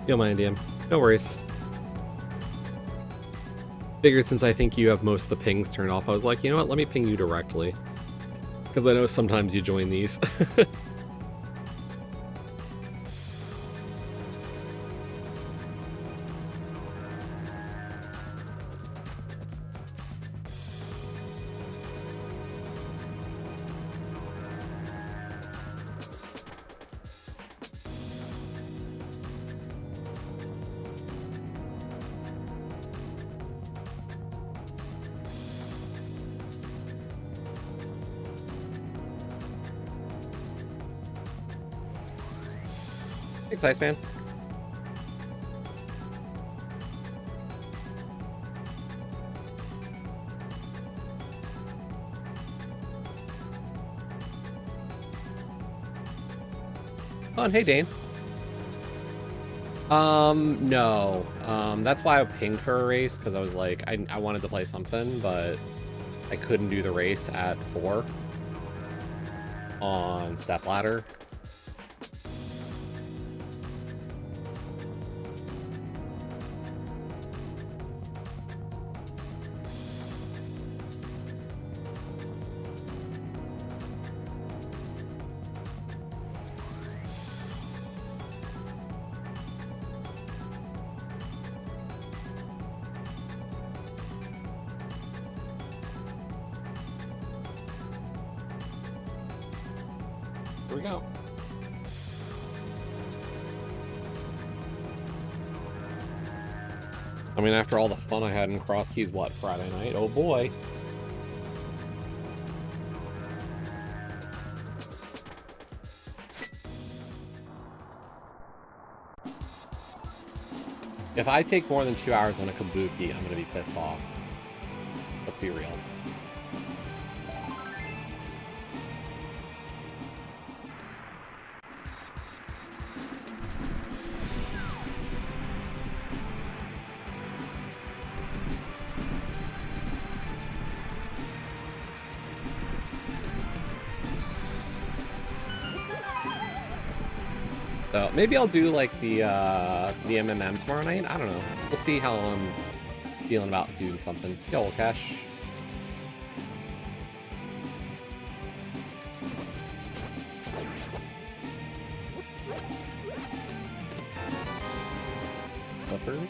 You'll mind, DM. No worries. Figured since I think you have most of the pings turned off, I was like, you know what, let me ping you directly. Because I know sometimes you join these. Thanks, Iceman. Oh, and hey, Dane. No. That's why I pinged for a race, because I was like, I wanted to play something, but I couldn't do the race at 4 on Stepladder. Here we go. I mean, after all the fun I had in Cross Keys, what, Friday night? Oh boy. If I take more than 2 hours on a Cabookey, I'm gonna be pissed off. Let's be real. So maybe I'll do like the MMM tomorrow night. I don't know. We'll see how I'm feeling about doing something. Yo, Cash. Clippers.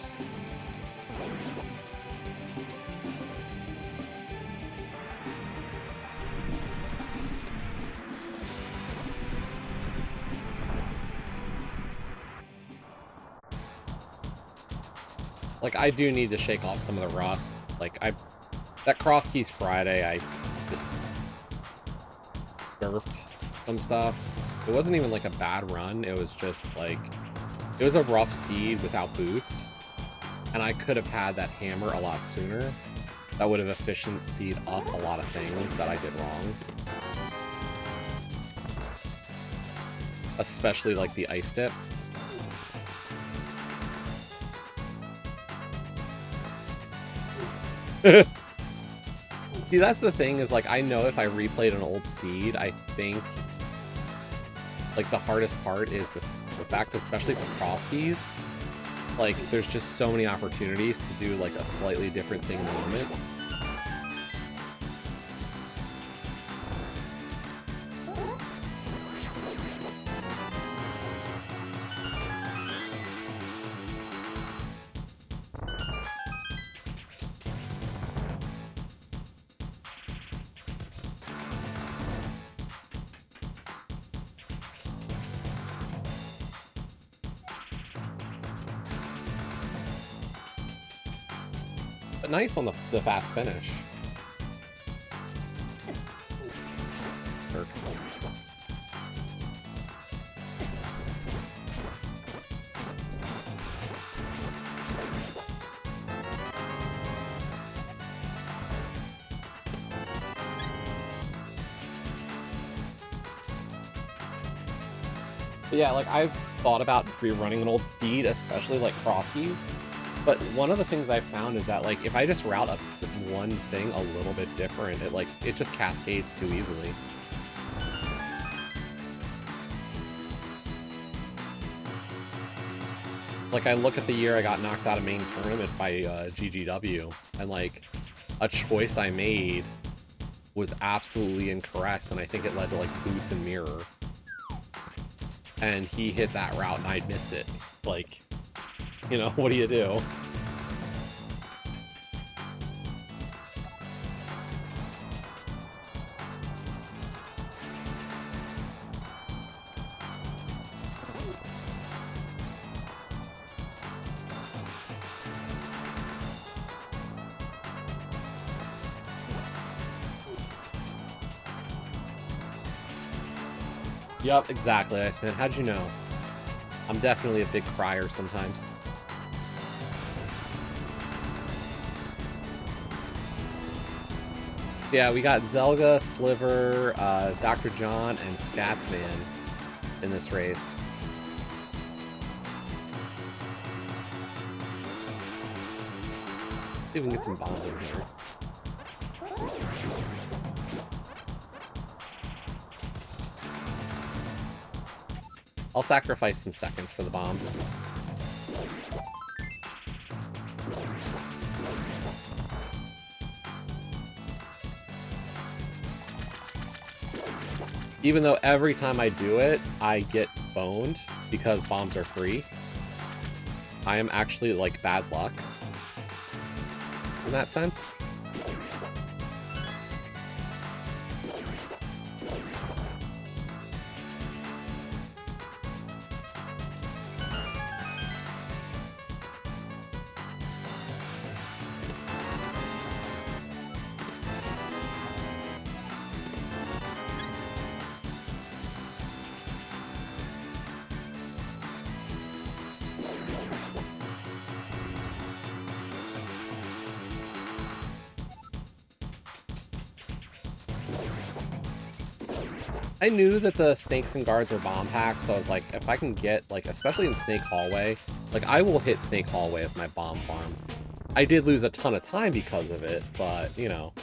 Like, I do need to shake off some of the rust. Like, that Cross Keys Friday, I just derped some stuff. It wasn't even like a bad run. It was just like, it was a rough seed without boots. And I could have had that hammer a lot sooner. That would have efficiency'd up a lot of things that I did wrong. Especially like the ice dip. See, that's the thing, is like, I know if I replayed an old seed, I think like the hardest part is the fact that, especially for Cross Keys, like, there's just so many opportunities to do like a slightly different thing in the moment. But nice on the fast finish. But yeah, like, I've thought about rerunning an old seed, especially like Cross Keys. But one of the things I found is that, like, if I just route up one thing a little bit different, it just cascades too easily. Like, I look at the year I got knocked out of main tournament by GGW, and, like, a choice I made was absolutely incorrect, and I think it led to, like, boots and mirror. And he hit that route, and I missed it. Like, you know, what do you do? Yup, exactly, Iceman. How'd you know? I'm definitely a big crier sometimes. Yeah, we got Zelga, Sliver, Dr. John, and Scatsman in this race. See if we can get some bombs in here. I'll sacrifice some seconds for the bombs. Even though every time I do it, I get boned because bombs are free. I am actually, like, bad luck in that sense. I knew that the snakes and guards were bomb packs, so I was like, if I can get, like, especially in Snake Hallway, like, I will hit Snake Hallway as my bomb farm. I did lose a ton of time because of it, but, you know.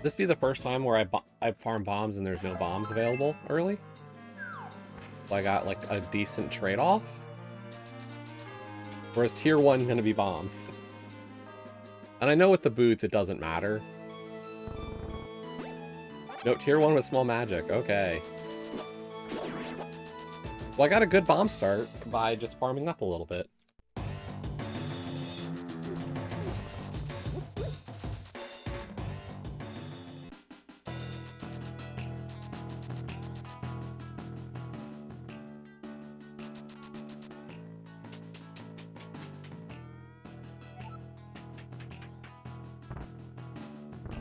This be the first time where I farm bombs and there's no bombs available early? So I got, like, a decent trade-off? Whereas tier 1 gonna be bombs. And I know with the boots it doesn't matter. No, tier 1 with small magic, okay. Well, I got a good bomb start by just farming up a little bit.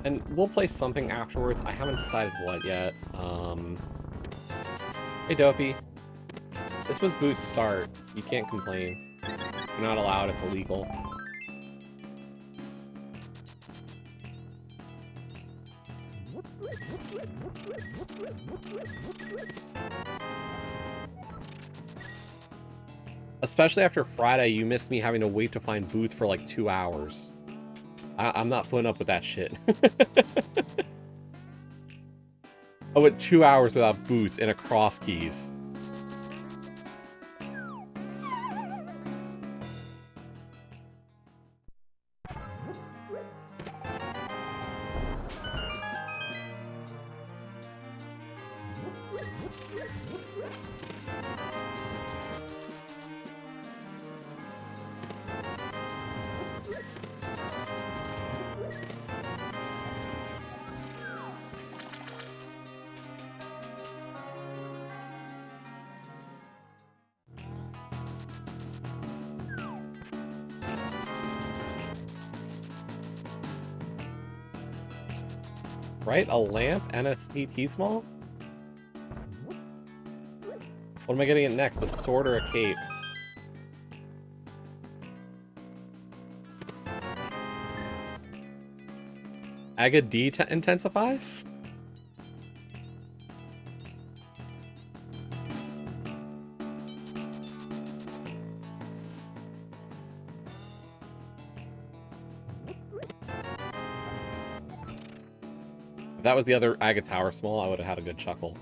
And we'll play something afterwards. I haven't decided what yet. Hey, Dopey. This was Boots' start. You can't complain. You're not allowed. It's illegal. Especially after Friday, you missed me having to wait to find Boots for like 2 hours. I'm not putting up with that shit. I went 2 hours without boots and a cross keys. Right? A lamp and a CT small? What am I getting it next? A sword or a cape? Aga D intensifies? If that was the other Aga Tower small, I would have had a good chuckle.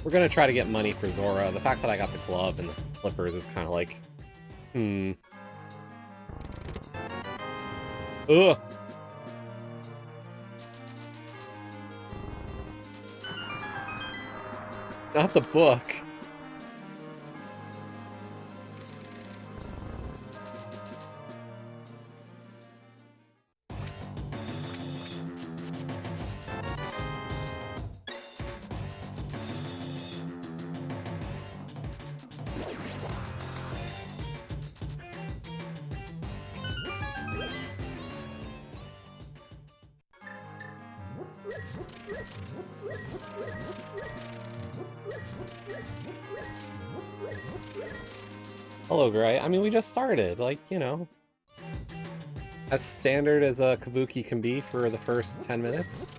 We're gonna try to get money for Zora. The fact that I got the glove and the flippers is kind of like, Ugh. Not the book. Hello, Gray. I mean, we just started. Like, you know, as standard as a Cabookey can be for the first 10 minutes.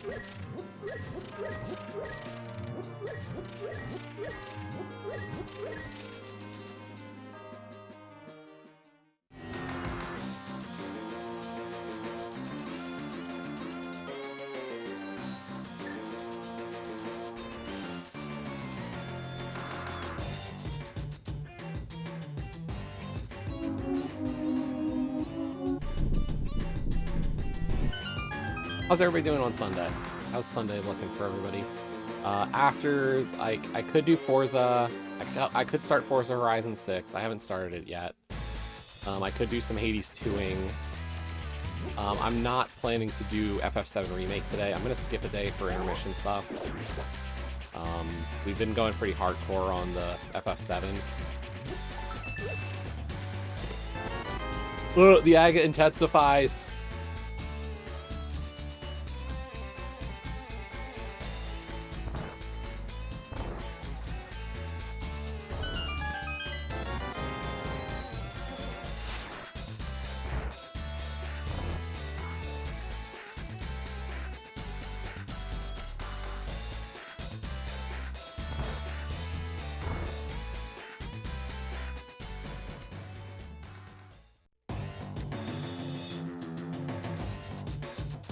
How's everybody doing on Sunday? How's Sunday looking for everybody? After, I could do Forza. I could start Forza Horizon 6. I haven't started it yet. I could do some Hades 2ing. I'm not planning to do FF7 Remake today. I'm going to skip a day for intermission stuff. We've been going pretty hardcore on the FF7. The Aga intensifies.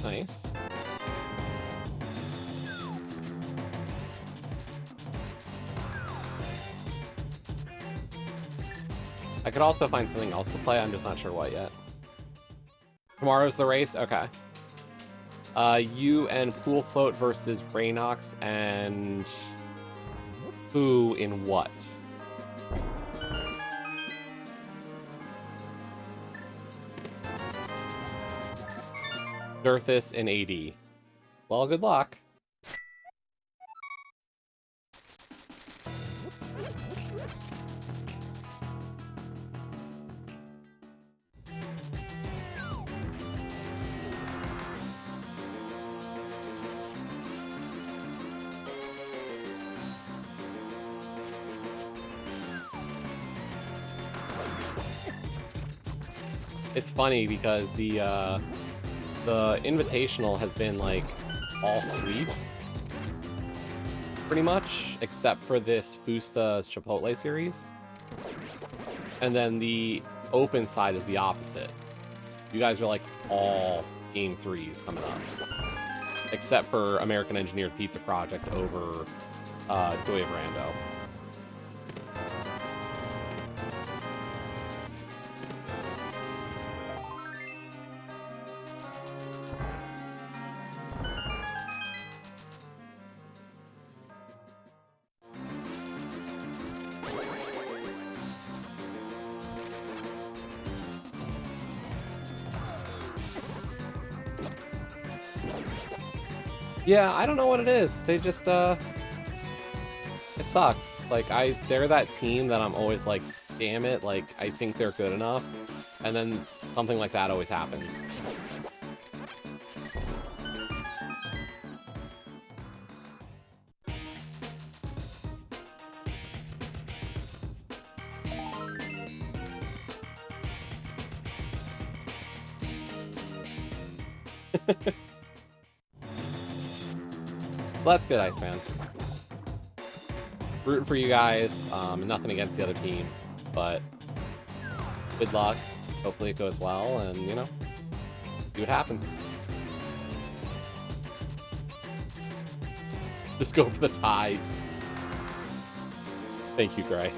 Nice. I could also find something else to play, I'm just not sure what yet. Tomorrow's the race? Okay. You and Pool Float versus Raynox and who in what? Dirthus and AD. Well, good luck. It's funny because the Invitational has been, like, all sweeps, pretty much, except for this Fusta Chipotle series. And then the open side is the opposite. You guys are, like, all Game 3s coming up. Except for American Engineered Pizza Project over Joy of Rando. Yeah, I don't know what it is. They just, it sucks. Like, they're that team that I'm always like, damn it, like, I think they're good enough. And then something like that always happens. Well, that's good, Iceman. Rooting for you guys. Nothing against the other team, but good luck. Hopefully it goes well, and, you know, see what happens. Just go for the tie. Thank you, Gray.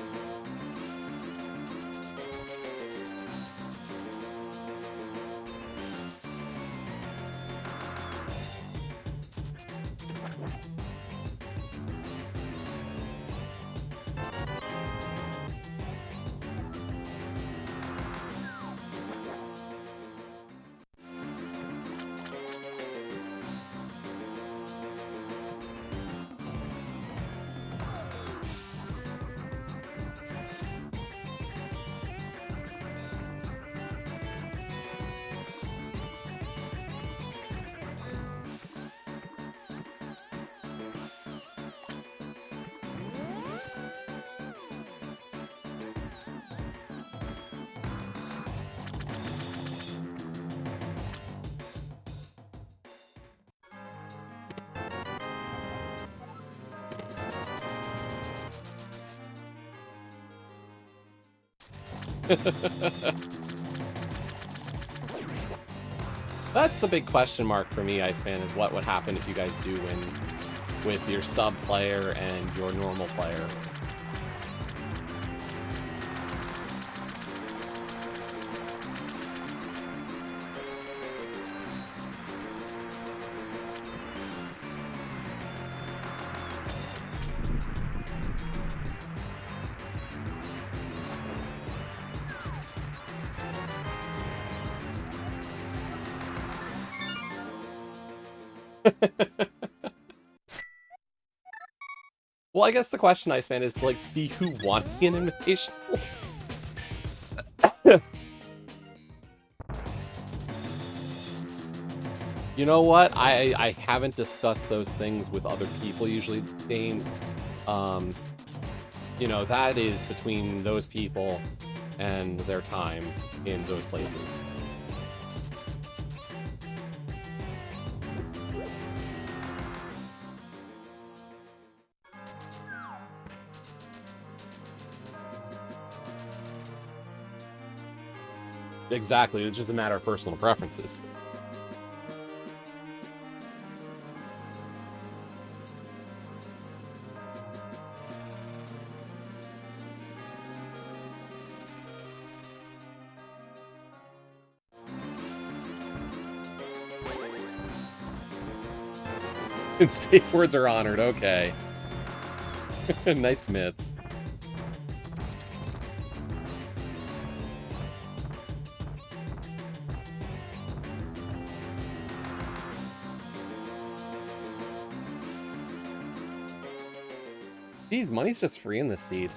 That's the big question mark for me, Iceman, is what would happen if you guys do win with your sub player and your normal player. Well, I guess the question, Iceman, is, like, do you want an invitational? You know what? I haven't discussed those things with other people usually, Dane. You know, that is between those people and their time in those places. Exactly, it's just a matter of personal preferences. Safe words are honored, okay. Nice mitts. Geez, money's just free in this seed.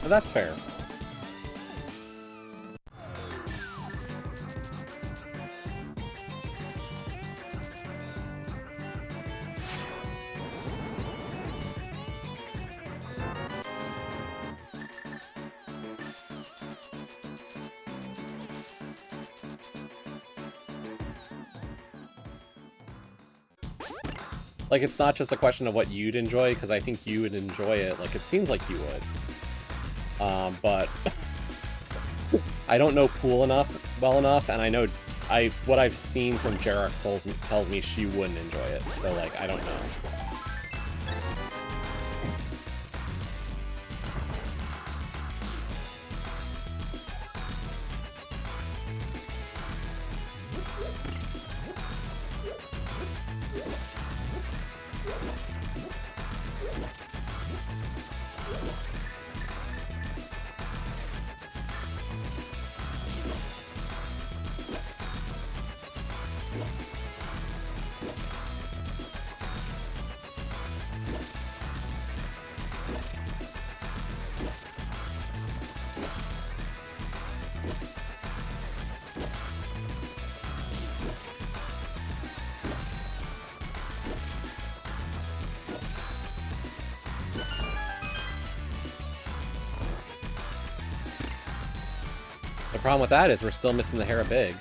But that's fair. Like, it's not just a question of what you'd enjoy, because I think you would enjoy it. Like, it seems like you would. But I don't know Pool well enough, and I know what I've seen from Jarek tells me she wouldn't enjoy it. So, like, I don't know. The problem with that is we're still missing the Hera Big.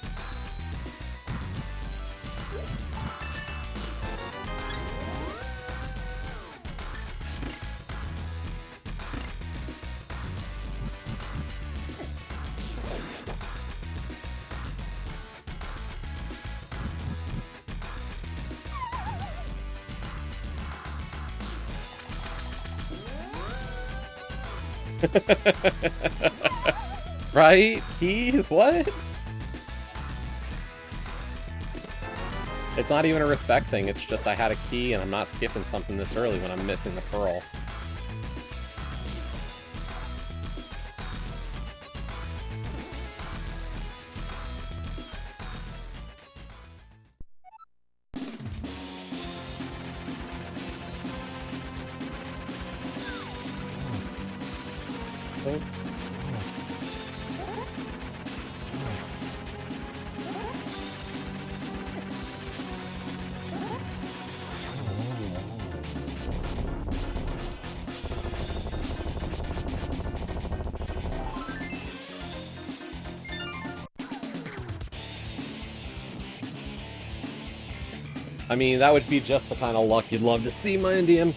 Right? Keys? What? It's not even a respect thing, it's just I had a key and I'm not skipping something this early when I'm missing the pearl. Oh. I mean, that would be just the kind of luck you'd love to see, my Indian.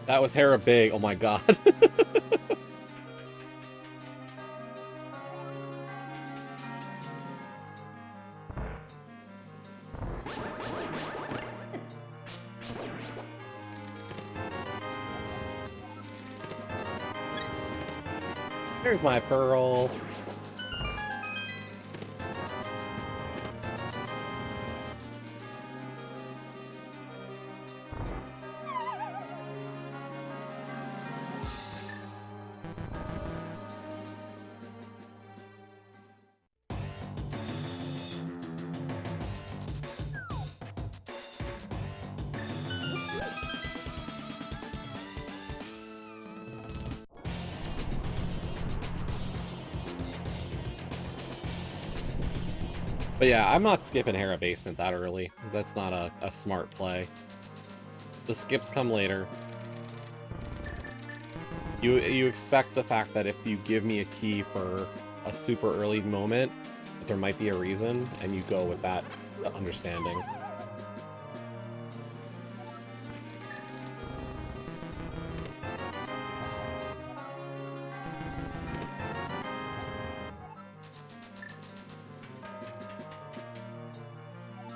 That was Hera Big. Oh my god. There's my pearl. But yeah, I'm not skipping Hera Basement that early. That's not a smart play. The skips come later. You expect the fact that if you give me a key for a super early moment, that there might be a reason, and you go with that understanding.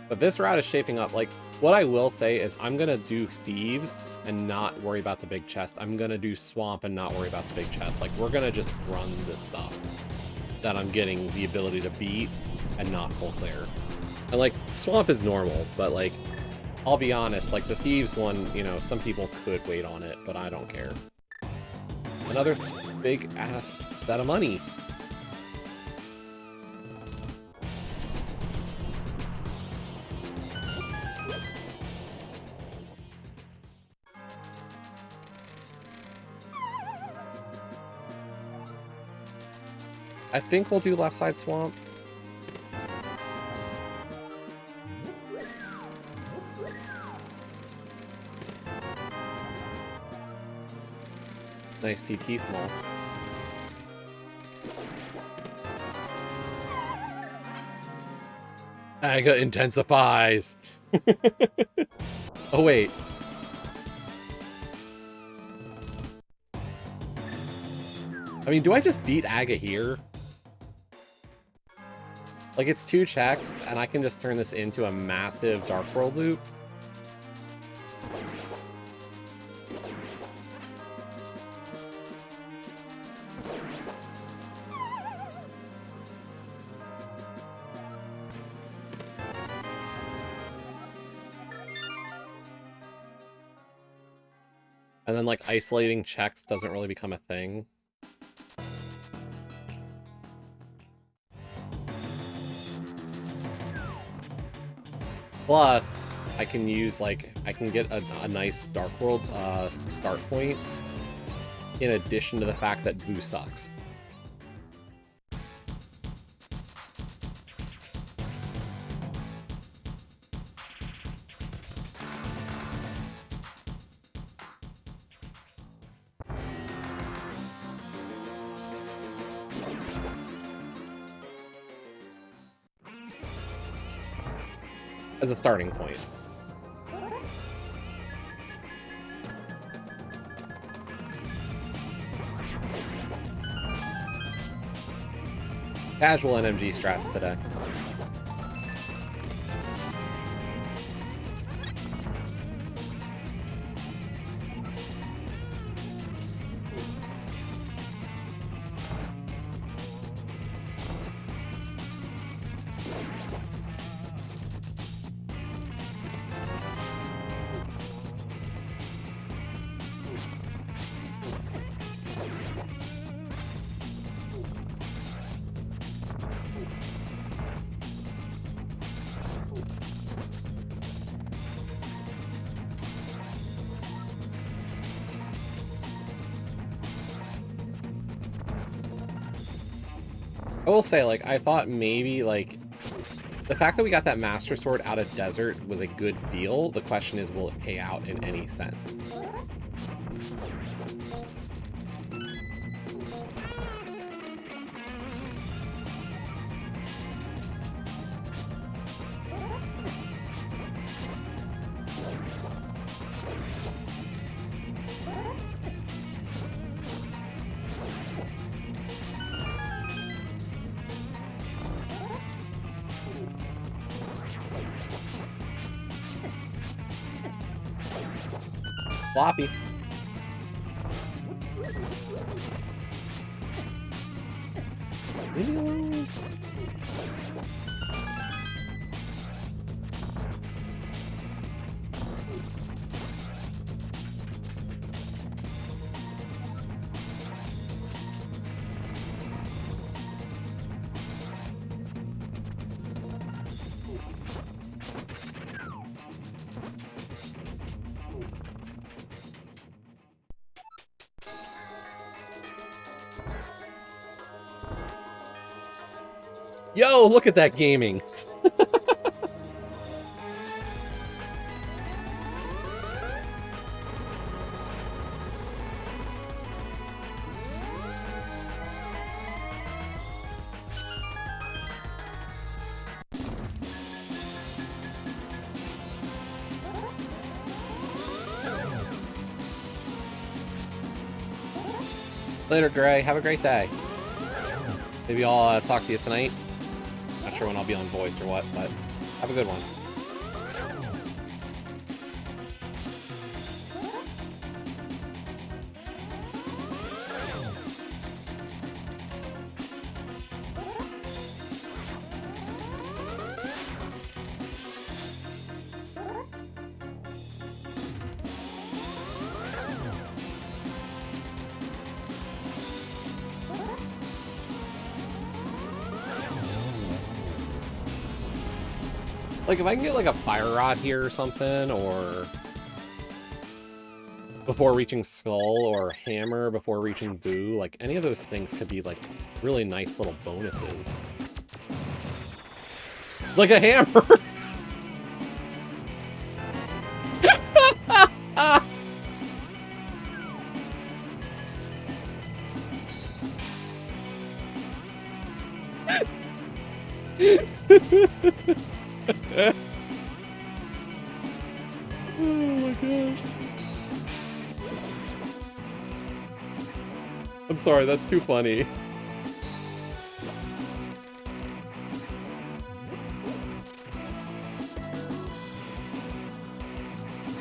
But this route is shaping up, like, what I will say is I'm going to do Thieves and not worry about the big chest. I'm going to do Swamp and not worry about the big chest. Like, we're going to just run this stuff that I'm getting the ability to beat and not pull clear. And, like, Swamp is normal, but, like, I'll be honest, like, the Thieves one, you know, some people could wait on it, but I don't care. Another big-ass set of money. I think we'll do left side swamp. Nice CT small. Aga intensifies. Oh, wait. I mean, do I just beat Aga here? Like, it's 2 checks, and I can just turn this into a massive Dark World loop. And then, like, isolating checks doesn't really become a thing. Plus, I can use, like, I can get a nice Dark World start point, in addition to the fact that Vu sucks. As a starting point. Casual NMG strats today. I will say, like, I thought maybe, like, the fact that we got that Master Sword out of Desert was a good feel. The question is, will it pay out in any sense? Floppy. Leave me alone. Yo, look at that gaming. Later, Gray. Have a great day. Maybe I'll talk to you tonight. Not sure when I'll be on voice or what, but have a good one. Like, if I can get, like, a fire rod here or something, or before reaching Skull, or Hammer before reaching Boo, like, any of those things could be, like, really nice little bonuses. Like a hammer! Oh my gosh. I'm sorry, that's too funny.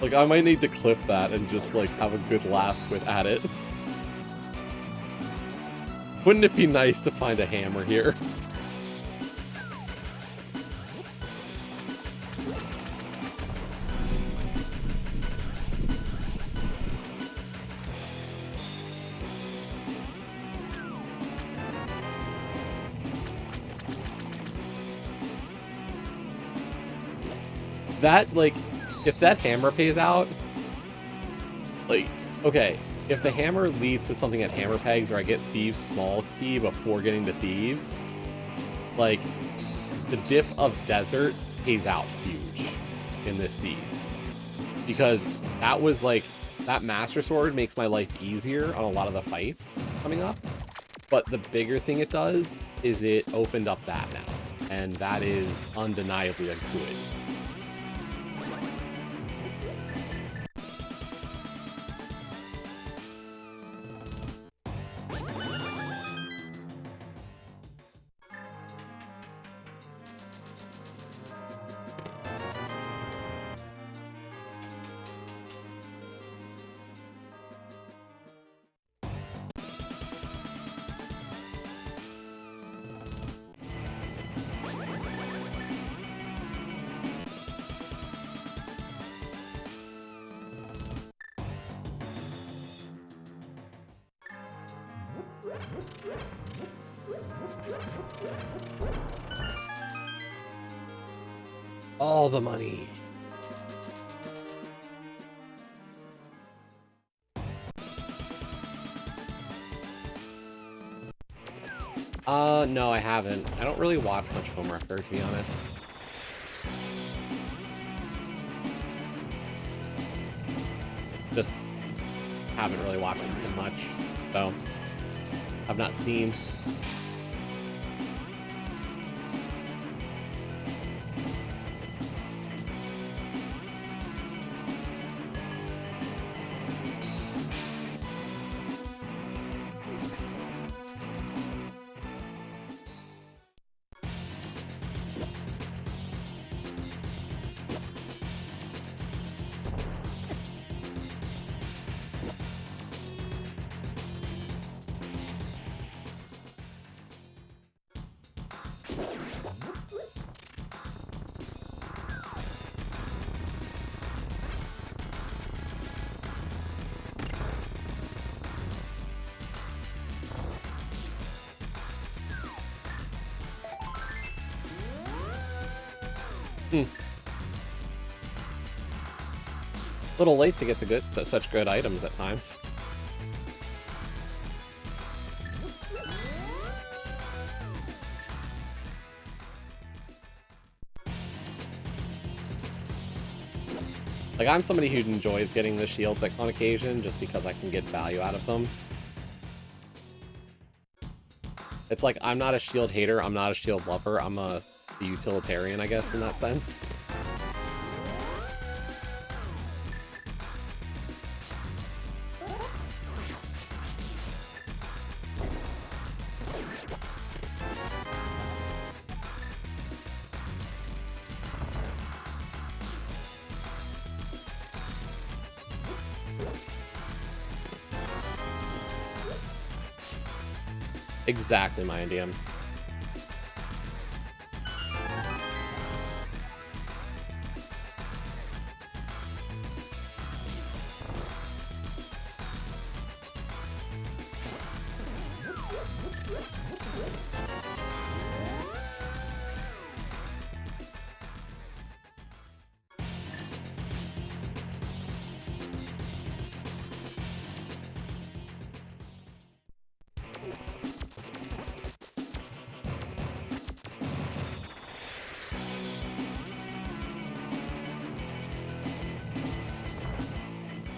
Like, I might need to clip that and just, like, have a good laugh at it. Wouldn't it be nice to find a hammer here? That, like, if that hammer pays out, like, okay, if the hammer leads to something at Hammer Pegs where I get Thieves' Small Key before getting to Thieves, like, the dip of Desert pays out huge in this seed. Because that was, like, that Master Sword makes my life easier on a lot of the fights coming up. But the bigger thing it does is it opened up that now. And that is undeniably a good. All the money. No, I haven't. I don't really watch much Homewrecker, to be honest. Just haven't really watched it much, so I've not seen. Little late to get to such good items at times. Like, I'm somebody who enjoys getting the shields like, on occasion, just because I can get value out of them. It's like, I'm not a shield hater, I'm not a shield lover, I'm a utilitarian, I guess, in that sense. Exactly my NDM.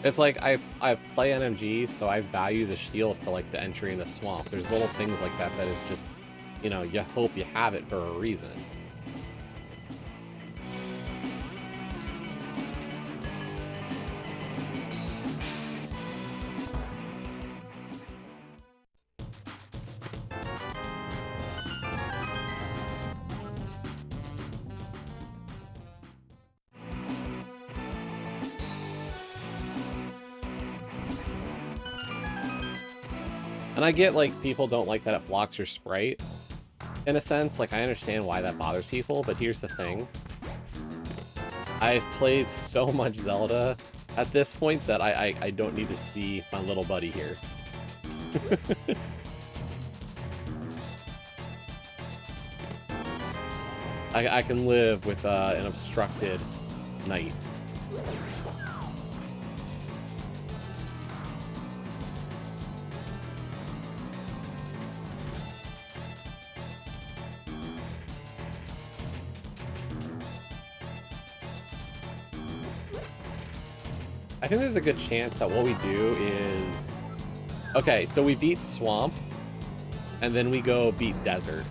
It's like, I play NMG, so I value the shield for, like, the entry in the swamp. There's little things like that that is just, you know, you hope you have it for a reason. And I get, like, people don't like that it blocks your sprite, in a sense. Like, I understand why that bothers people, but here's the thing. I've played so much Zelda at this point that I don't need to see my little buddy here. I can live with an obstructed knight. I think there's a good chance that what we do is... Okay, so we beat Swamp, and then we go beat Desert.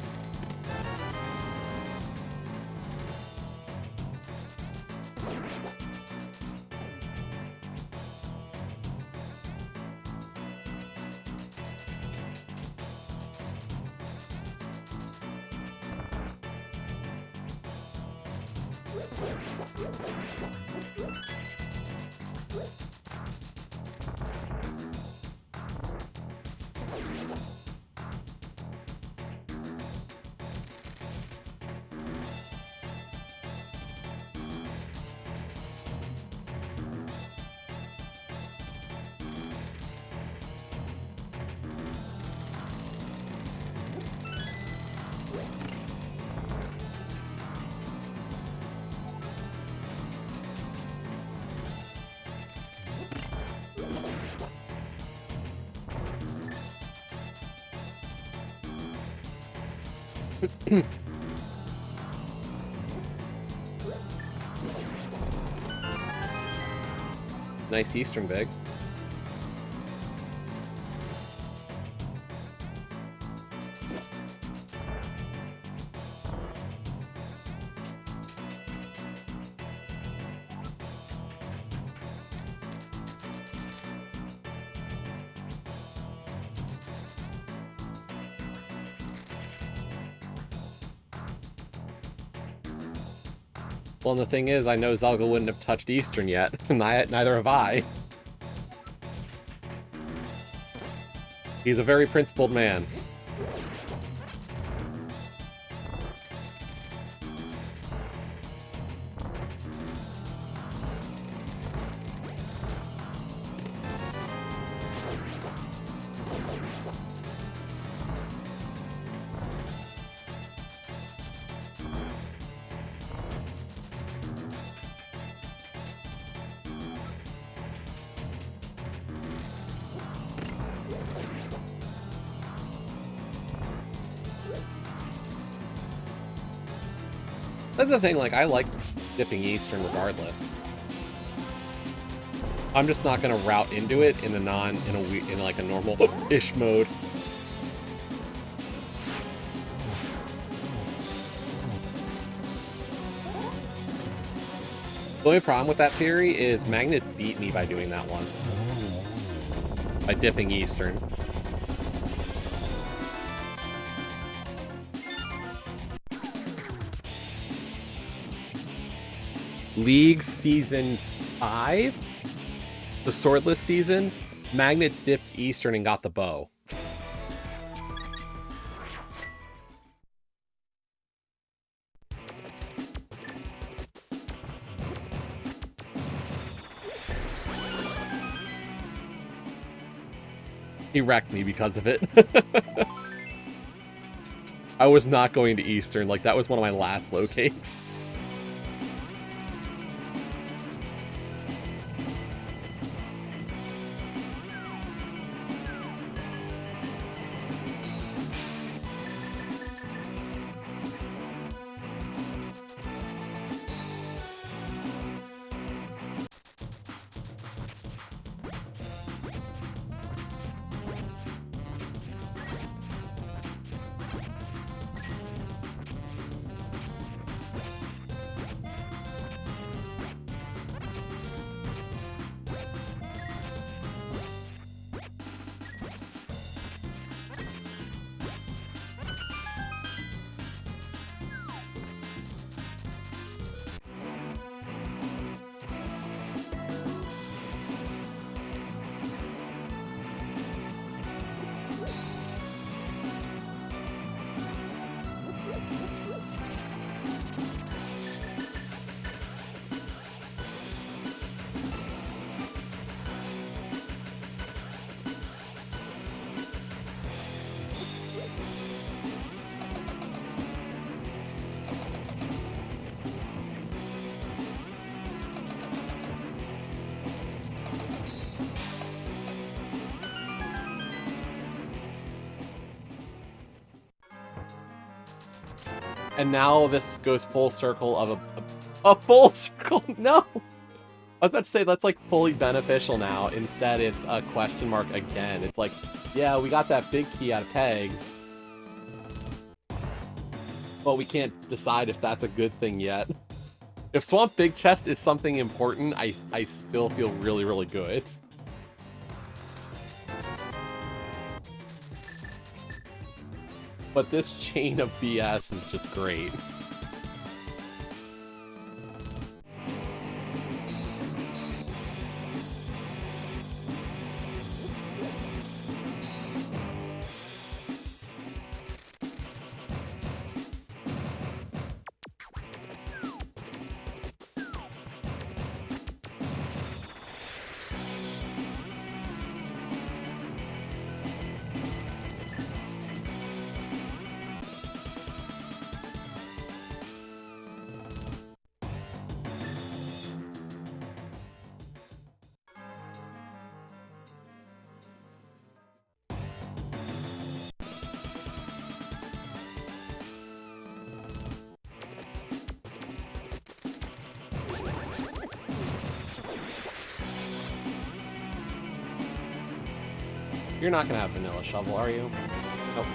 Nice Eastern Big. Well, and the thing is, I know Zelga wouldn't have touched Eastern yet, and neither have I. He's a very principled man. That's the thing, like, I like dipping Eastern regardless. I'm just not gonna route into it in like a normal-ish mode. The only problem with that theory is Magnet beat me by doing that once. By dipping Eastern. League Season 5? The Swordless season? Magnet dipped Eastern and got the bow. He wrecked me because of it. I was not going to Eastern. Like, that was one of my last locates. And now this goes full circle of a full circle. No! I was about to say that's like fully beneficial now. Instead, it's a question mark again. It's like, yeah, we got that big key out of pegs. But we can't decide if that's a good thing yet. If Swamp Big Chest is something important, I still feel really, really good. But this chain of BS is just great. You're not gonna have Vanilla Shovel, are you? Nope.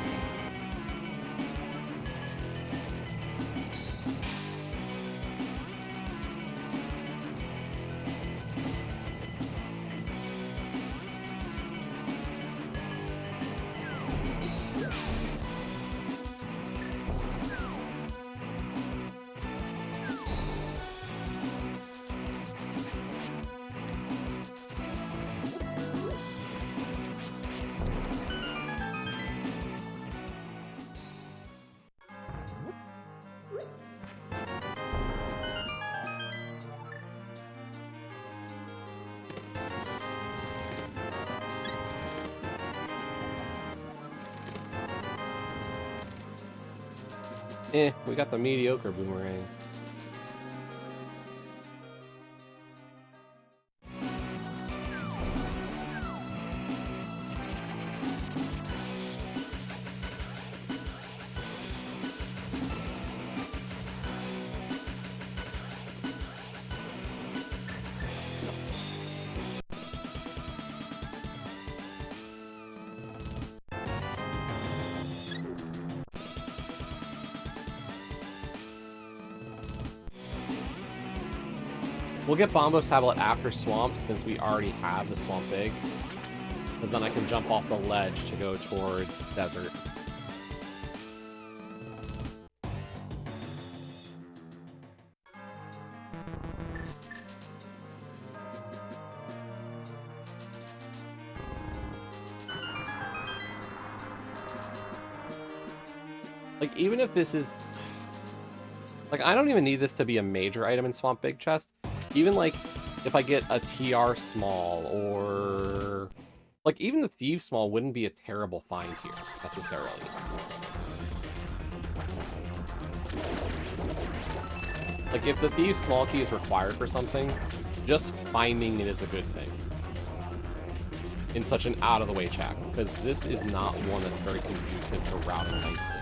We got the mediocre boomerang. We'll get Bombos Tablet after Swamp, since we already have the Swamp Big. Because then I can jump off the ledge to go towards Desert. Like, even if this is... Like, I don't even need this to be a major item in Swamp Big Chest. Even, like, if I get a TR Small, or... Like, even the Thieves Small wouldn't be a terrible find here, necessarily. Like, if the Thieves Small key is required for something, just finding it is a good thing. In such an out-of-the-way check, because this is not one that's very conducive to routing nicely.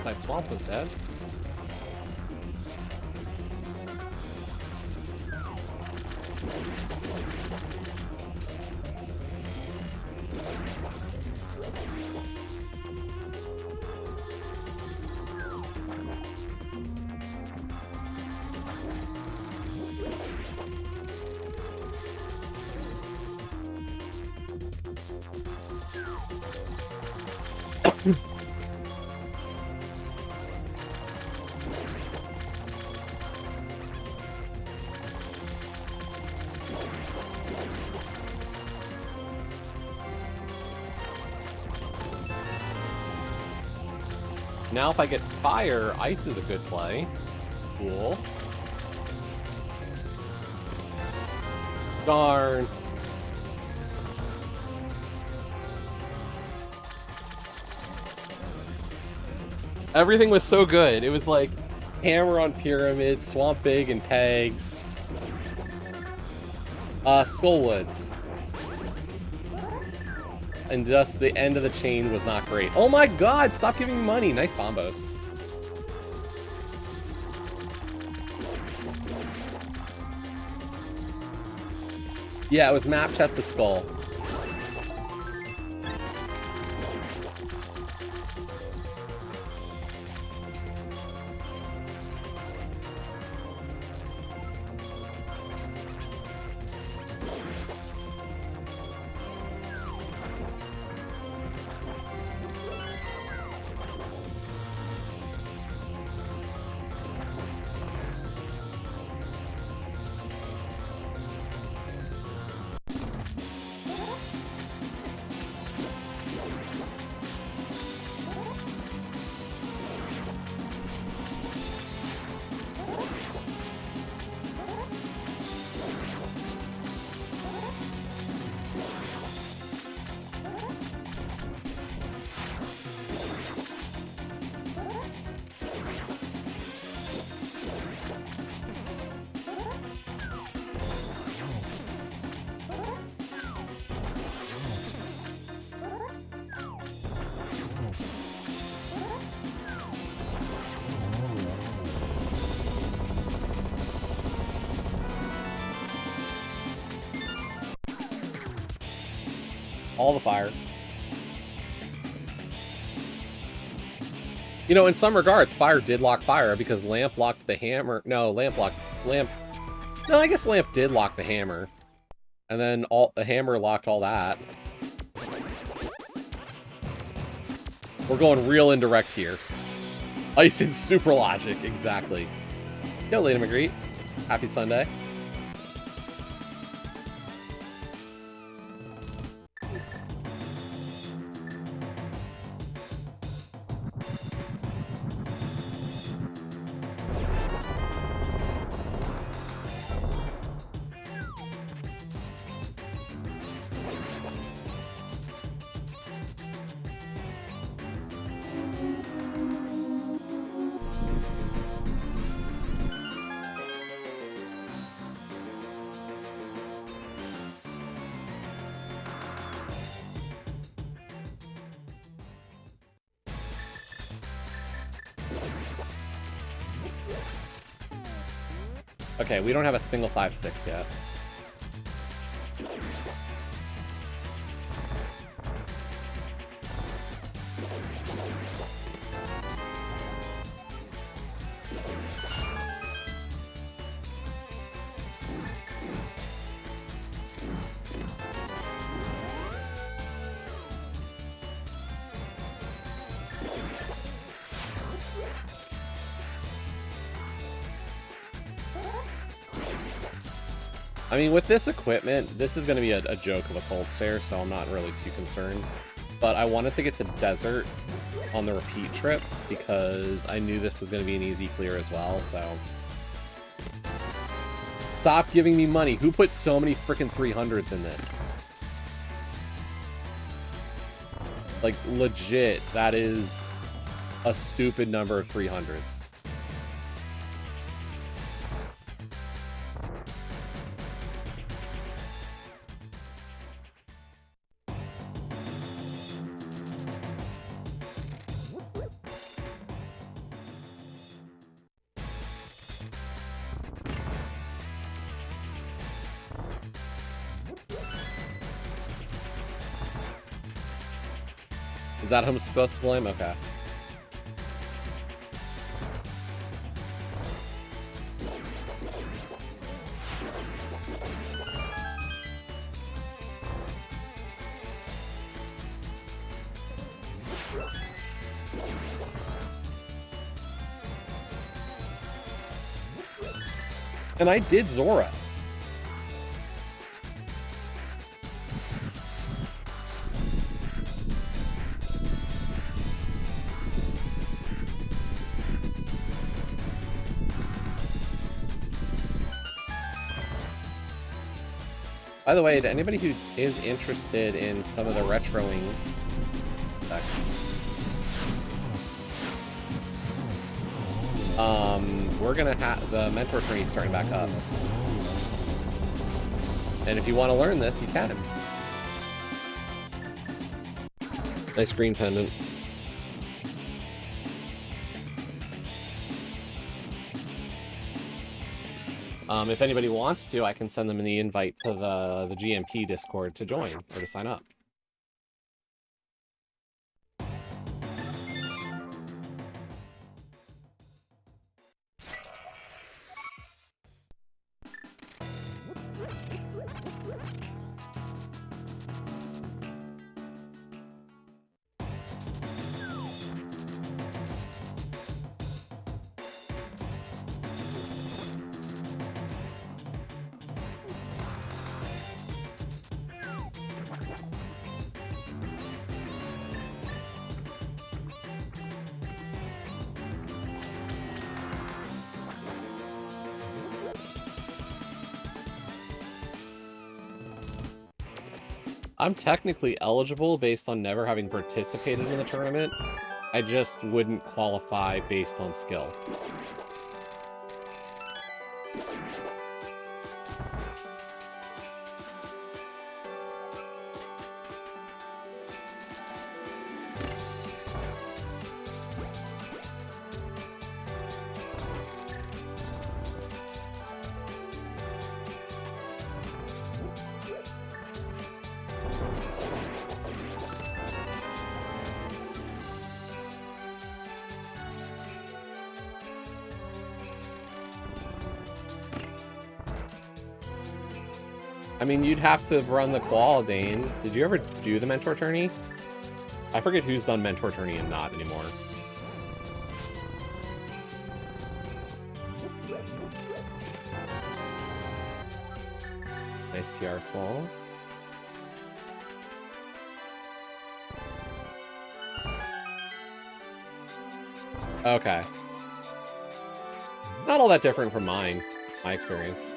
That swamp was dead. Now if I get fire, ice is a good play. Cool. Darn. Everything was so good. It was like hammer on pyramid, swamp big and pegs. Skullwoods. And just the end of the chain was not great. Oh my god, stop giving me money. Nice bombos. Yeah, it was map chest to skull. All the fire. You know, in some regards, fire did lock fire because lamp locked the hammer. No, lamp locked... Lamp... No, I guess lamp did lock the hammer. And then the hammer locked all that. We're going real indirect here. Ice and super logic, exactly. Yo, Lady Magritte. Happy Sunday. Okay, we don't have a single 5-6 yet. I mean, with this equipment, this is going to be a joke of a cold stare, so I'm not really too concerned. But I wanted to get to Desert on the repeat trip, because I knew this was going to be an easy clear as well, so... Stop giving me money. Who put so many freaking 300s in this? Like, legit, that is a stupid number of 300s. Is that who I'm supposed to blame? Okay. And I did Zora. By the way, to anybody who is interested in some of the retroing we're gonna have the mentor training starting back up. And if you want to learn this, you can. Nice green pendant. If anybody wants to, I can send them the invite to the GMP Discord to join or to sign up. I'm technically eligible based on never having participated in the tournament. I just wouldn't qualify based on skill. I mean, you'd have to run the qual, Dane. Did you ever do the mentor tourney? I forget who's done mentor tourney and not anymore. Nice TR small. Okay. Not all that different from mine, my experience.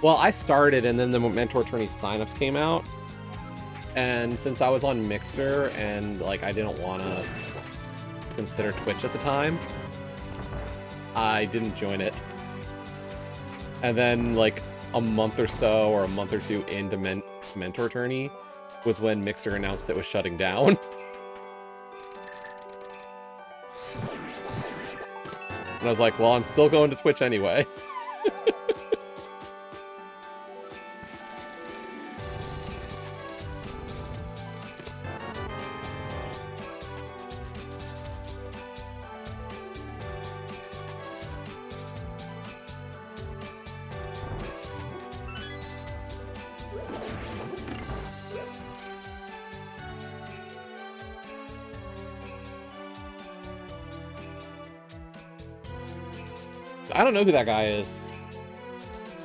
Well, I started and then the mentor tourney signups came out. And since I was on Mixer and like I didn't want to consider Twitch at the time, I didn't join it. And then like a month or so or a month or two into mentor tourney was when Mixer announced it was shutting down. And I was like, well, I'm still going to Twitch anyway. I don't know who that guy is.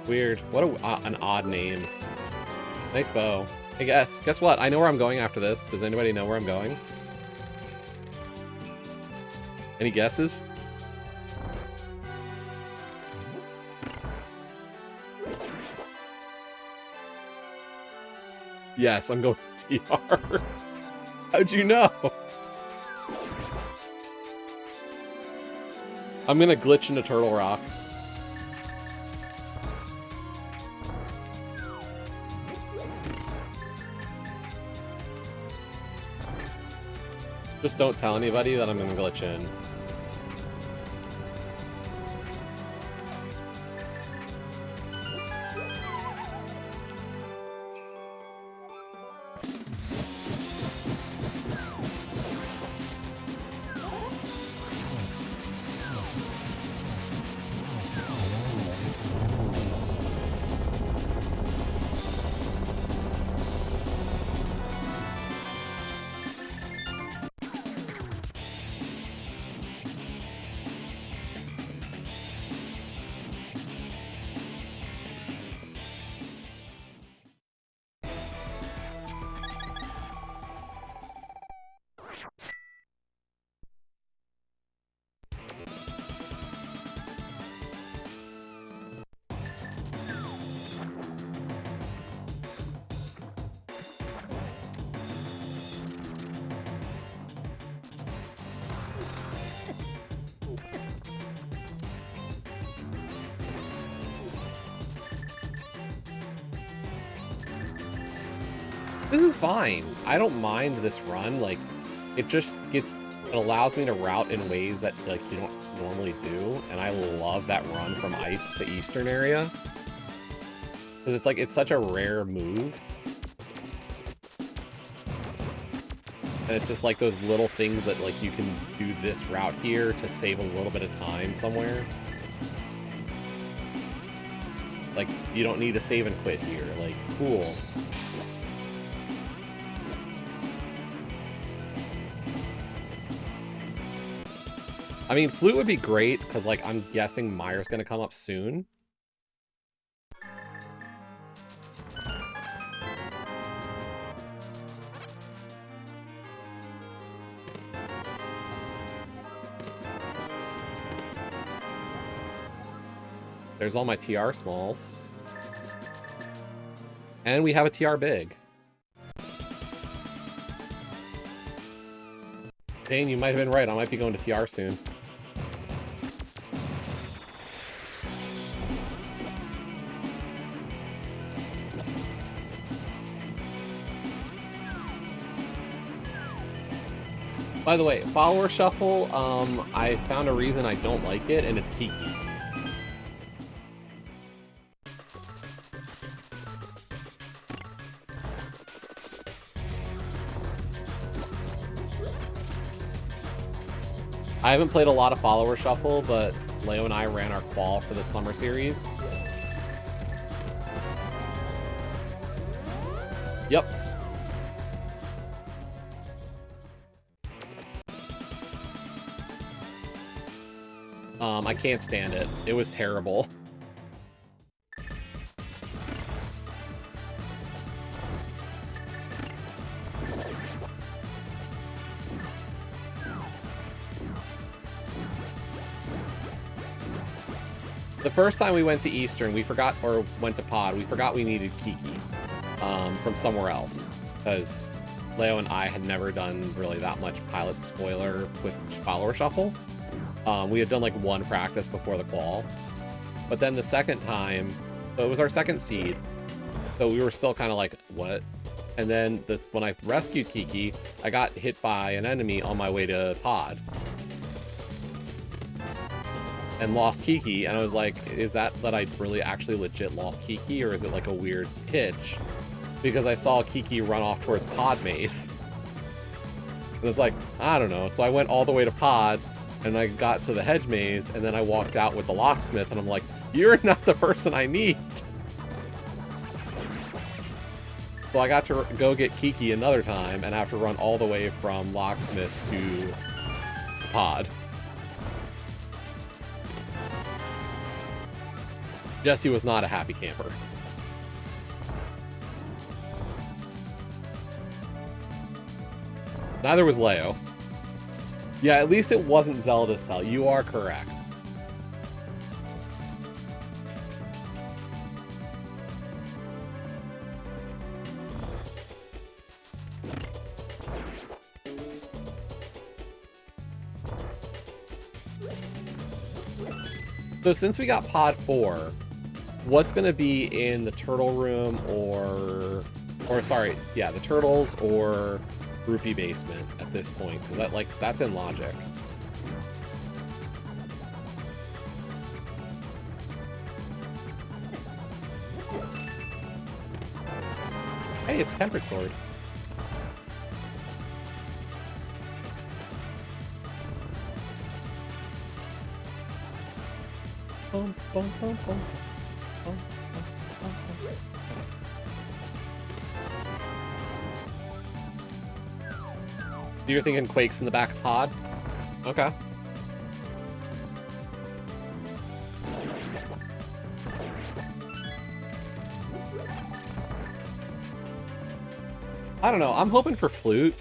Weird. What an odd name. Nice bow. Hey, guess what? I know where I'm going after this. Does anybody know where I'm going? Any guesses? Yes, I'm going to TR. How'd you know? I'm gonna glitch into Turtle Rock. Just don't tell anybody that I'm gonna glitch in. This is fine. I don't mind this run. Like, it just it allows me to route in ways that, like, you don't normally do. And I love that run from Ice to Eastern area. Because it's like, it's such a rare move. And it's just like those little things that, like, you can do this route here to save a little bit of time somewhere. Like, you don't need to save and quit here. Like, cool. I mean, Flute would be great, because, like, I'm guessing Meyer's going to come up soon. There's all my TR smalls. And we have a TR big. Dane, you might have been right. I might be going to TR soon. By the way, follower shuffle, I found a reason I don't like it, and it's peaky. I haven't played a lot of follower shuffle, but Leo and I ran our qual for the summer series. Yep. I can't stand it. It was terrible. The first time we went to Eastern, we forgot, or went to Pod, we forgot we needed Kiki from somewhere else, because Leo and I had never done really that much pilot spoiler with follower shuffle. We had done like one practice before the qual, but then the second time, so it was our second seed, so we were still kind of like, what? And then when I rescued Kiki, I got hit by an enemy on my way to Pod. And lost Kiki, and I was like, is that I really actually legit lost Kiki, or is it like a weird pitch? Because I saw Kiki run off towards Pod Maze. And I was like, I don't know. So I went all the way to Pod, and I got to the Hedge Maze, and then I walked out with the Locksmith, and I'm like, you're not the person I need. So I got to go get Kiki another time, and I have to run all the way from Locksmith to Pod. Jesse was not a happy camper. Neither was Leo. Yeah, at least it wasn't Zelda's cell. You are correct. So since we got Pod 4, what's going to be in the turtle room or sorry, yeah, the turtles or Rupee basement at this point? Because that's in logic. Hey, it's Tempered Sword. Bum, bum, bum, bum. You're thinking Quake's in the back of Pod? Okay. I don't know. I'm hoping for Flute.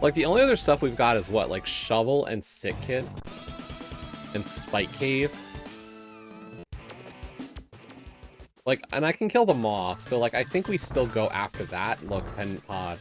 Like, the only other stuff we've got is what? Like, Shovel and Sick Kit? And Spike Cave? Like, and I can kill the Moth, so, like, I think we still go after that. Look, Pendant Pod.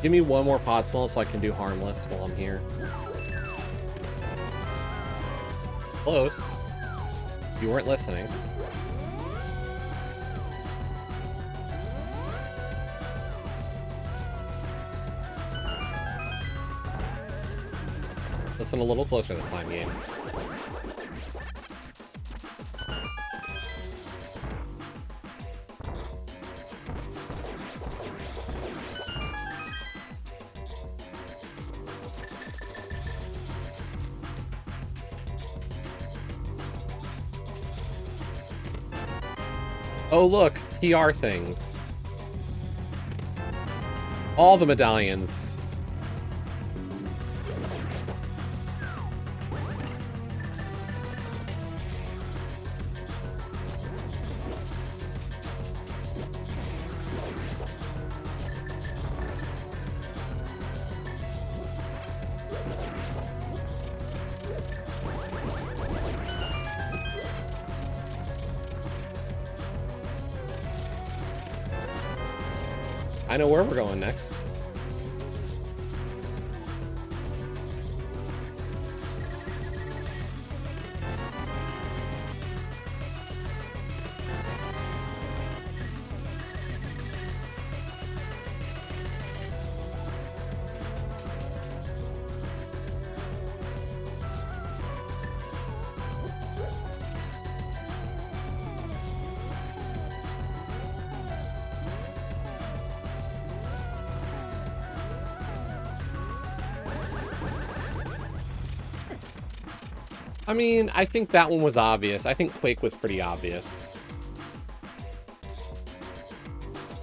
Give me one more Pod Smell so I can do Harmless while I'm here. Close. You weren't listening. Listen a little closer this time, game. Oh, look, TR things. All the medallions. I know where we're going next. I mean, I think that one was obvious. I think Quake was pretty obvious.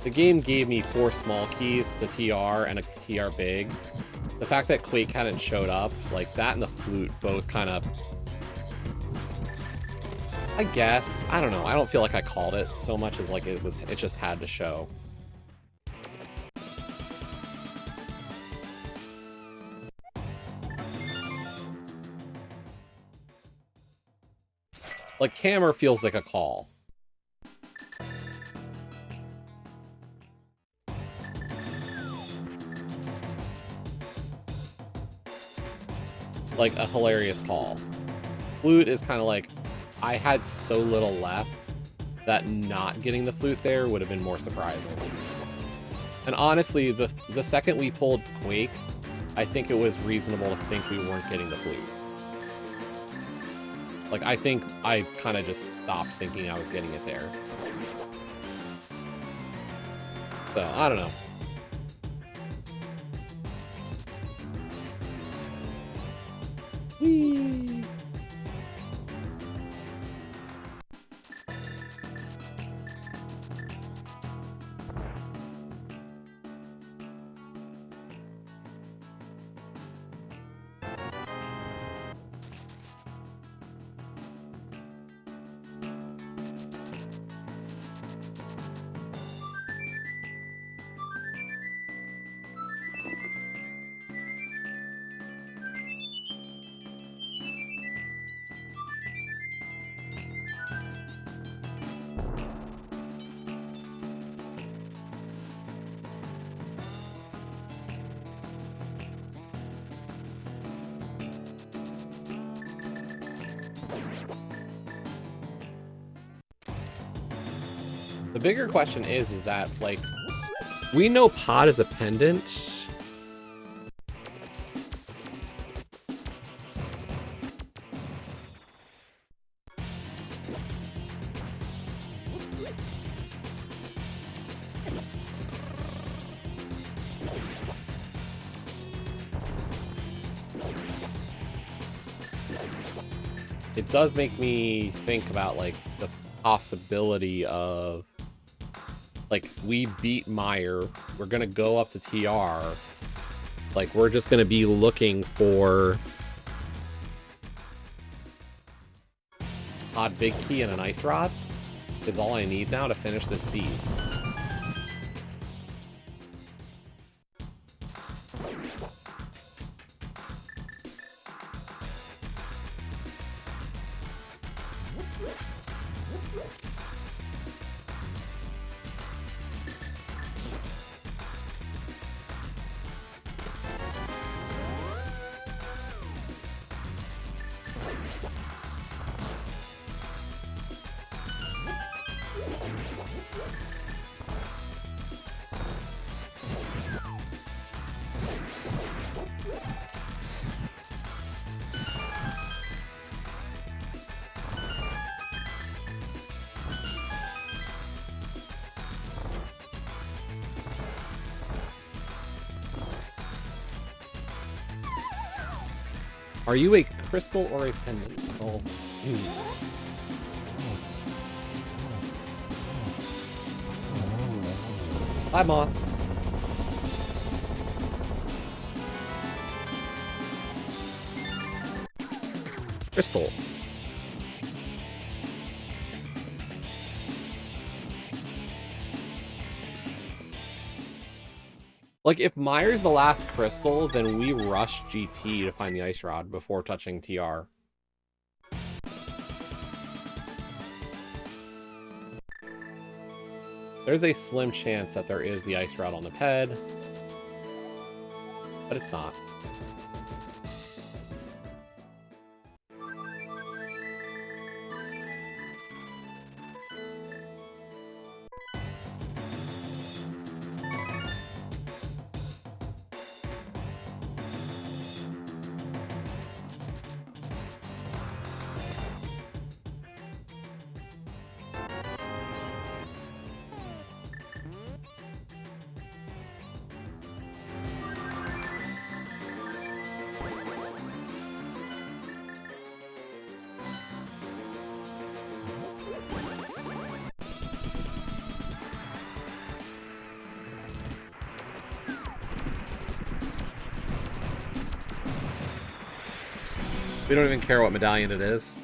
The game gave me 4 small keys to TR and a TR big. The fact that Quake hadn't showed up, like that and the flute both kind of... I guess. I don't know. I don't feel like I called it so much as like it just had to show. Like, Hammer feels like a call. Like, a hilarious call. Flute is kind of like, I had so little left that not getting the flute there would have been more surprising. And honestly, the second we pulled Quake, I think it was reasonable to think we weren't getting the flute. Like, I think I kind of just stopped thinking I was getting it there. So, I don't know. Whee! The bigger question is that, like, we know Pod is a pendant. It does make me think about, like, the possibility of, like, we beat Meyer, we're gonna go up to TR, like, we're just gonna be looking for Pod Big Key and an Ice Rod is all I need now to finish this seed. Are you a crystal or a pendant skull? Hi, Moth. Crystal. Like, if Myers the last crystal, then we rush GT to find the Ice Rod before touching TR. There's a slim chance that there is the Ice Rod on the ped, but it's not. We don't even care what medallion it is.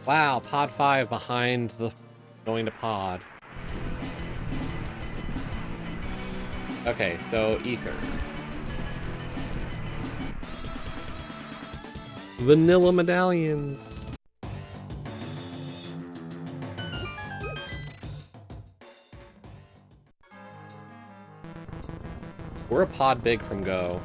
Wow, pod 5 behind the going to pod. Okay, so ether. Vanilla medallions. We're a pod big from Go.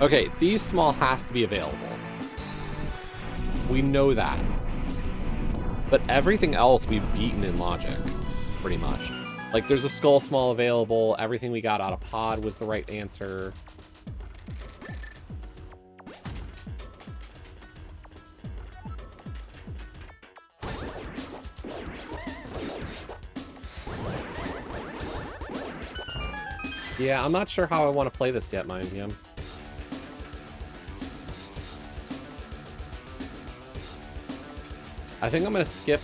Okay, Thieves Small has to be available. We know that. But everything else we've beaten in Logic, pretty much. Like, there's a Skull Small available, everything we got out of Pod was the right answer. Yeah, I'm not sure how I want to play this yet, mind you. I think I'm gonna skip.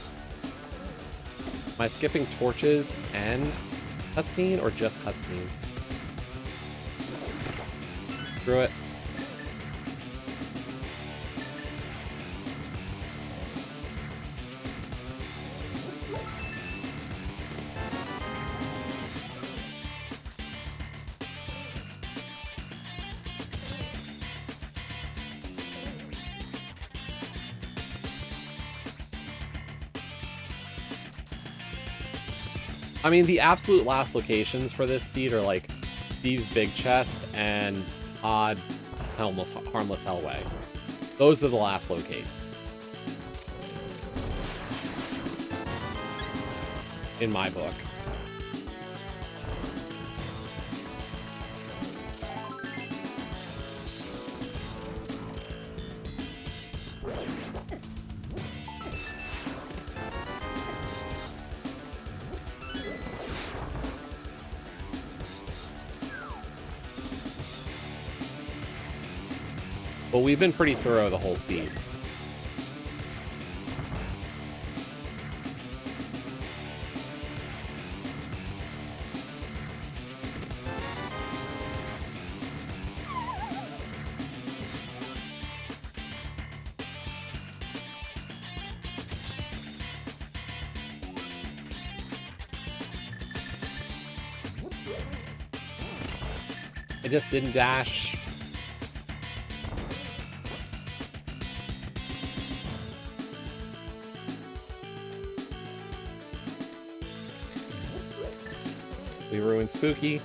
Am I skipping torches and cutscene or just cutscene? Screw it. I mean, the absolute last locations for this seed are like Thieves' Big Chest and Odd Harmless Hellway. Those are the last locates. In my book. But we've been pretty thorough the whole seed. I just didn't dash. We ruined Spooky.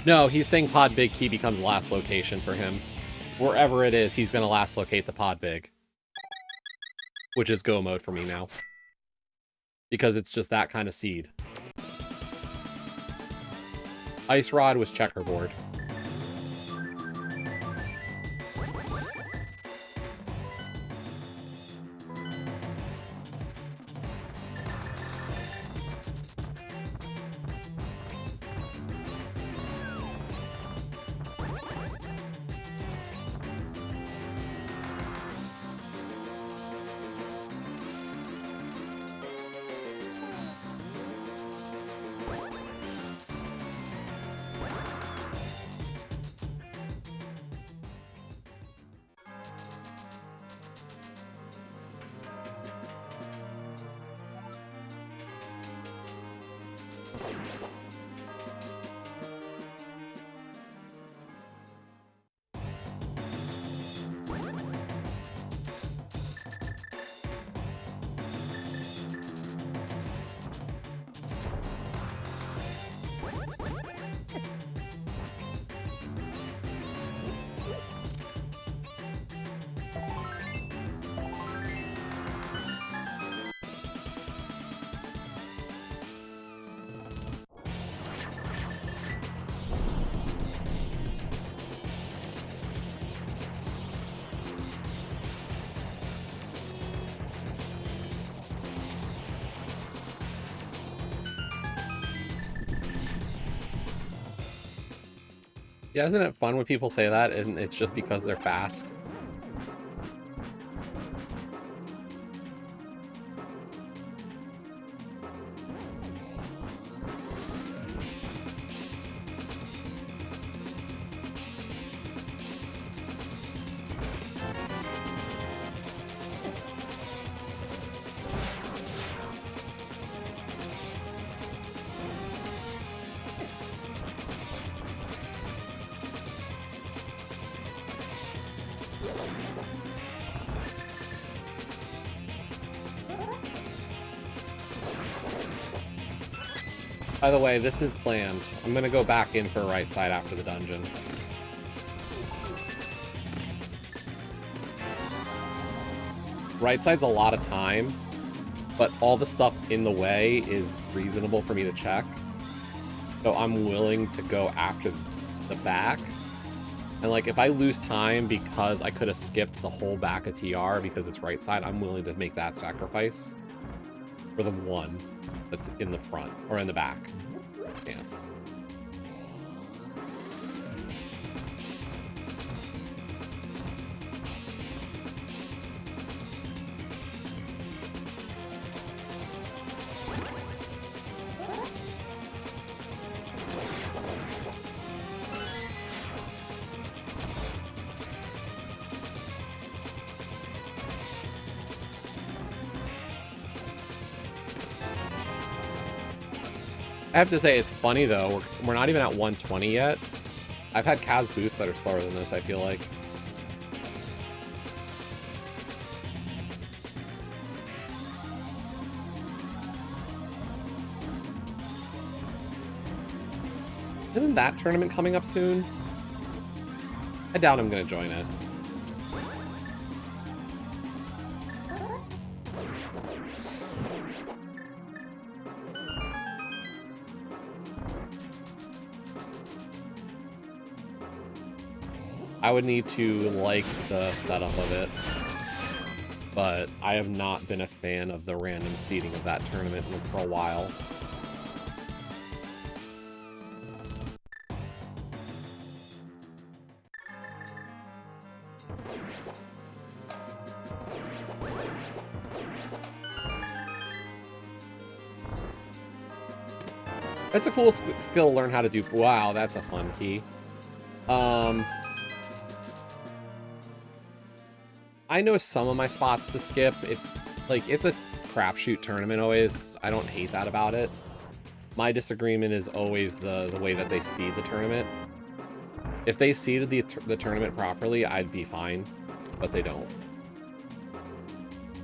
No, he's saying Pod Big Key becomes last location for him. Wherever it is, he's going to last locate the Pod Big. Which is go mode for me now. Because it's just that kind of seed. Ice Rod was checkerboard. Yeah, isn't it fun when people say that and it's just because they're fast? By the way, this is planned. I'm gonna go back in for right side after the dungeon. Right side's a lot of time, but all the stuff in the way is reasonable for me to check. So I'm willing to go after the back. And like, if I lose time because I could have skipped the whole back of TR because it's right side, I'm willing to make that sacrifice for the one that's in the front or in the back. Chance. I have to say, it's funny, though. We're not even at 120 yet. I've had Kaz boots that are slower than this, I feel like. Isn't that tournament coming up soon? I doubt I'm gonna join it. I would need to like the setup of it, but I have not been a fan of the random seeding of that tournament for a while. It's a cool skill to learn how to do. Wow, that's a fun key. I know some of my spots to skip. It's like, it's a crapshoot tournament always. I don't hate that about it. My disagreement is always the way that they seed the tournament. If they seeded the tournament properly, I'd be fine, but they don't.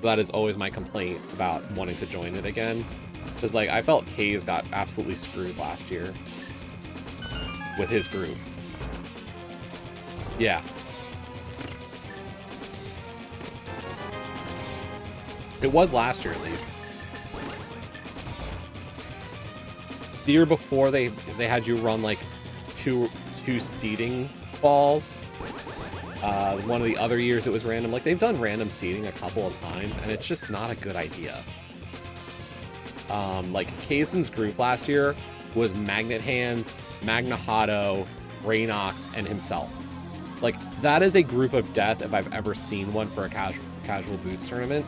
That is always my complaint about wanting to join it again. Because, like, I felt K's got absolutely screwed last year with his group. Yeah. It was last year, at least. The year before, they had you run, like, two seeding balls. One of the other years, it was random. Like, they've done random seeding a couple of times, and it's just not a good idea. Like, Kaysen's group last year was Magnet Hands, Magnahado, Raynox, and himself. Like, that is a group of death if I've ever seen one for a casual boots tournament,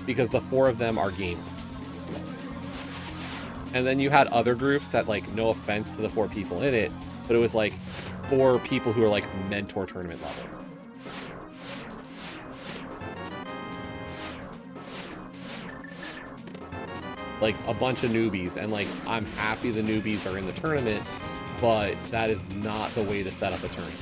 because the four of them are gamers. And then you had other groups that, like, no offense to the four people in it, but it was like four people who are like mentor tournament level. Like a bunch of newbies, and like, I'm happy the newbies are in the tournament, but that is not the way to set up a tournament.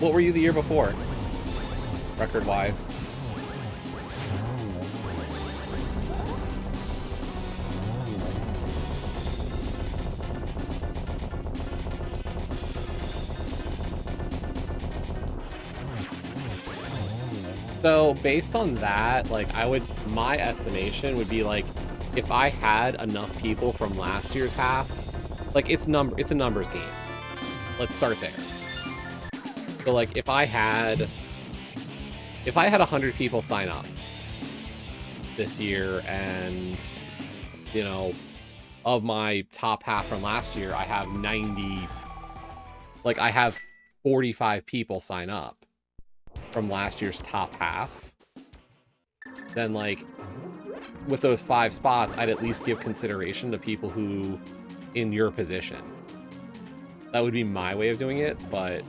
What were you the year before, record-wise? So based on that, like, my estimation would be like, if I had enough people from last year's half, like, it's a numbers game. Let's start there. So, like, if I had 100 people sign up this year, and, you know, of my top half from last year, I have 90, like, I have 45 people sign up from last year's top half, then, like, with those 5 spots, I'd at least give consideration to people who in your position. That would be my way of doing it, but,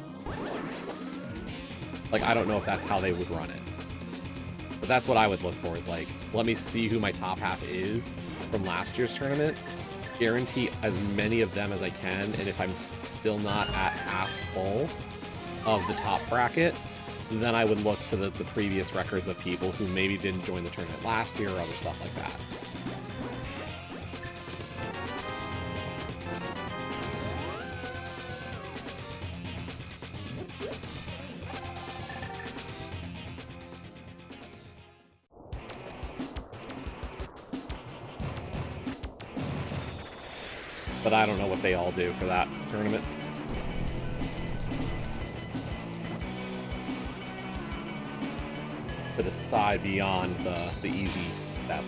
like, I don't know if that's how they would run it. But that's what I would look for, is like, let me see who my top half is from last year's tournament, guarantee as many of them as I can, and if I'm still not at half full of the top bracket, then I would look to the previous records of people who maybe didn't join the tournament last year or other stuff like that. But I don't know what they all do for that tournament. To decide beyond the easy step.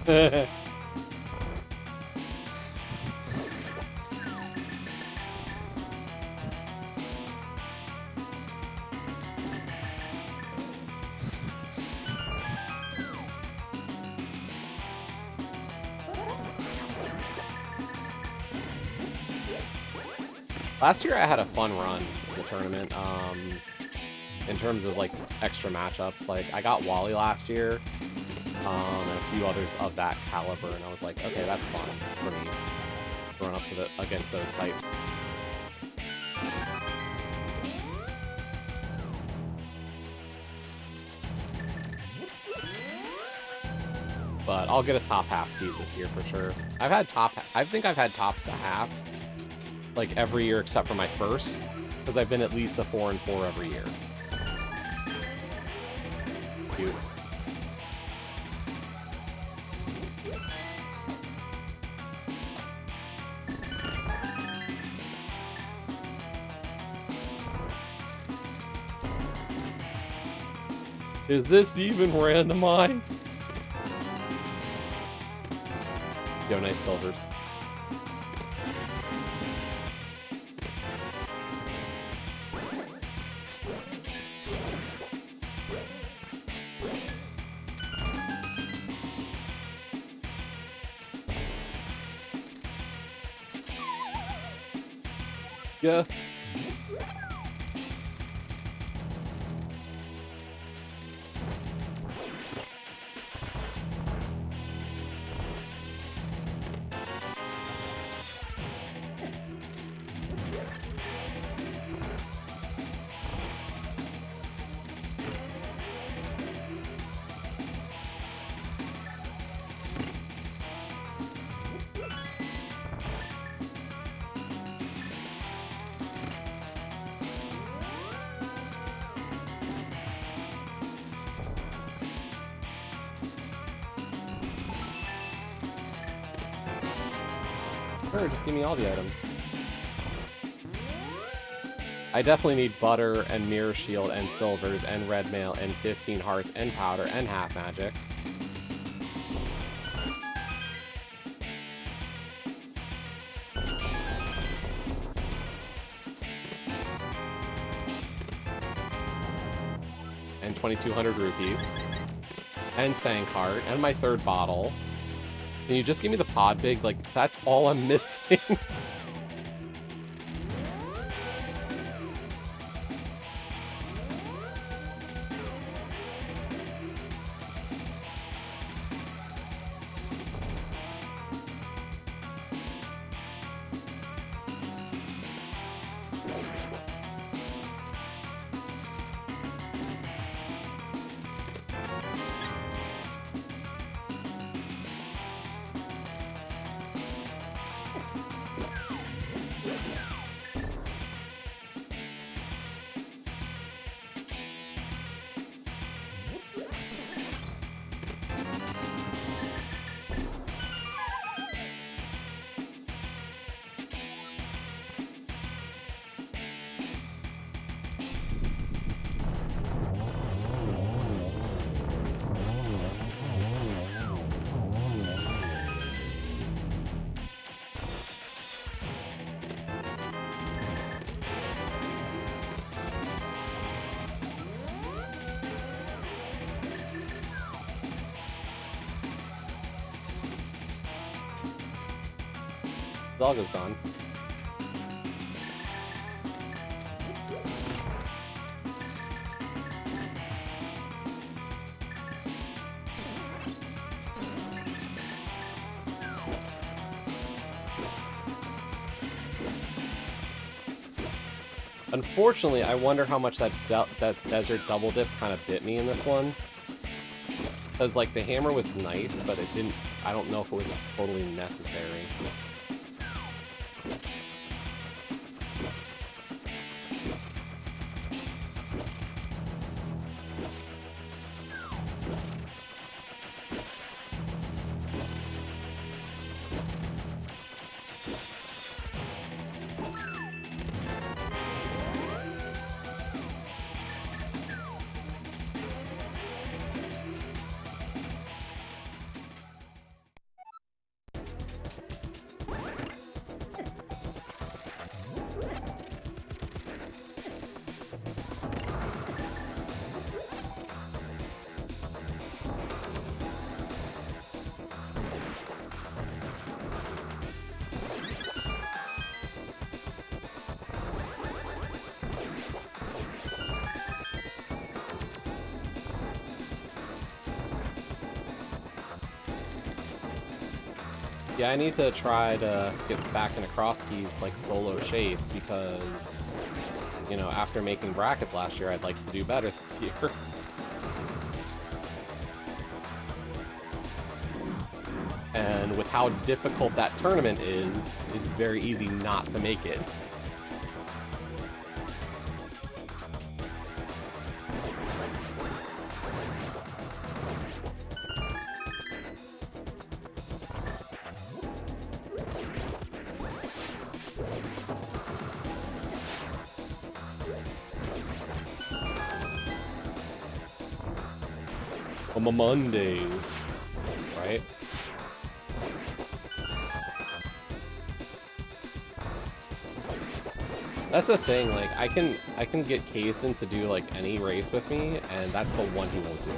Last year I had a fun run in the tournament, in terms of, like, extra matchups. Like, I got Wally last year, and a few others of that caliber, and I was like, okay, that's fun for me, going up to against those types. But I'll get a top half seed this year for sure. I think I've had tops a half, like, every year except for my first, because I've been at least a 4 and 4 every year. Cute. Is this even randomized? Yo, nice silvers. Yeah. Sure, just give me all the items. I definitely need butter and mirror shield and silvers and red mail and 15 hearts and powder and half magic. And 2,200 rupees. And Sankart. And my third bottle. Can you just give me the pod big? Like, that's all I'm missing. Dog is gone. Unfortunately, I wonder how much that desert double dip kind of bit me in this one. Because, like, the hammer was nice, but it didn't... I don't know if it was totally necessary. Yeah, I need to try to get back into cross keys like solo shape because, you know, after making brackets last year, I'd like to do better this year. And with how difficult that tournament is, it's very easy not to make it. On Mondays, right? That's the thing, like, I can get Kazden to do, like, any race with me, and that's the one he won't do.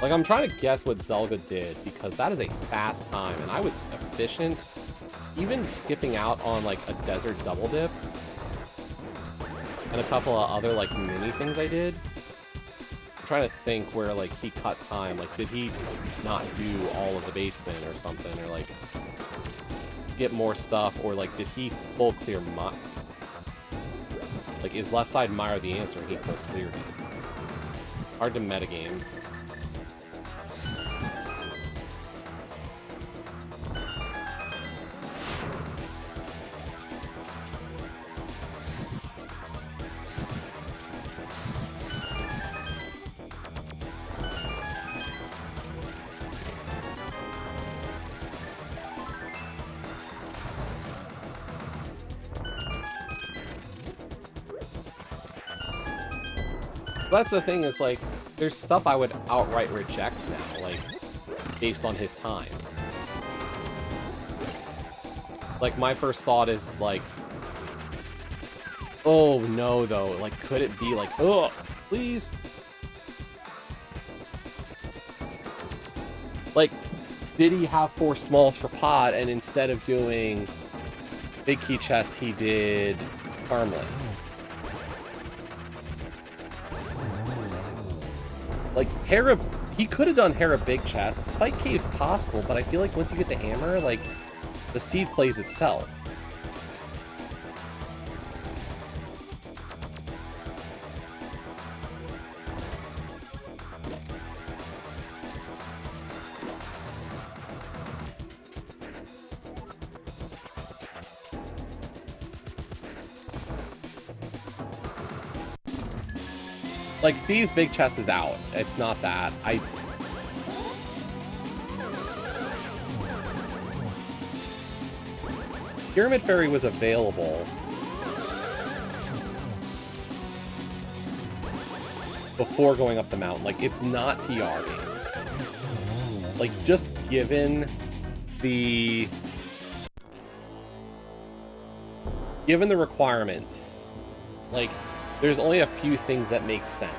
Like, I'm trying to guess what Zelda did, because that is a fast time, and I was efficient, even skipping out on, like, a desert double dip, and a couple of other, like, mini things I did. I'm trying to think where, like, he cut time. Like, did he not do all of the base spin or something, or, like, skip more stuff, or, like, did he full clear like, is left side Mire the answer, and he full cleared it? Hard to metagame. That's the thing, is like, there's stuff I would outright reject now, like, based on his time. Like, my first thought is, like, oh no, though, like, could it be, like, oh, please? Like, did he have 4 smalls for pod, and instead of doing big key chest, he did harmless? Like, Hera, he could have done Hera big chest. Spike Cave's possible, but I feel like once you get the hammer, like, the seed plays itself. Like, Thieves big chest is out. It's not that. Pyramid Fairy was available before going up the mountain. Like, it's not TR game. Like, just given the requirements, like, there's only a few things that make sense,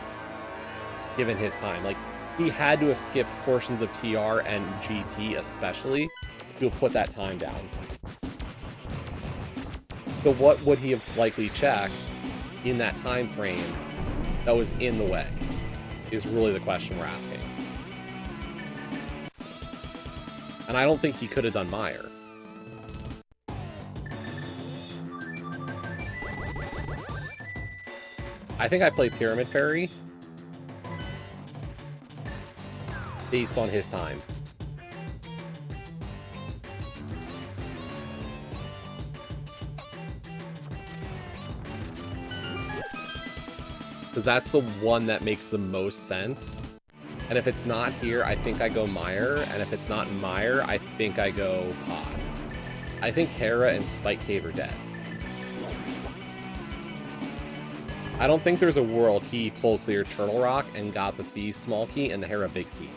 given his time. Like, he had to have skipped portions of TR and GT especially to have put that time down. So what would he have likely checked in that time frame that was in the way, is really the question we're asking. And I don't think he could have done Mire. I think I play Pyramid Fairy based on his time. Because that's the one that makes the most sense. And if it's not here, I think I go Mire. And if it's not Mire, I think I go Pod. I think Hera and Spike Cave are dead. I don't think there's a world he full cleared Turtle Rock and got the Thieves small key and the Hera big key.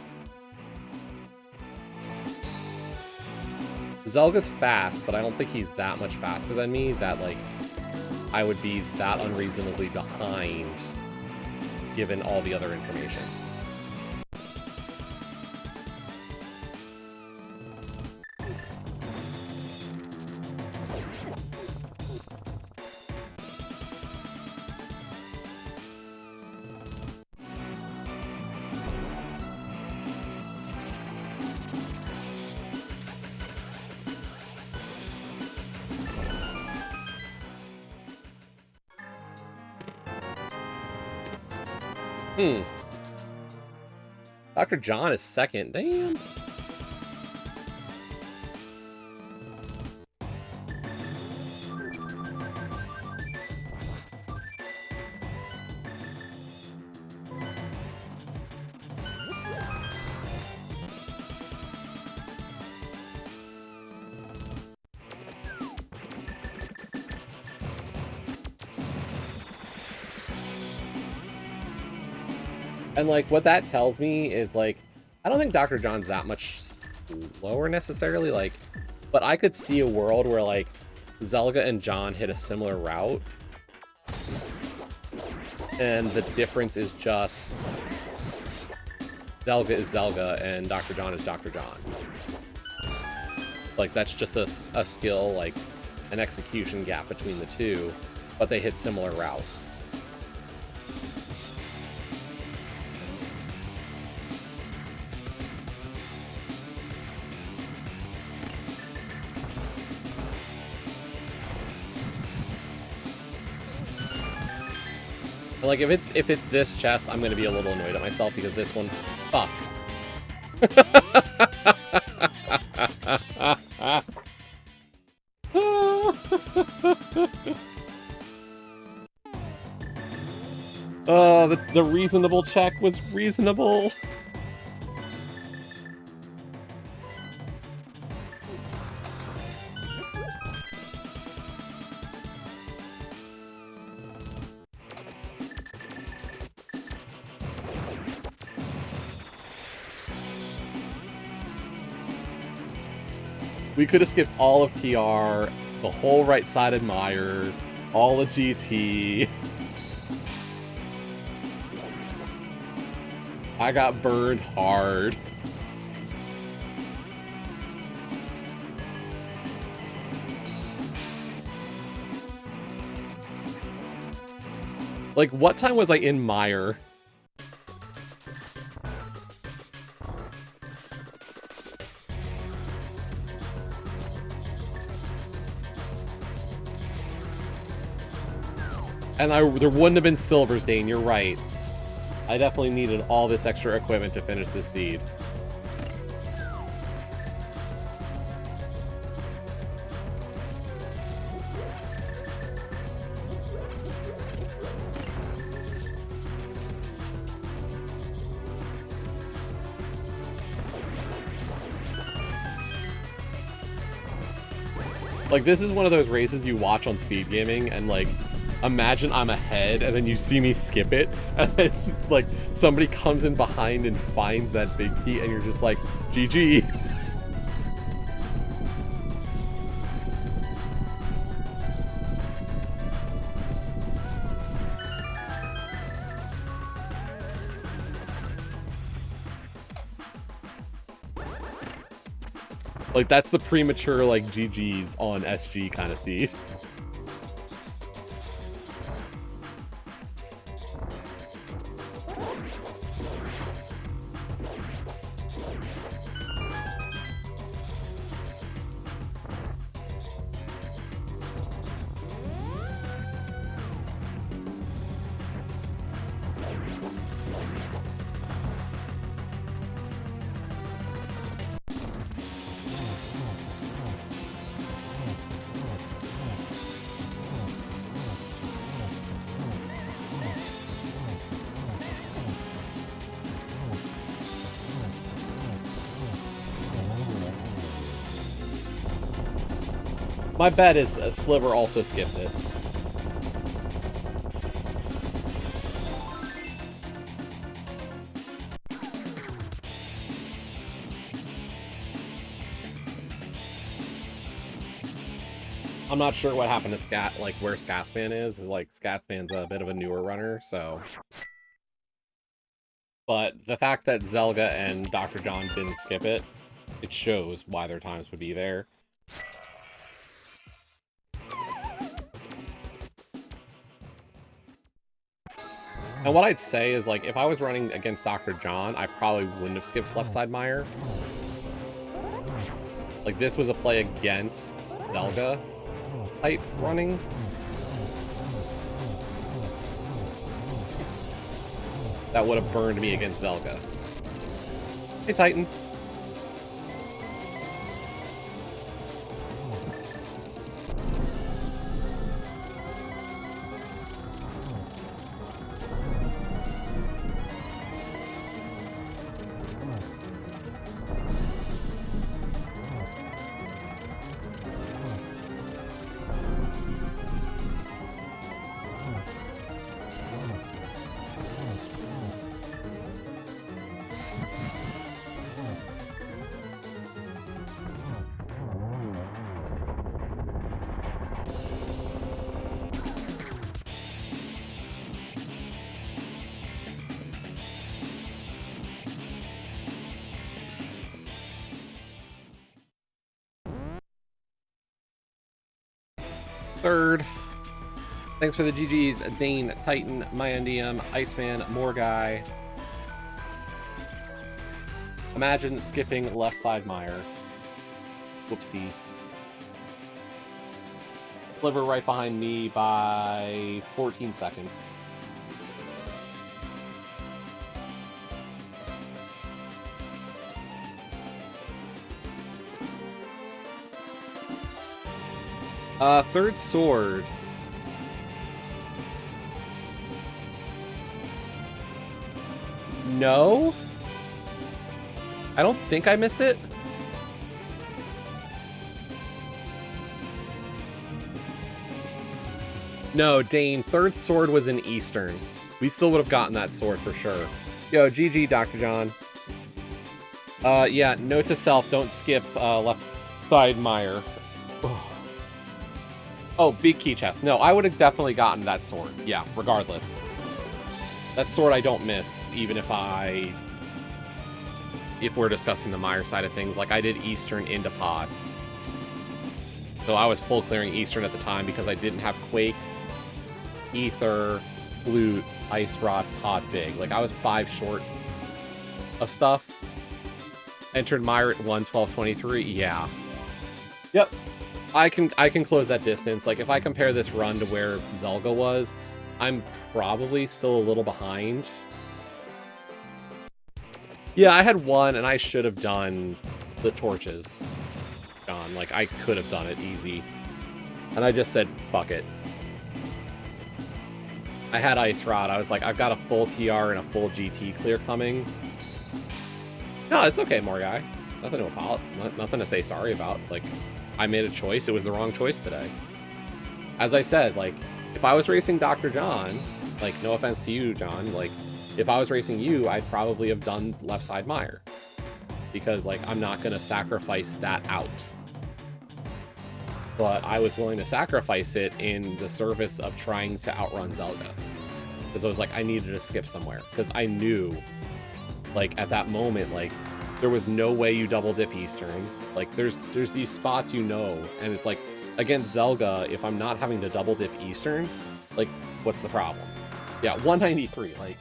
Zelga's fast, but I don't think he's that much faster than me that, like, I would be that unreasonably behind given all the other information. Dr. John is second. Damn. And, like, what that tells me is, like, I don't think Dr. John's that much slower necessarily, like, but I could see a world where, like, Zelga and John hit a similar route. And the difference is just Zelga is Zelga and Dr. John is Dr. John. Like, that's just a skill, like, an execution gap between the two, but they hit similar routes. Like, if it's this chest, I'm gonna be a little annoyed at myself because this one, fuck. Oh, the reasonable check was reasonable. We could have skipped all of TR, the whole right-sided Mire, all of GT. I got burned hard. Like, what time was I in Mire? And there wouldn't have been Silversdane, you're right. I definitely needed all this extra equipment to finish this seed. Like, this is one of those races you watch on speed gaming and, like, imagine I'm ahead and then you see me skip it and then, like, somebody comes in behind and finds that big key and you're just like, GG. Like, that's the premature, like, GG's on SG kind of seed. My bet is Sliver also skipped it. I'm not sure what happened to Scat, like where Scatman is. Like Scatman's a bit of a newer runner, so. But the fact that Zelga and Dr. John didn't skip it, it shows why their times would be there. And what I'd say is, like, if I was running against Dr. John, I probably wouldn't have skipped left side Mire. Like, this was a play against Zelga type running. That would have burned me against Zelga. Hey, Titan. Third. Thanks for the GGs, Dane, Titan, Myandium, Iceman, Morguy. Imagine skipping left side Mire. Whoopsie. Sliver right behind me by 14 seconds. Third sword. No? I don't think I miss it. No, Dane, third sword was in Eastern. We still would have gotten that sword for sure. Yo, GG, Dr. John. Yeah, note to self, don't skip left side Mire. Oh, big key chest. No, I would have definitely gotten that sword. Yeah, regardless. That sword I don't miss, even if we're discussing the Mire side of things. Like, I did Eastern into Pod. So I was full clearing Eastern at the time because I didn't have Quake, Ether, Flute, Ice Rod, Pod, Big. Like, I was 5 short of stuff. Entered Mire at 1:12:23. Yeah. Yep. I can close that distance. Like, if I compare this run to where Zelga was, I'm probably still a little behind. Yeah, I had one, and I should have done the torches, John. Like, I could have done it easy. And I just said, fuck it. I had Ice Rod. I was like, I've got a full TR and a full GT clear coming. No, it's okay, Morguy. Nothing to apologize. Nothing to say sorry about. Like, I made a choice. It was the wrong choice today. As I said, like, if I was racing Dr. John, like, no offense to you, John, like, if I was racing you, I'd probably have done left side Mire. Because, like, I'm not going to sacrifice that out. But I was willing to sacrifice it in the service of trying to outrun Zelga. Because I was like, I needed to skip somewhere. Because I knew, like, at that moment, like, there was no way you double dip Eastern. Like, there's these spots you know, and it's like, against Zelga, if I'm not having to double dip Eastern, like, what's the problem? Yeah, 193, like...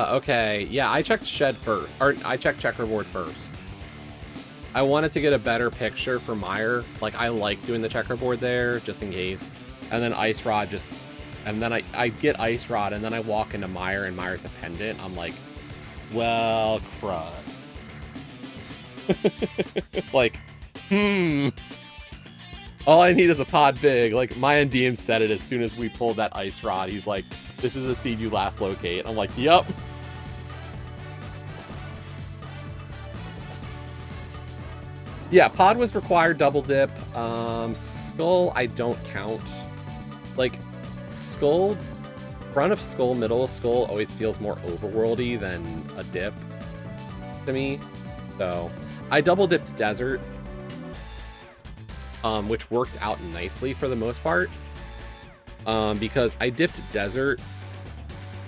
Okay. Yeah, I checked Shed first. Or, I checked Checkerboard first. I wanted to get a better picture for Mire. Like, I like doing the checkerboard there, just in case. And then Ice Rod just... And then I get Ice Rod, and then I walk into Mire, and Mire's a pendant. I'm like, well, crud. Like, All I need is a pod big. Like, my NDM said it as soon as we pulled that ice rod. He's like, this is the seed you last locate. I'm like, yup. Yeah, pod was required double dip. Skull, I don't count. Like, Skull, front of Skull, middle of Skull always feels more overworldy than a dip to me. So, I double dipped Desert, which worked out nicely for the most part. Because I dipped Desert,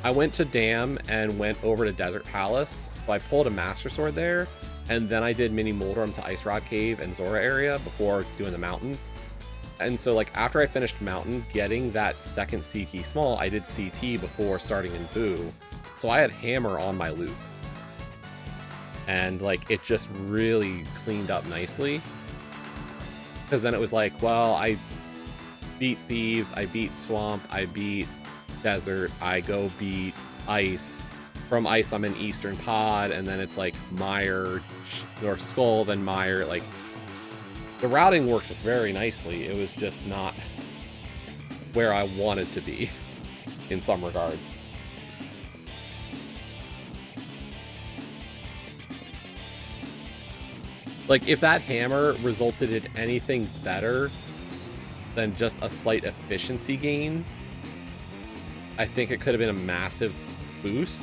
I went to Dam and went over to Desert Palace. So I pulled a Master Sword there. And then I did Mini Moldorm to Ice Rod Cave and Zora area before doing the Mountain. And so, like, after I finished Mountain, getting that second CT small, I did CT before starting in Boo. So I had Hammer on my loop. And, like, it just really cleaned up nicely. Because then it was like, well, I beat Thieves, I beat Swamp, I beat Desert, I go beat Ice. From Ice, I'm in Eastern Pod, and then it's like Mire, or Skull, then Mire. Like, the routing worked very nicely. It was just not where I wanted to be in some regards. Like, if that hammer resulted in anything better than just a slight efficiency gain, I think it could have been a massive boost.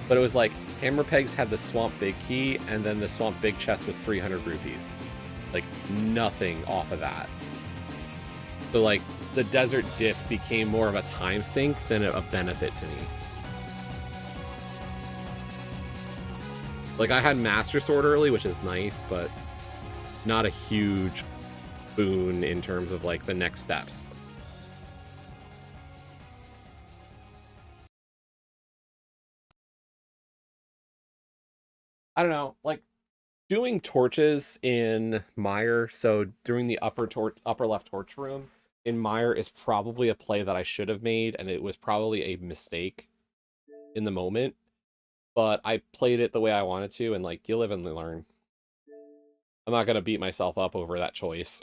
But it was like, Hammer Pegs had the Swamp Big key, and then the Swamp Big chest was 300 rupees. Like, nothing off of that. So, like, the Desert Dip became more of a time sink than a benefit to me. Like, I had Master Sword early, which is nice, but not a huge boon in terms of, like, the next steps. I don't know, like, doing torches in Mire, so during the upper left torch room in Mire is probably a play that I should have made, and it was probably a mistake in the moment, but I played it the way I wanted to, and, like, you live and learn. I'm not gonna beat myself up over that choice.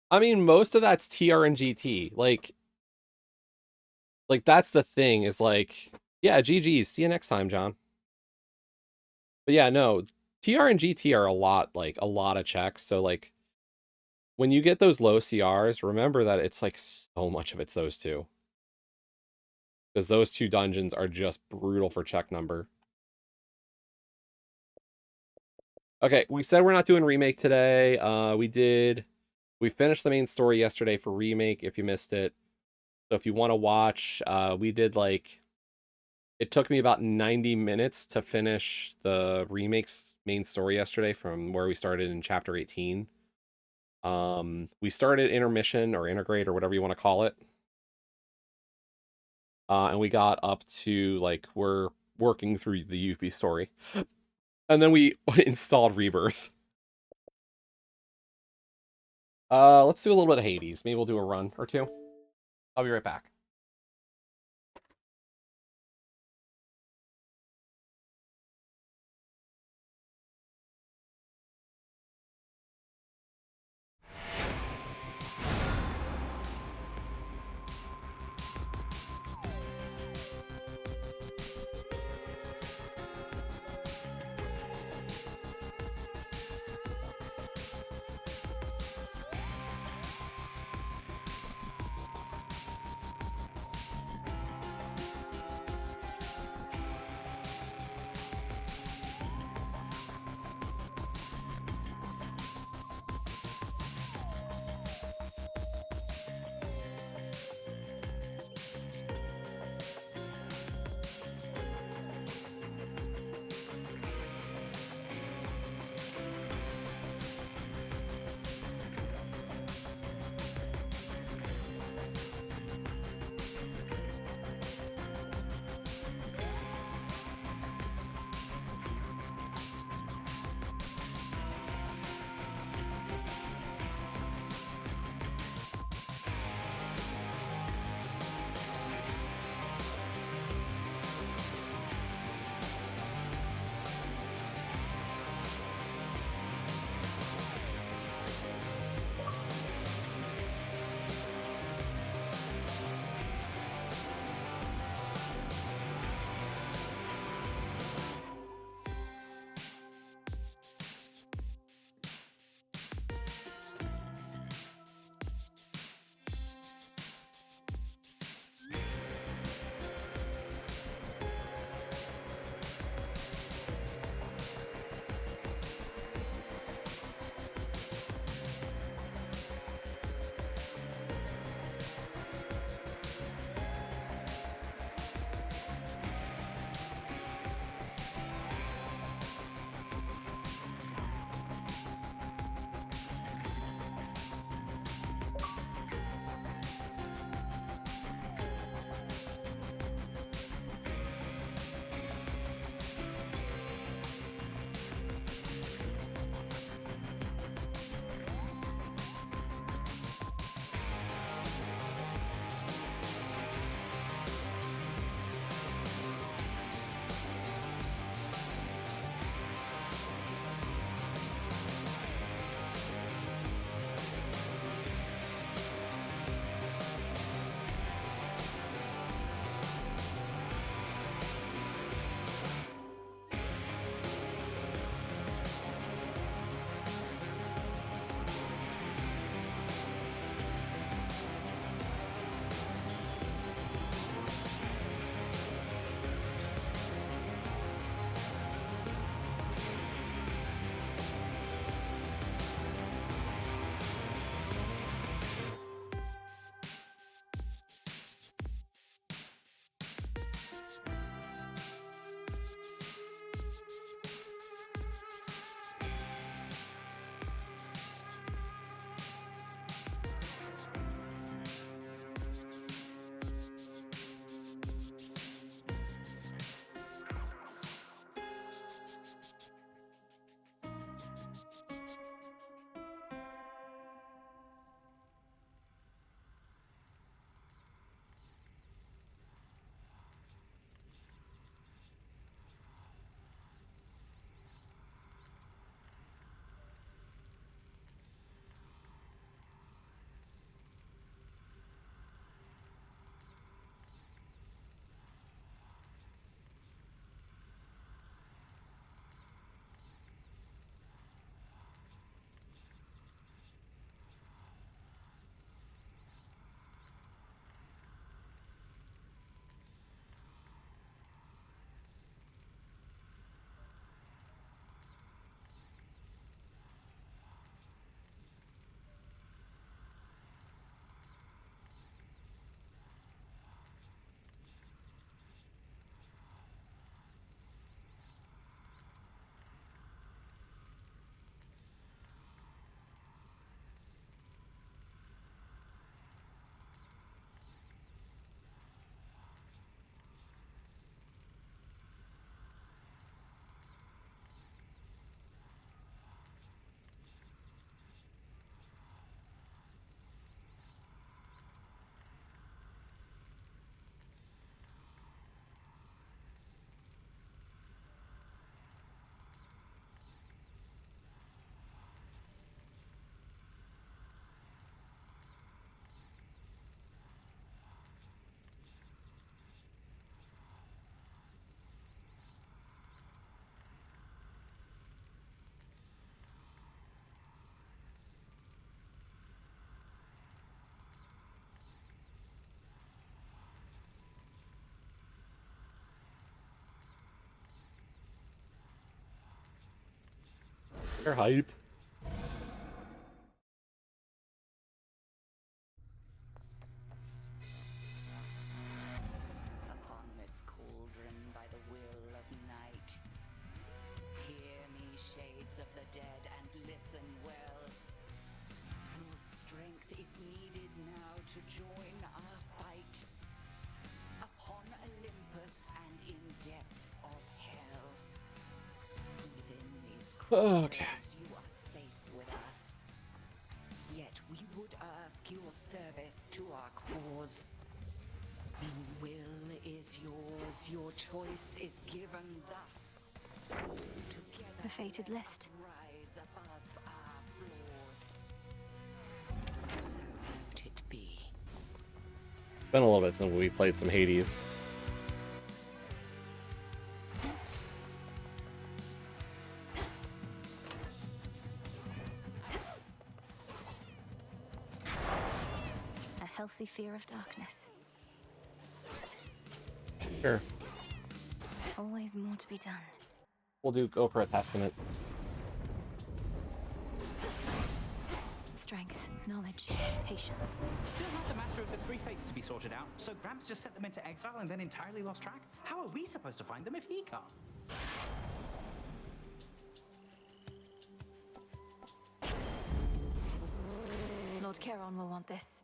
I mean, most of that's TR and GT. Like, that's the thing, is like, yeah, GG's. See you next time, John. But yeah, no, TR and GT are a lot of checks. So, like, when you get those low CRs, remember that it's like so much of it's those two. Because those two dungeons are just brutal for check number. Okay, we said we're not doing remake today. We finished the main story yesterday for remake, if you missed it. So if you want to watch, we did, like, it took me about 90 minutes to finish the remake's main story yesterday from where we started in chapter 18. We started intermission or integrate or whatever you want to call it. And we got up to, like, we're working through the Yuffie story. And then we installed Rebirth. Let's do a little bit of Hades. Maybe we'll do a run or two. I'll be right back. They're hype. Upon this cauldron by the will of night, hear me, shades of the dead, and listen well. Your strength is needed now to join our fight. Upon Olympus and in depths of hell. Within these crossroads you are safe with us. Yet we would ask your service to our cause. The will is yours, your choice is given thus. Together The fated list. rise above our flaws. So let it be. Been a little bit since we played some Hades. A healthy fear of darkness. Sure. Always more to be done. We'll go for a testament. Strength, knowledge, patience. Still not a matter of the three fates to be sorted out, so Gramps just set them into exile and then entirely lost track? How are we supposed to find them if he can't? Lord Charon will want this.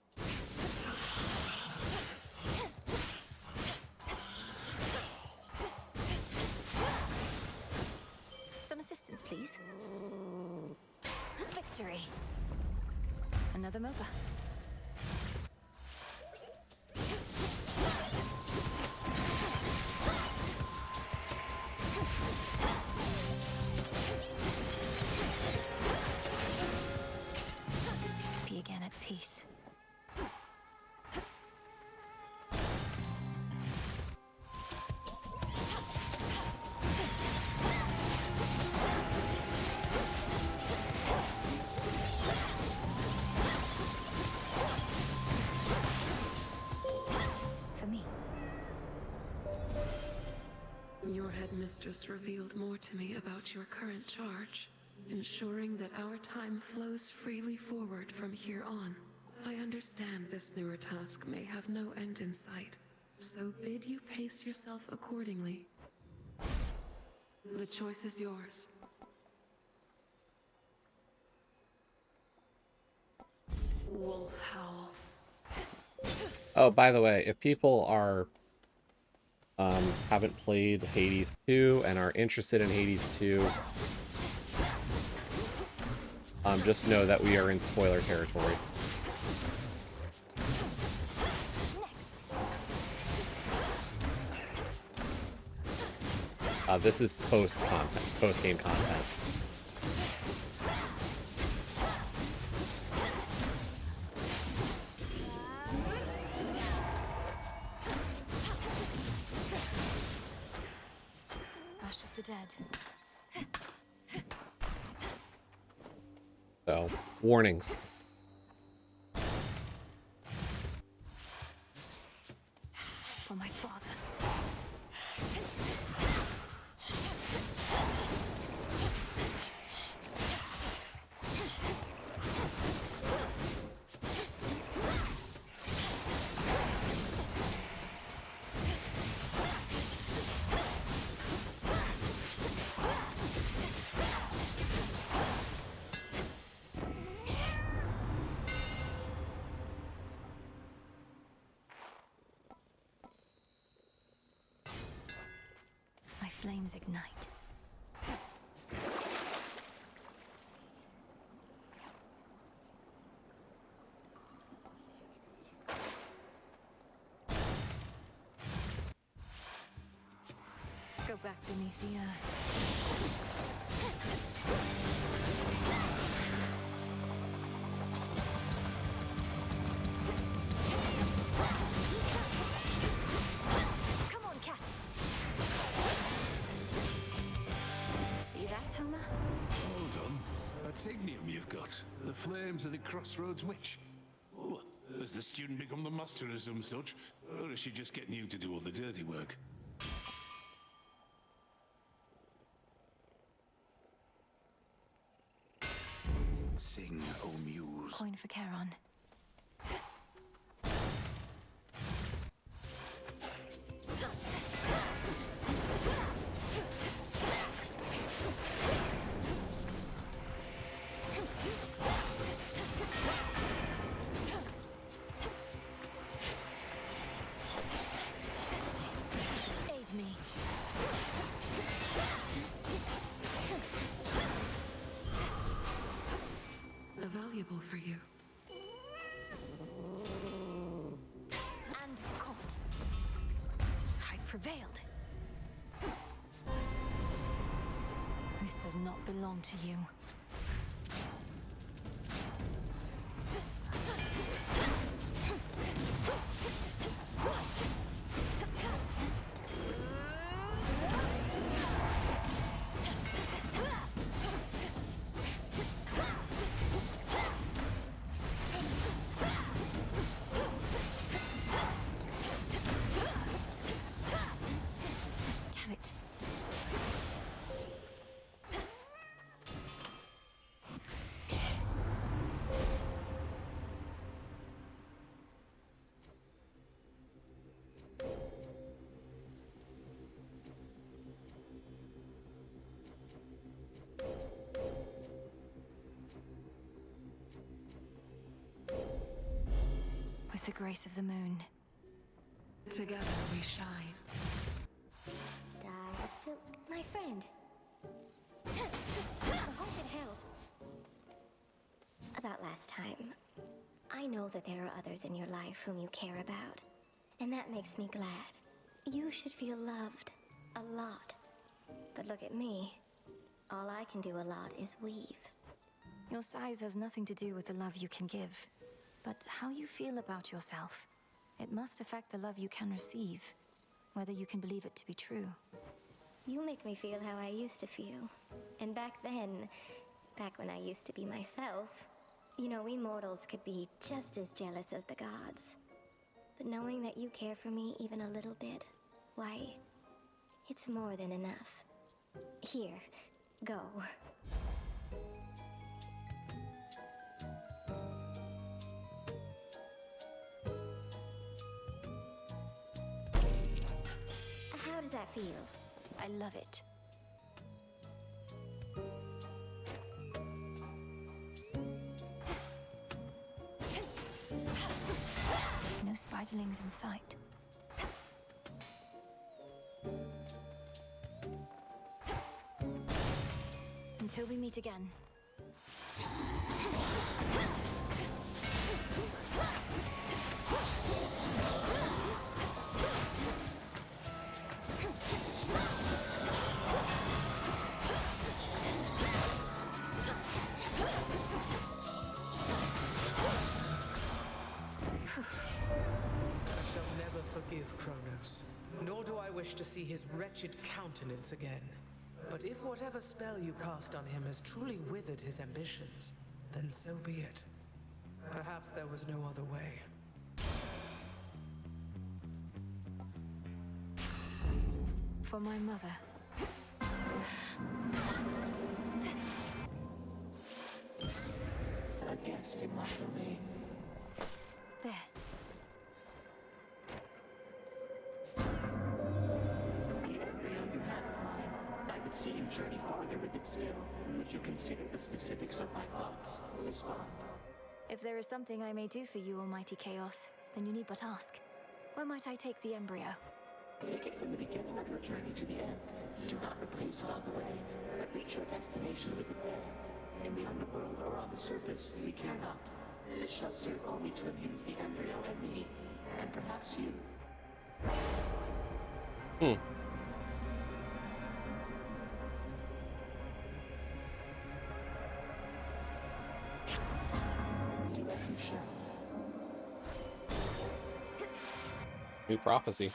Some assistance, please. Victory. Another MOBA. Be again at peace. For me. Your headmistress revealed more to me about your current charge, ensuring that our time flows freely forward from here on. I understand this newer task may have no end in sight, so bid you pace yourself accordingly. The choice is yours. Wolf Howl. Oh, by the way, if people are haven't played Hades 2 and are interested in Hades 2, just know that we are in spoiler territory. This is post-game content. Ash of the Dead. So, warnings. For my father. My flames ignite. Go back beneath the earth. Come on, cat. See that, Homer? Hold on. Atagnium you've got. The flames of the Crossroads Witch. Oh, has the student become the master of some such? Or is she just getting you to do all the dirty work? coin for Charon. Aid me. Valuable for you. And caught. I prevailed. This does not belong to you. Damn it. With the grace of the moon. Together we shine. Silk, my friend. I hope it helps. About last time. I know that there are others in your life whom you care about. And that makes me glad. You should feel loved. A lot. But look at me. All I can do a lot is weave. Your size has nothing to do with the love you can give, but how you feel about yourself. It must affect the love you can receive, whether you can believe it to be true. You make me feel how I used to feel. And back then, back when I used to be myself, you know, we mortals could be just as jealous as the gods. But knowing that you care for me even a little bit, why, it's more than enough. Here, go. How does that feel? I love it. No spiderlings in sight. Until we meet again. I shall never forgive Kronos, nor do I wish to see his wretched countenance again. But if whatever spell you cast on him has truly withered his ambitions, then so be it. Perhaps there was no other way. For my mother. A guest in my domain. There. The embryo you have of mine, I could see you journey farther with it still. Would you consider the specifics of my thoughts? Respond. If there is something I may do for you, Almighty Chaos, then you need but ask. Where might I take the embryo? Take it from the beginning of your journey to the end. Do not replace it on the way, but reach your destination with it there. In the underworld or on the surface, we care not. This shall serve only to amuse the embryo and me, and perhaps you. Do as you shall. New prophecy.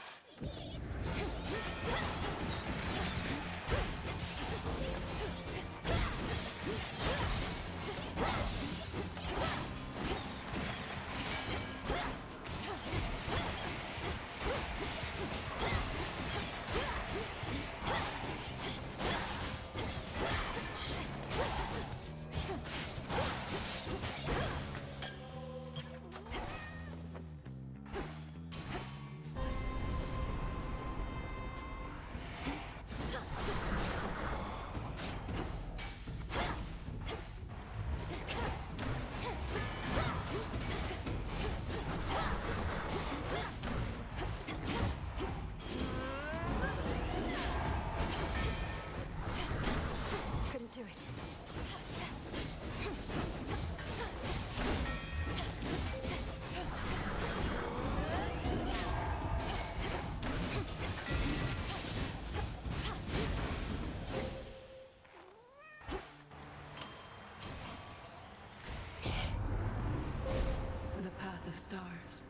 stars.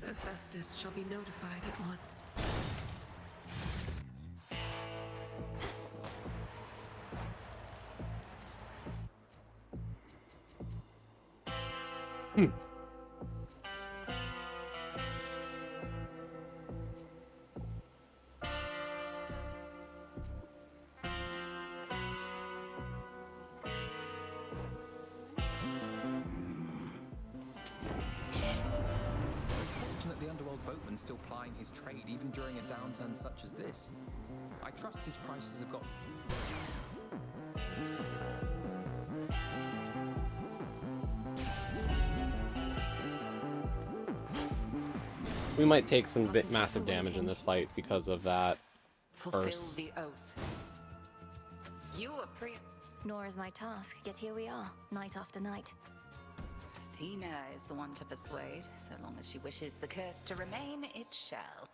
Hephaestus shall be notified at once. The underworld boatman still plying his trade even during a downturn such as this. I trust his prices have got... We might take some massive damage in this fight because of that Fulfill curse. the oath. You are Nor is my task, yet here we are, night after night. Athena is the one to persuade. So long as she wishes the curse to remain, it shall.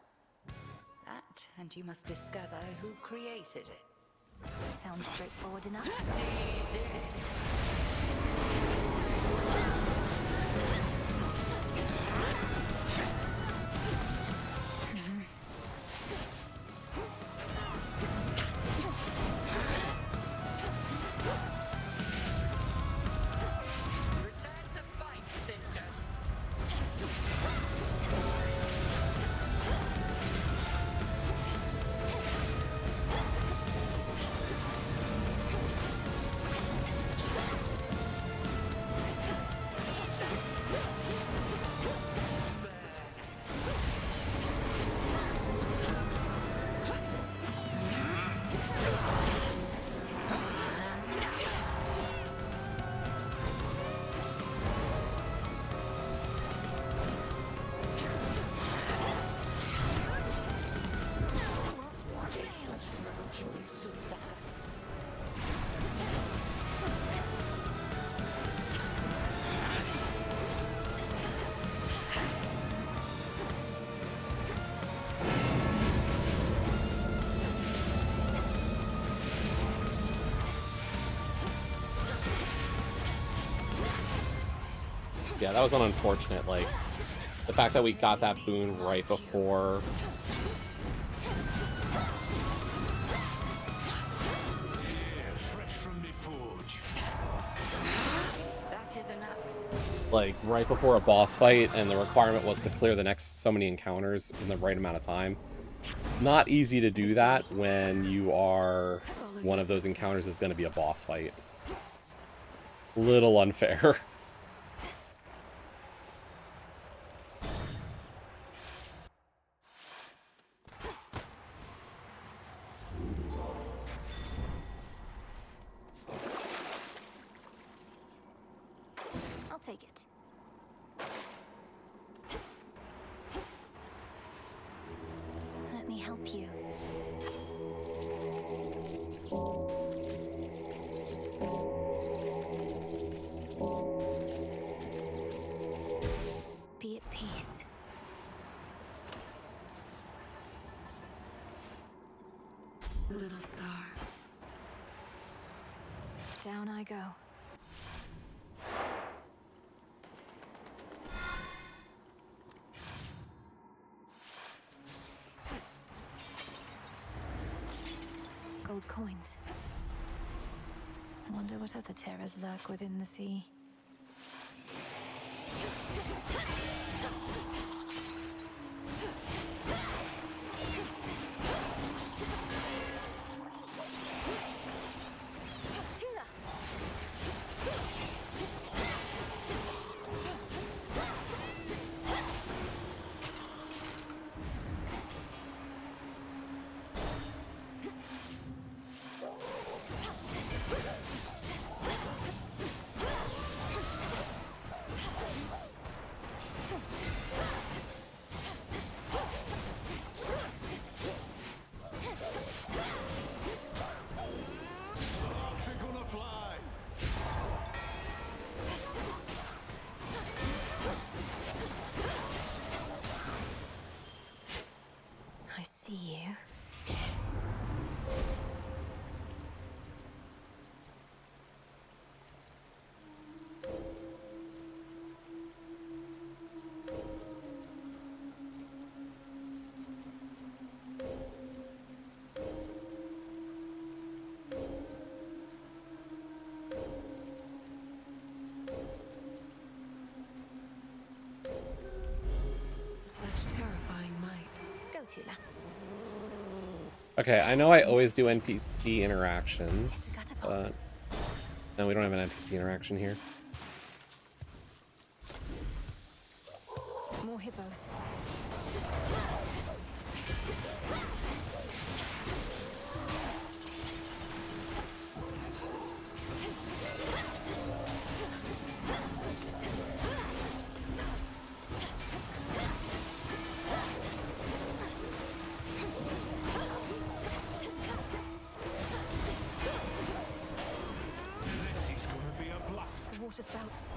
That, and you must discover who created it. Sounds straightforward enough. See this. Yeah, that was unfortunate. Like, the fact that we got that boon right before. Yeah, fresh from the forge. That is enough. Like, right before a boss fight, and the requirement was to clear the next so many encounters in the right amount of time. Not easy to do that when you are... one of those encounters is going to be a boss fight. Little unfair. I'll take it. Let me help you. Be at peace. Little star. Down I go. Gold coins. I wonder what other terrors lurk within the sea. Tila! Okay, I know I always do NPC interactions, but no, we don't have an NPC interaction here. More hippos. This is going to be a blast. The water spouts.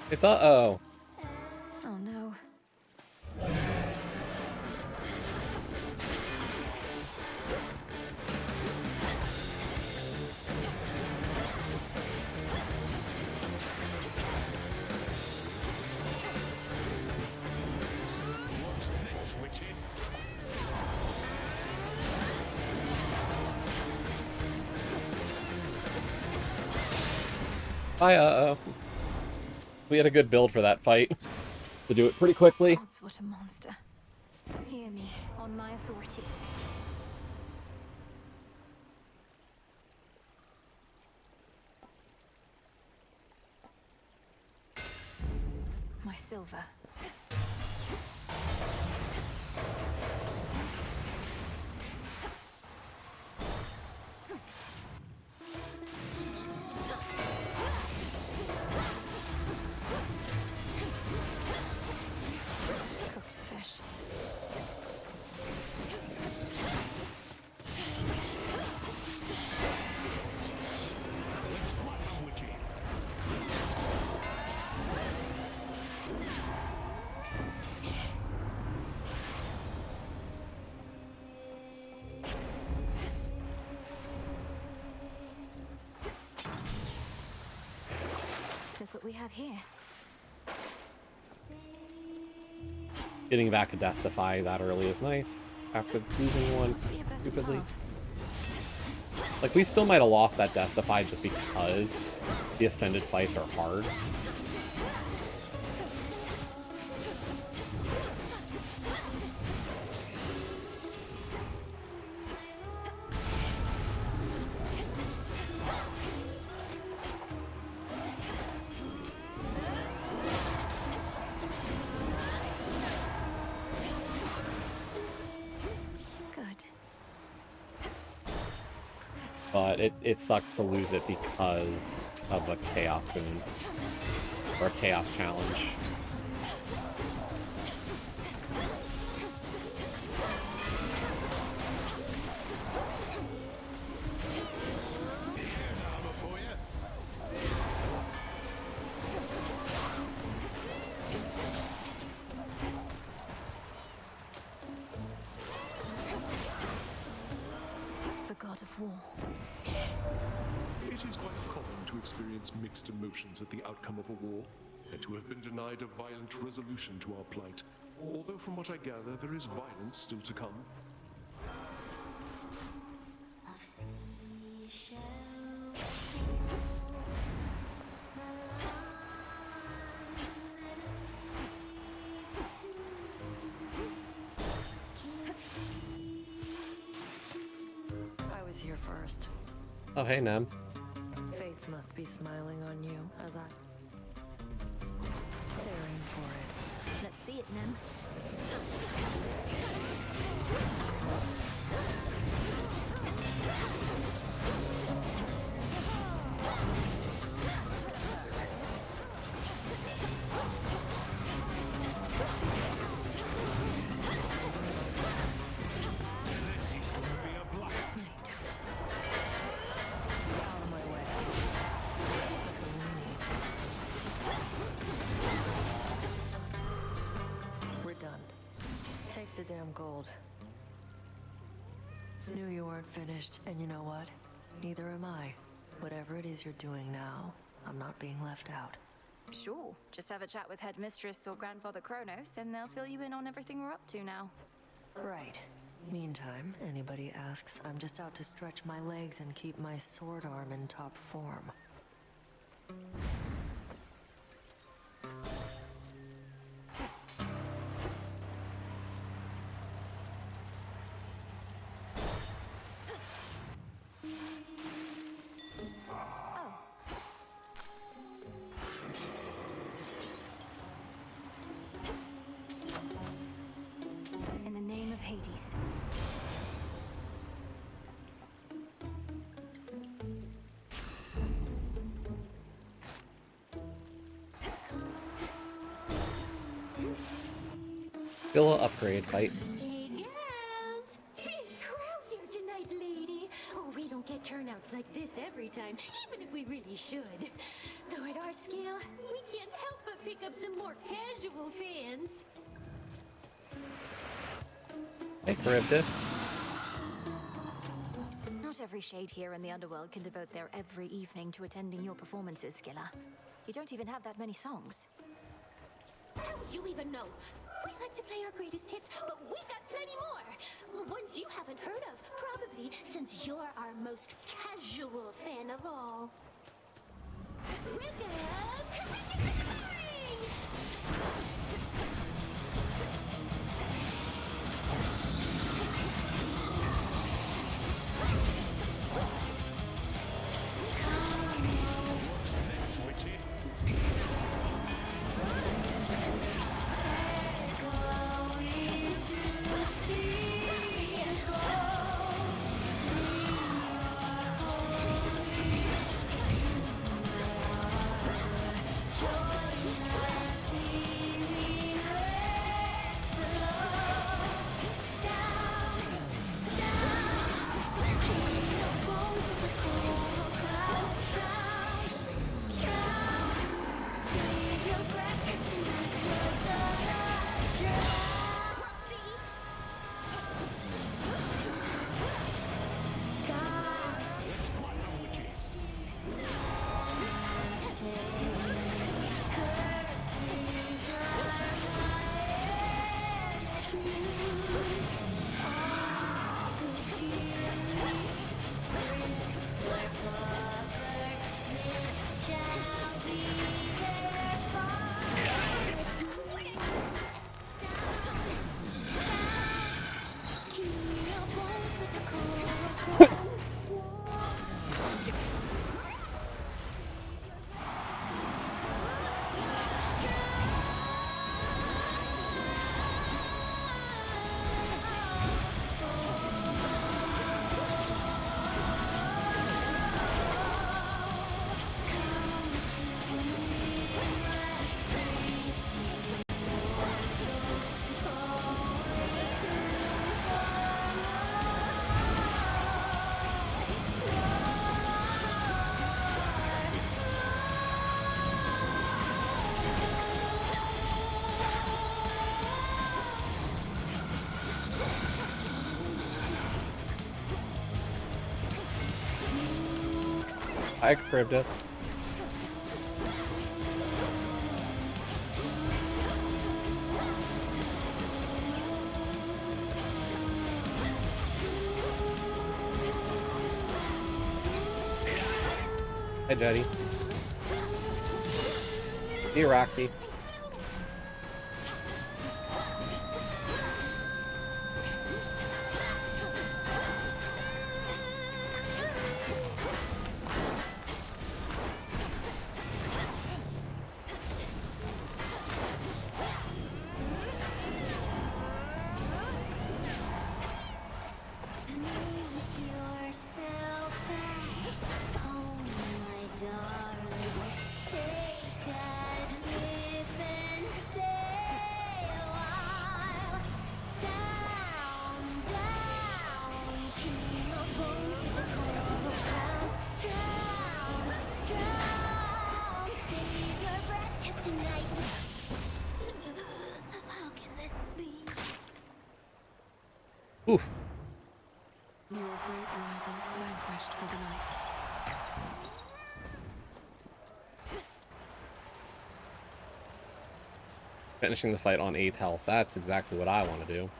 It's uh-oh. Oh no. What's this, Witchy? Hi, uh-oh. We had a good build for that fight. To do it pretty quickly. Gods, what a monster. Hear me, on my authority. My silver. Cooked fish. Let's flat them, Witchy. Look what we have here. Getting back a Death Defy that early is nice. After losing one Be a better stupidly. path. Like, we still might have lost that Death Defy just because the Ascended fights are hard. Good. But it sucks to lose it because of a Chaos boon. Or a Chaos challenge. Here's armor for you. The god of war. It is quite common to experience mixed emotions at the outcome of a war, and to have been denied a violent resolution to our plight. Although from what I gather, there is violence still to come. I was here first. Oh, hey, Nem. Fates must be smiling on you as I... They're in for it. Let's see it, Nem. This is going to be a blast. No, you don't. Out of my way. So we're done. Take the damn gold. Knew you weren't finished, and you know what? Neither am I. Whatever it is you're doing now, I'm not being left out. Sure. Just have a chat with Headmistress or Grandfather Kronos, and they'll fill you in on everything we're up to now. Right. Meantime, anybody asks, I'm just out to stretch my legs and keep my sword arm in top form. In the name of Hades. Still an upgrade fight. Hey, girls! Crowd here tonight, lady. Oh, we don't get turnouts like this every time, even if we really should. Though at our scale, we can't help but pick up some more casual fans. Hey, Charybdis. Not every shade here in the underworld can devote their every evening to attending your performances, Skilla. You don't even have that many songs. How would you even know? We like to play our greatest hits, but we got plenty more. Ones you haven't heard of, probably, since you're our most casual fan of all. Welcome to the Sparring! Hi, Charybdis. Hi, Jetty. See you, Roxy. Oof. Your great rival vanquished for the night. Finishing the fight on 8 health. That's exactly what I want to do.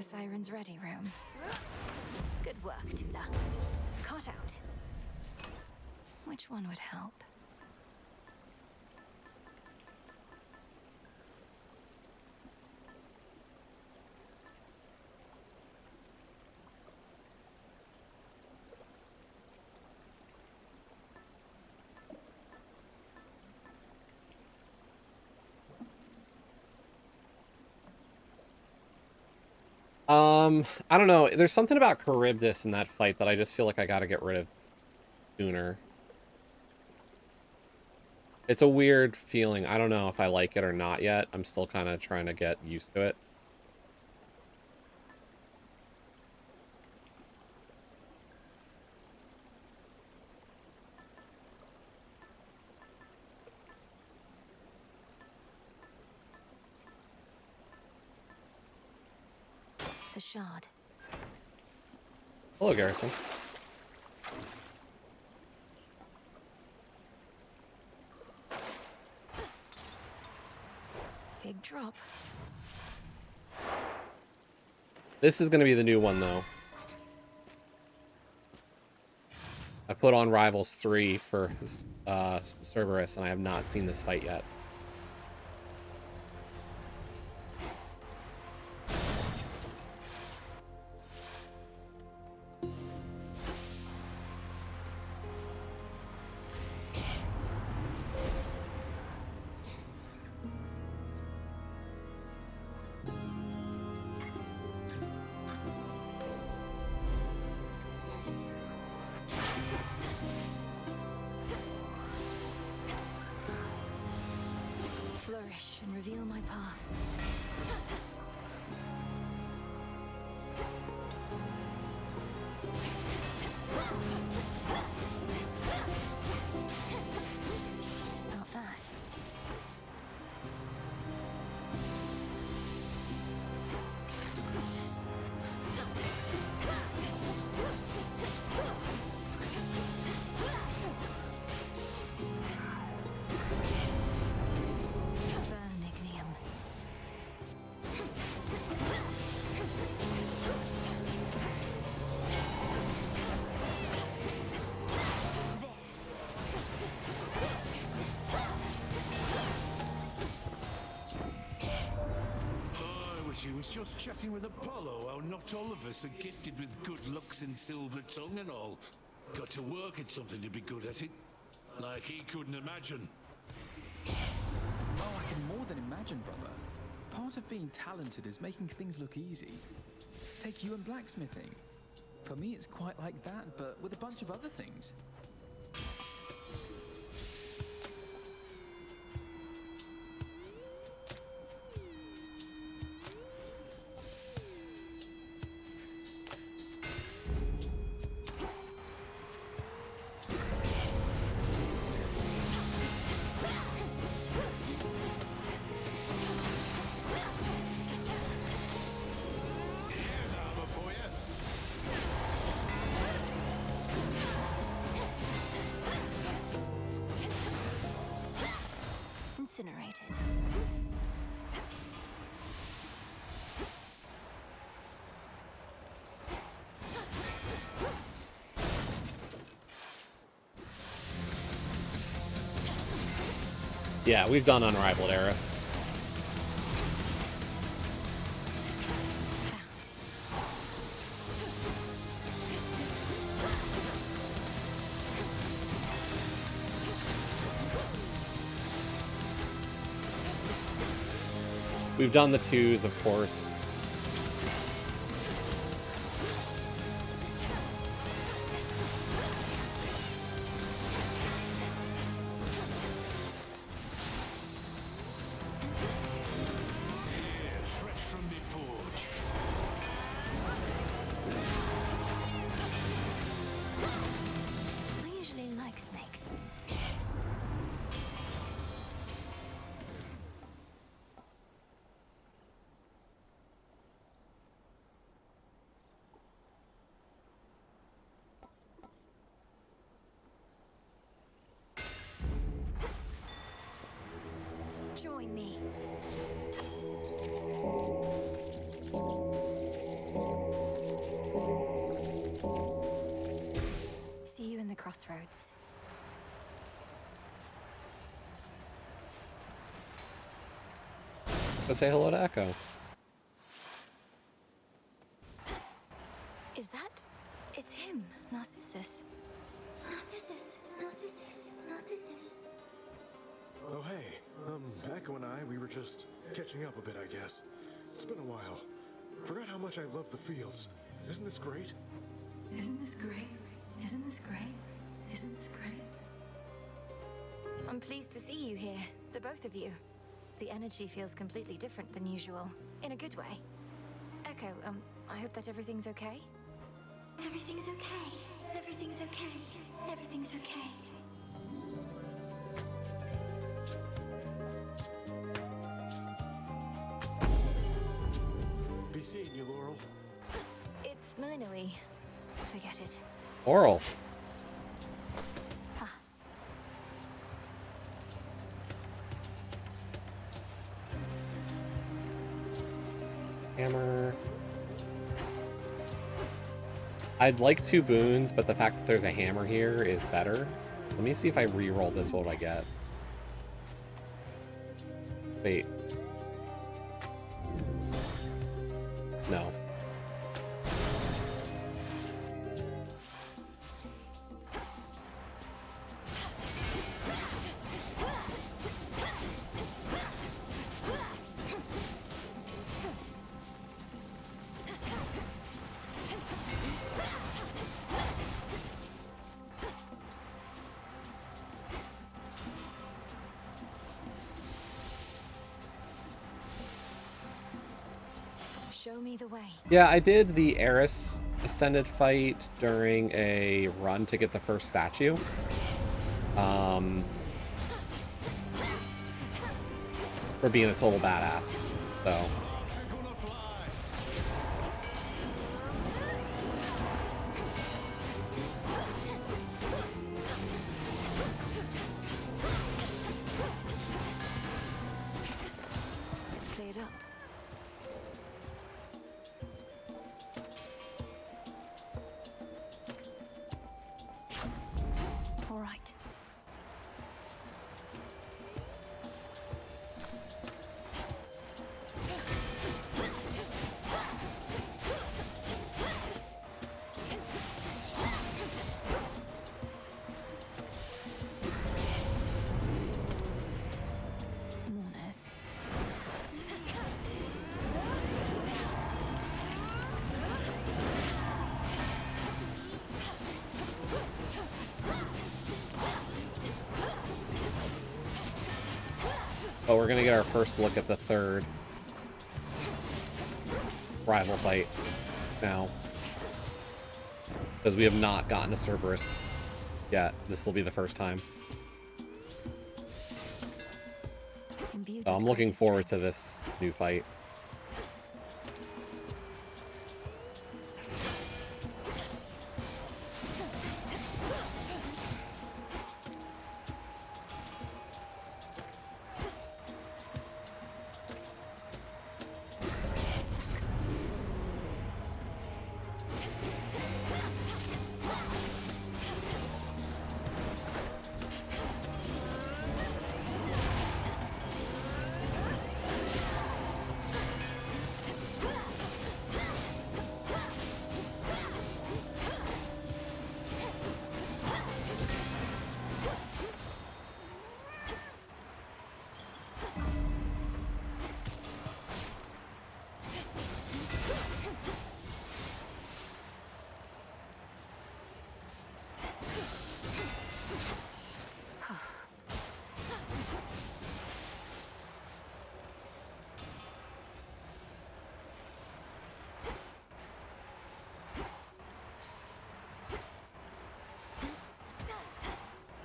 The siren's ready room. Good work, Tula. Caught out. Which one would help? I don't know. There's something about Charybdis in that fight that I just feel like I gotta get rid of sooner. It's a weird feeling. I don't know if I like it or not yet. I'm still kind of trying to get used to it. The shard. Hello, Garrison. Big drop. This is going to be the new one, though. I put on Rivals 3 for Cerberus, and I have not seen this fight yet. Flourish and reveal my path. Not that. Burn, Ignium. I wish he was just chatting with Apollo, how not all of us are gifted with good looks and silver tongue and all. Got to work at something to be good at it. Like he couldn't imagine. Oh, I can more than imagine, brother. Part of being talented is making things look easy. Take you and blacksmithing. For me, it's quite like that, but with a bunch of other things. Here's armor for you. Incinerated. Yeah, we've done Unrivaled Eris. We've done the 2s, of course. Yeah, fresh from the forge. I usually like snakes. Join me. crossroads. Go say hello to Echo. Is that? It's him, Narcissus. Narcissus, Narcissus, Narcissus. Oh, hey. Echo and I, we were just catching up a bit, I guess. It's been a while. Forgot how much I love the fields. Isn't this great? Isn't this great? Isn't this great? Isn't this great? I'm pleased to see you here, the both of you. The energy feels completely different than usual, in a good way. Echo, I hope that everything's okay? Everything's okay. Everything's okay. Everything's okay. Be seeing you, Laurel. It's Milinoe. Forget it. Oral. Hammer. I'd like 2 boons, but the fact that there's a hammer here is better. Let me see if I re-roll this, what would I get? Wait. No. Show me the way. Yeah, I did the Eris Ascended fight during a run to get the first statue. For being a total badass. So. It's cleared up. All right. Mourners. But we're gonna get our first look at the third rival fight now. Because we have not gotten to Cerberus yet. This will be the first time. So I'm looking forward to this new fight.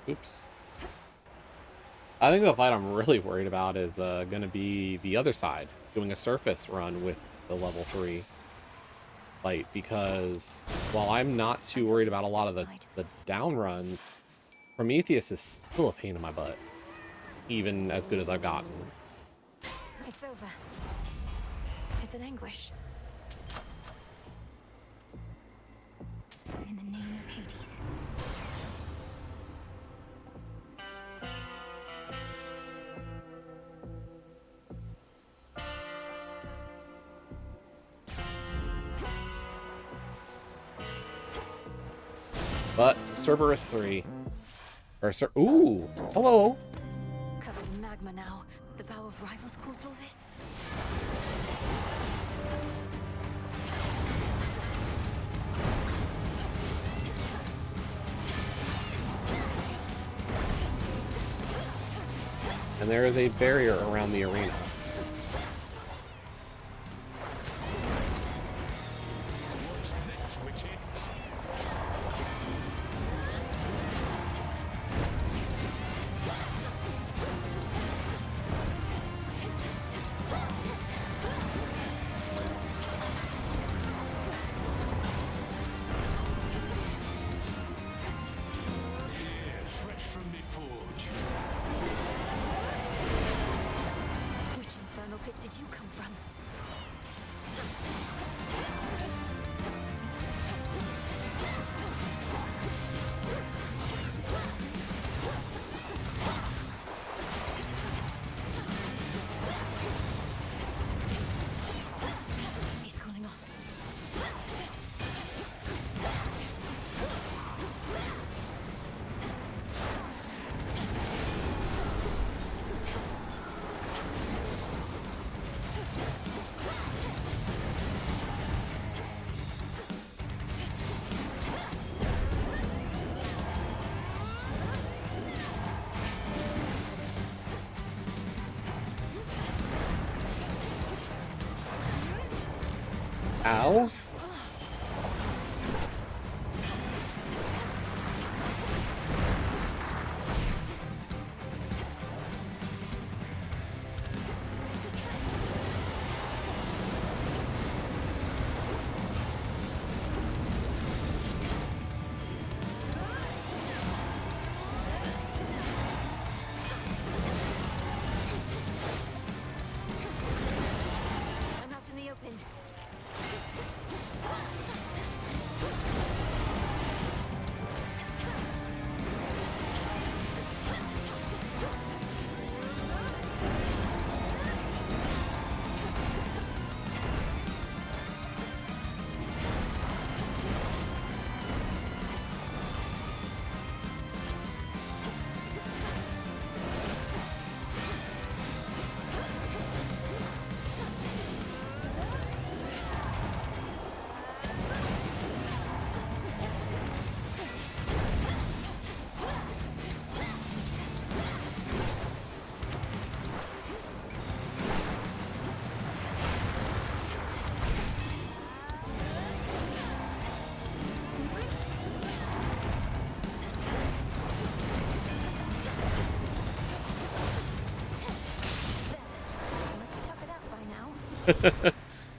Oops. I think the fight I'm really worried about is going to be the other side, doing a surface run with the level 3 fight, because while I'm not too worried about a lot of the down runs, Prometheus is still a pain in my butt, even as good as I've gotten. It's over. It's an anguish. In the name of Hades. But Cerberus 3. Or ooh! Hello! Covered in magma now. The vow of rivals caused all this? And there is a barrier around the arena. Fresh from me forge. Which infernal pit did you come from? He's cooling off. Ow. I'm out in the open.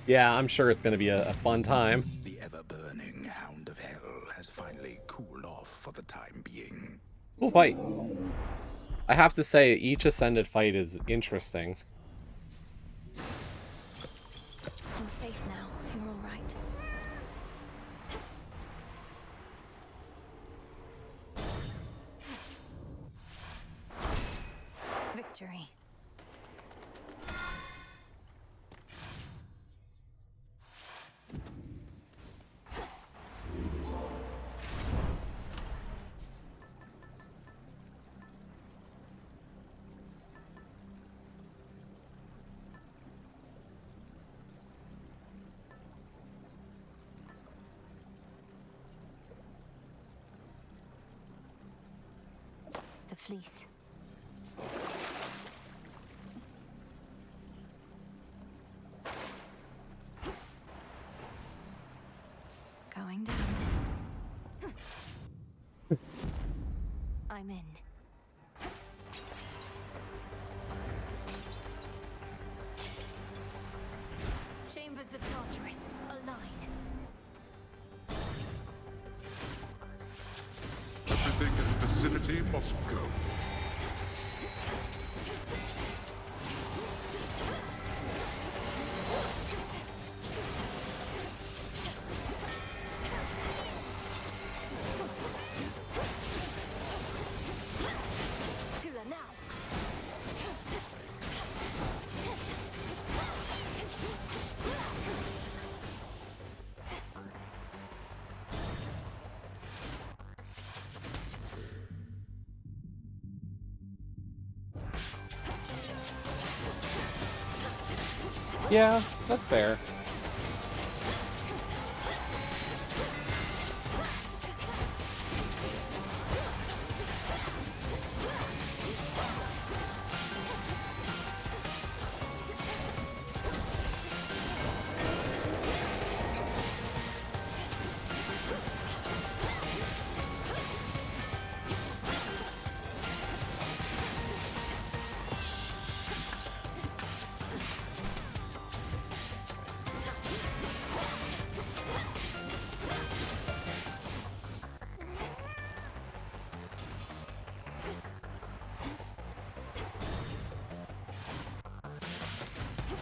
Yeah, I'm sure it's going to be a fun time. The ever-burning Hound of Hell has finally cooled off for the time being. Cool fight. I have to say, each Ascended fight is interesting. You're safe now. You're all right. Victory. The fleece. Going down. I'm in. Chambers of Tartarus, align. Everything in the vicinity must go. Tula now. Yeah, that's fair.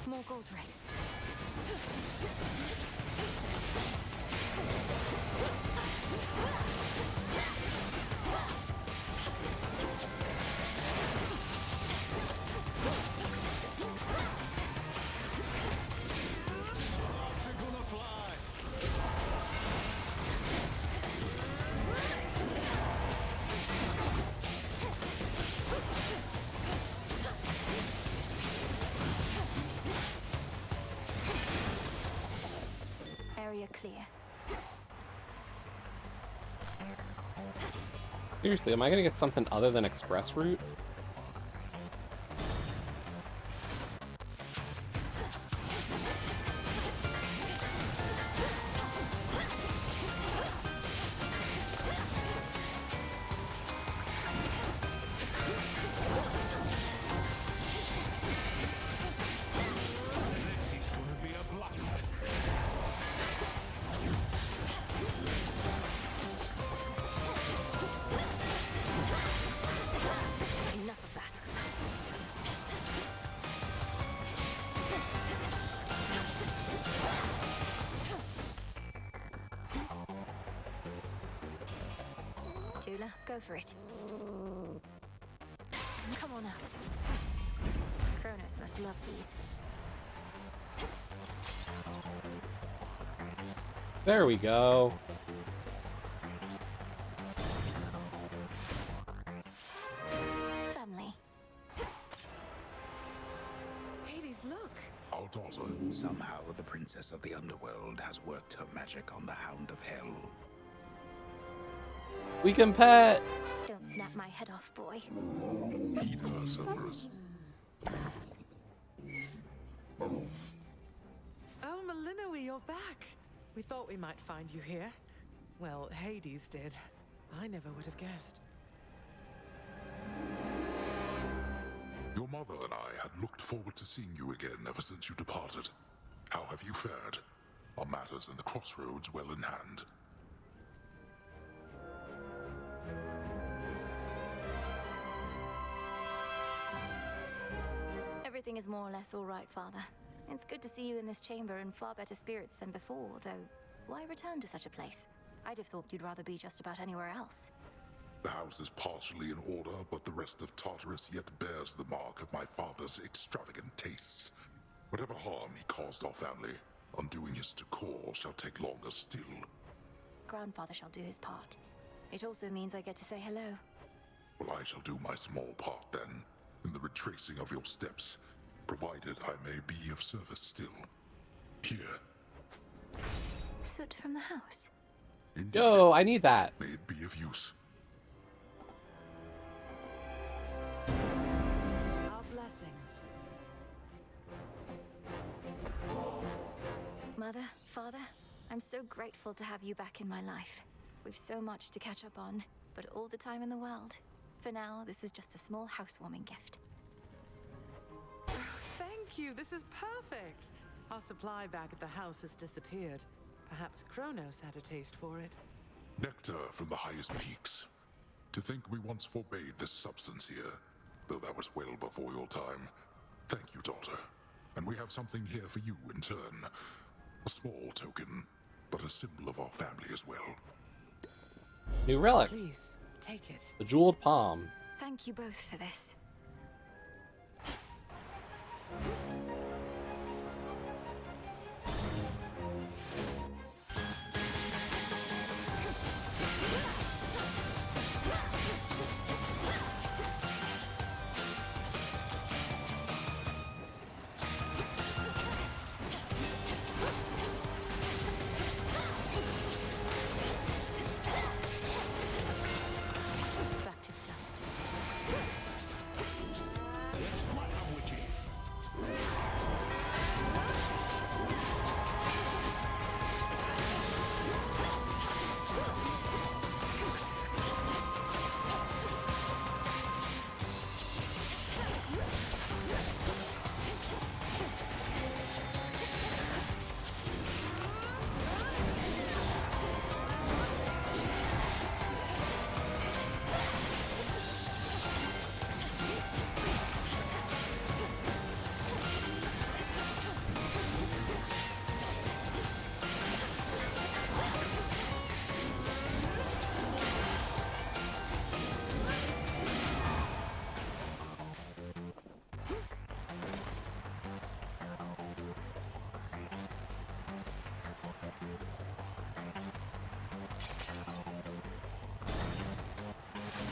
More gold race. Area clear. Seriously, am I gonna get something other than express route? This is going to be a blast. Enough of that. Tula, go for it. Come on out. Kronos must love these. There we go. Family. Hades, look! Our daughter. Somehow the princess of the underworld has worked her magic on the Hound of Hell. We can pet! Don't snap my head off, boy. Heed her, Cerberus. Oh, Malinoe, you're back. We thought we might find you here. Well, Hades did. I never would have guessed. Your mother and I had looked forward to seeing you again ever since you departed. How have you fared? Are matters in the crossroads well in hand? Everything is more or less all right, Father. It's good to see you in this chamber in far better spirits than before, though why return to such a place? I'd have thought you'd rather be just about anywhere else. The house is partially in order, but the rest of Tartarus yet bears the mark of my father's extravagant tastes. Whatever harm he caused our family, undoing his decor shall take longer still. Grandfather shall do his part. It also means I get to say hello. Well, I shall do my small part then, in the retracing of your steps, provided I may be of service still. Here. Soot from the house. Indeed. Yo, I need that. May it be of use. Our blessings. Mother, Father, I'm so grateful to have you back in my life. We've so much to catch up on, but all the time in the world. For now, this is just a small housewarming gift. Thank you, this is perfect. Our supply back at the house has disappeared. Perhaps Kronos had a taste for it. Nectar from the highest peaks. To think we once forbade this substance here, though that was well before your time. Thank you, daughter. And we have something here for you in turn. A small token, but a symbol of our family as well. New relic. Please, take it. The jeweled palm. Thank you both for this.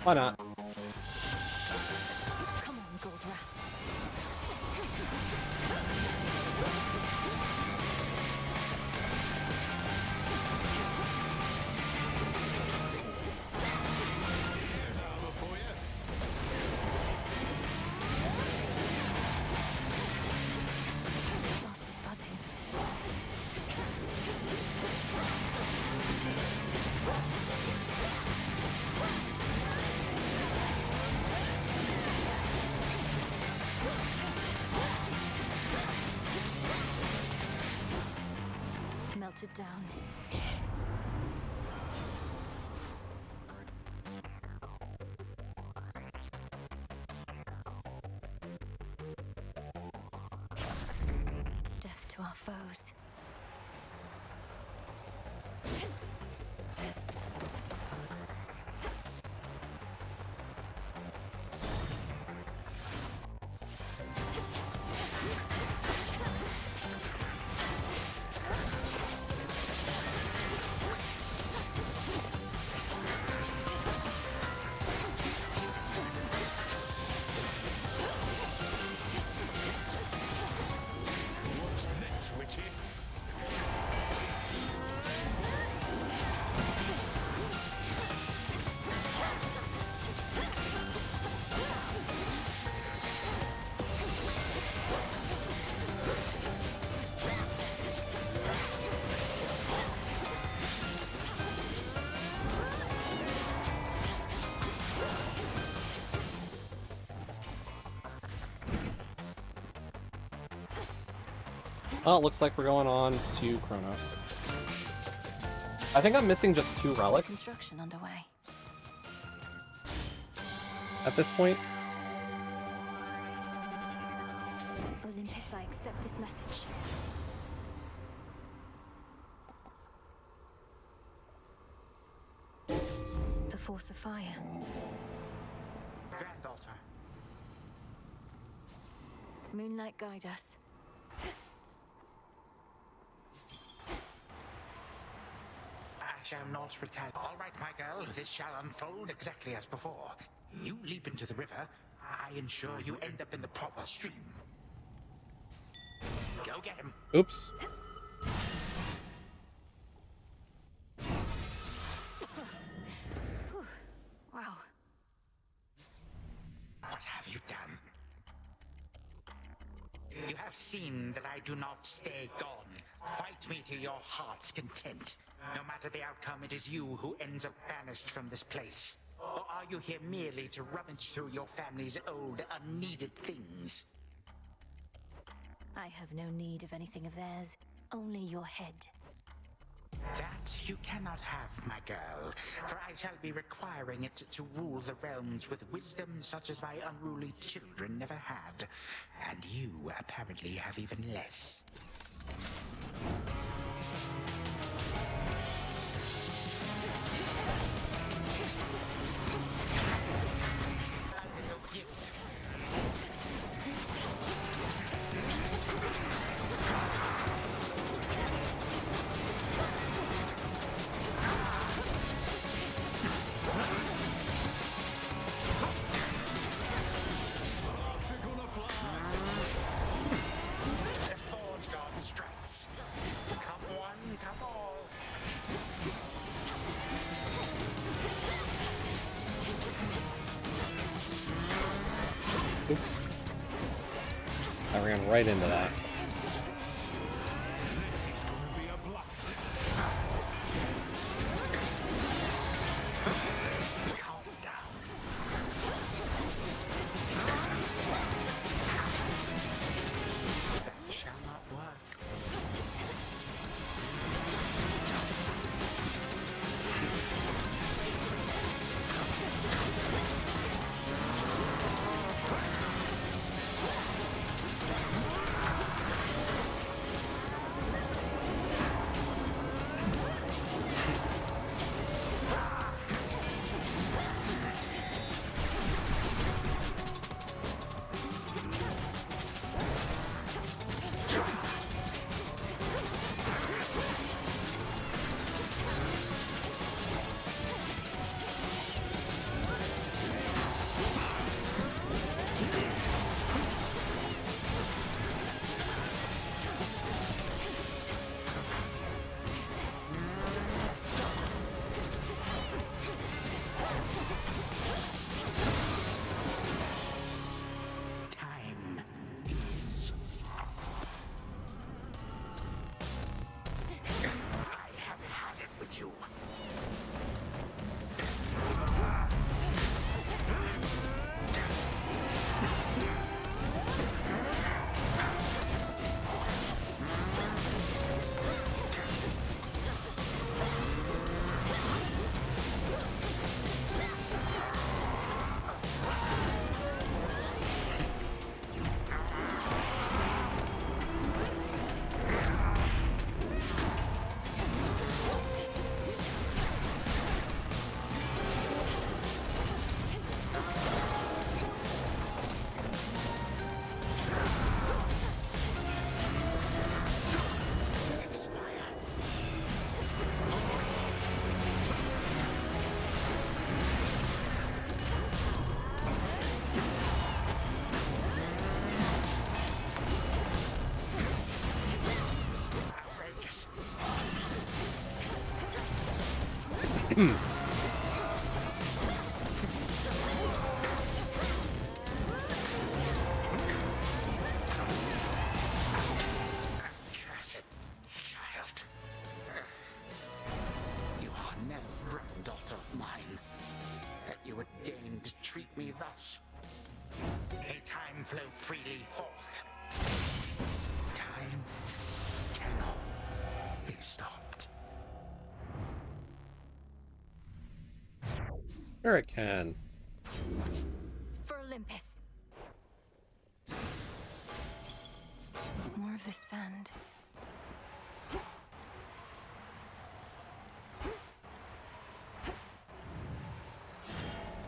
Why not? Come on, Goldrath. Here's armor for you. Lost it buzzing. Melted down. Death to our foes. What's this, witchy? Well, it looks like we're going on to Kronos. I think I'm missing just 2 relics Construction underway. at this point. Olympus, I accept this message. The force of fire. Granddaughter. Moonlight, guide us. I shall not return. All right, my girl, this shall unfold exactly as before. You leap into the river, I ensure you end up in the proper stream. Go get him. Oops. Wow. What have you done? You have seen that I do not stay gone. Fight me to your heart's content. No matter the outcome, it is you who ends up banished from this place. Or are you here merely to rummage through your family's old, unneeded things? I have no need of anything of theirs. Only your head. That you cannot have, my girl, for I shall be requiring it to rule the realms with wisdom such as my unruly children never had. And you apparently have even less. Oops. I ran right into that. This is going to be a blast. Calm down. That shall not work. Cursed child. You are no granddaughter of mine, that you would deign to treat me thus. May time flow freely forth. Time cannot be stopped. Sure it can. For Olympus. More of this sand.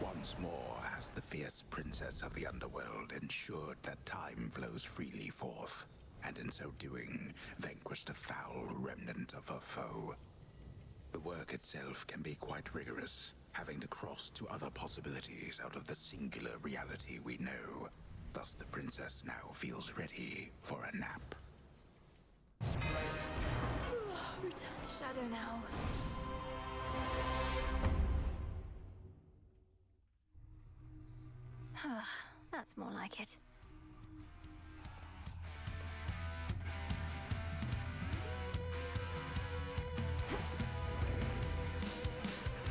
Once more has the fierce princess of the underworld ensured that time flows freely forth, and in so doing, vanquished a foul remnant of her foe. The work itself can be quite rigorous, having to cross to other possibilities out of the singular reality we know. Thus the princess now feels ready for a nap. Return to Shadow now. That's more like it.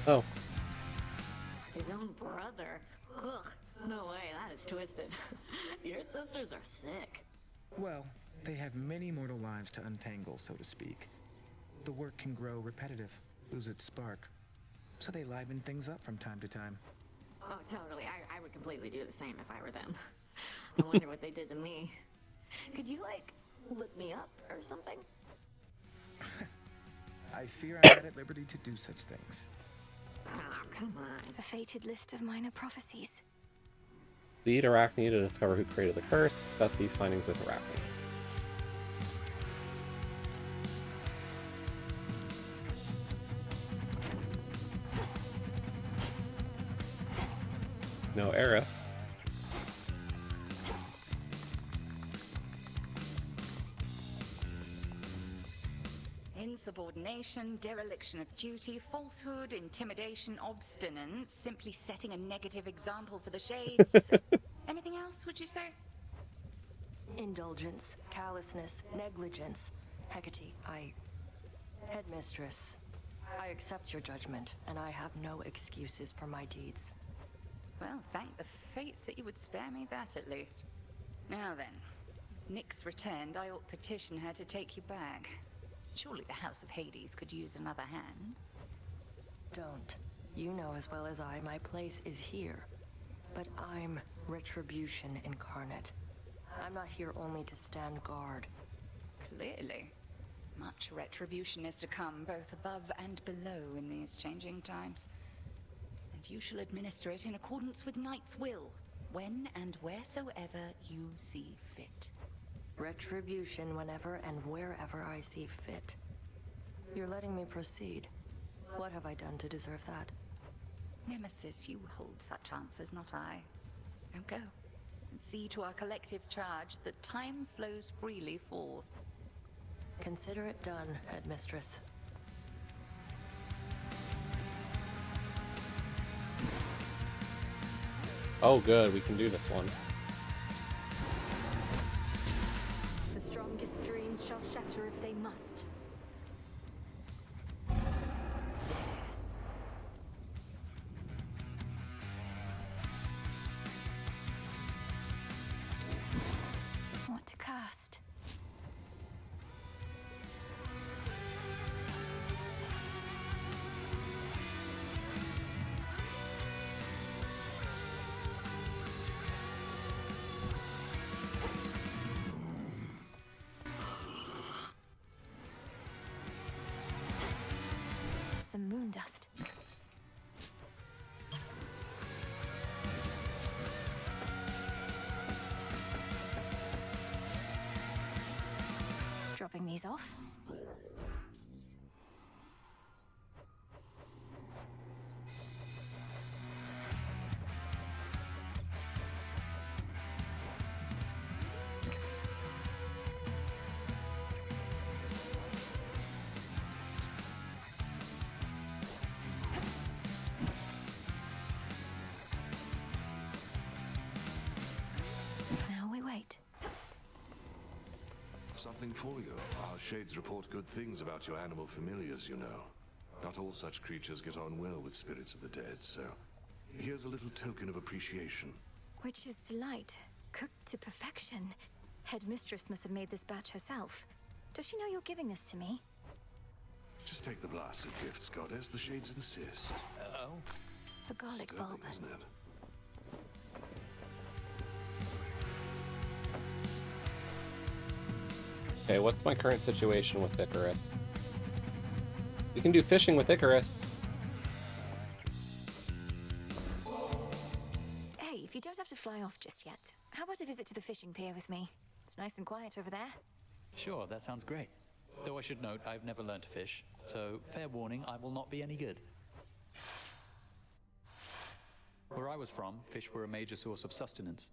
Oh. His own brother? Ugh, no way, that is twisted. Your sisters are sick. Well, they have many mortal lives to untangle, so to speak. The work can grow repetitive, lose its spark. So they liven things up from time to time. Oh, totally. I would completely do the same if I were them. I wonder what they did to me. Could you, like, look me up or something? I fear I'm not at liberty to do such things. Oh, come on. The fated list of minor prophecies. Lead Arachne to discover who created the curse. Discuss these findings with Arachne. No Eris. Insubordination, dereliction of duty, falsehood, intimidation, obstinance, simply setting a negative example for the shades. Anything else, would you say? Indulgence, callousness, negligence. Hecate, Headmistress, I accept your judgment, and I have no excuses for my deeds. Well, thank the fates that you would spare me that, at least. Now then, Nyx returned, I ought petition her to take you back. Surely the House of Hades could use another hand. Don't. You know as well as I, my place is here. But I'm retribution incarnate. I'm not here only to stand guard. Clearly. Much retribution is to come, both above and below in these changing times. And you shall administer it in accordance with Knight's will, when and wheresoever you see fit. Retribution whenever and wherever I see fit. You're letting me proceed. What have I done to deserve that? Nemesis, you hold such answers, not I. Now go, and see to our collective charge that time flows freely forth. Consider it done, Headmistress. Oh good, we can do this one. The strongest dreams shall shatter if they must. What to cast? Some moon dust. Dropping these off. something for you. Our shades report good things about your animal familiars, you know. Not all such creatures get on well with spirits of the dead, so here's a little token of appreciation. Witch's delight, cooked to perfection. Headmistress must have made this batch herself. Does she know you're giving this to me? Just take the blasted gifts, goddess. The shades insist. Oh? The garlic bulb. Isn't it? Okay, what's my current situation with Icarus? We can do fishing with Icarus. Hey, if you don't have to fly off just yet, how about a visit to the fishing pier with me? It's nice and quiet over there. Sure, that sounds great. Though I should note, I've never learned to fish, so fair warning, I will not be any good. Where I was from, fish were a major source of sustenance.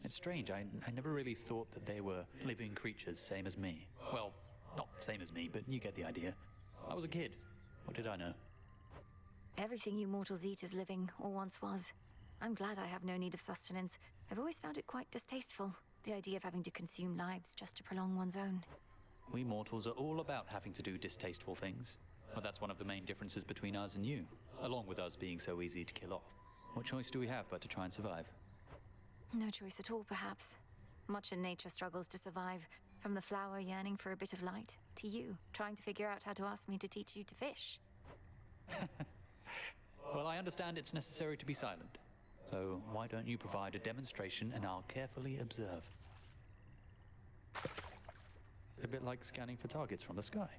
It's strange, I never really thought that they were living creatures, same as me. Well, not same as me, but you get the idea. I was a kid. What did I know? Everything you mortals eat is living, or once was. I'm glad I have no need of sustenance. I've always found it quite distasteful, the idea of having to consume lives just to prolong one's own. We mortals are all about having to do distasteful things. Well, that's one of the main differences between us and you, along with us being so easy to kill off. What choice do we have but to try and survive? No choice at all, perhaps. Much in nature struggles to survive, from the flower yearning for a bit of light, to you, trying to figure out how to ask me to teach you to fish. Well, I understand it's necessary to be silent. So why don't you provide a demonstration and I'll carefully observe. A bit like scanning for targets from the sky.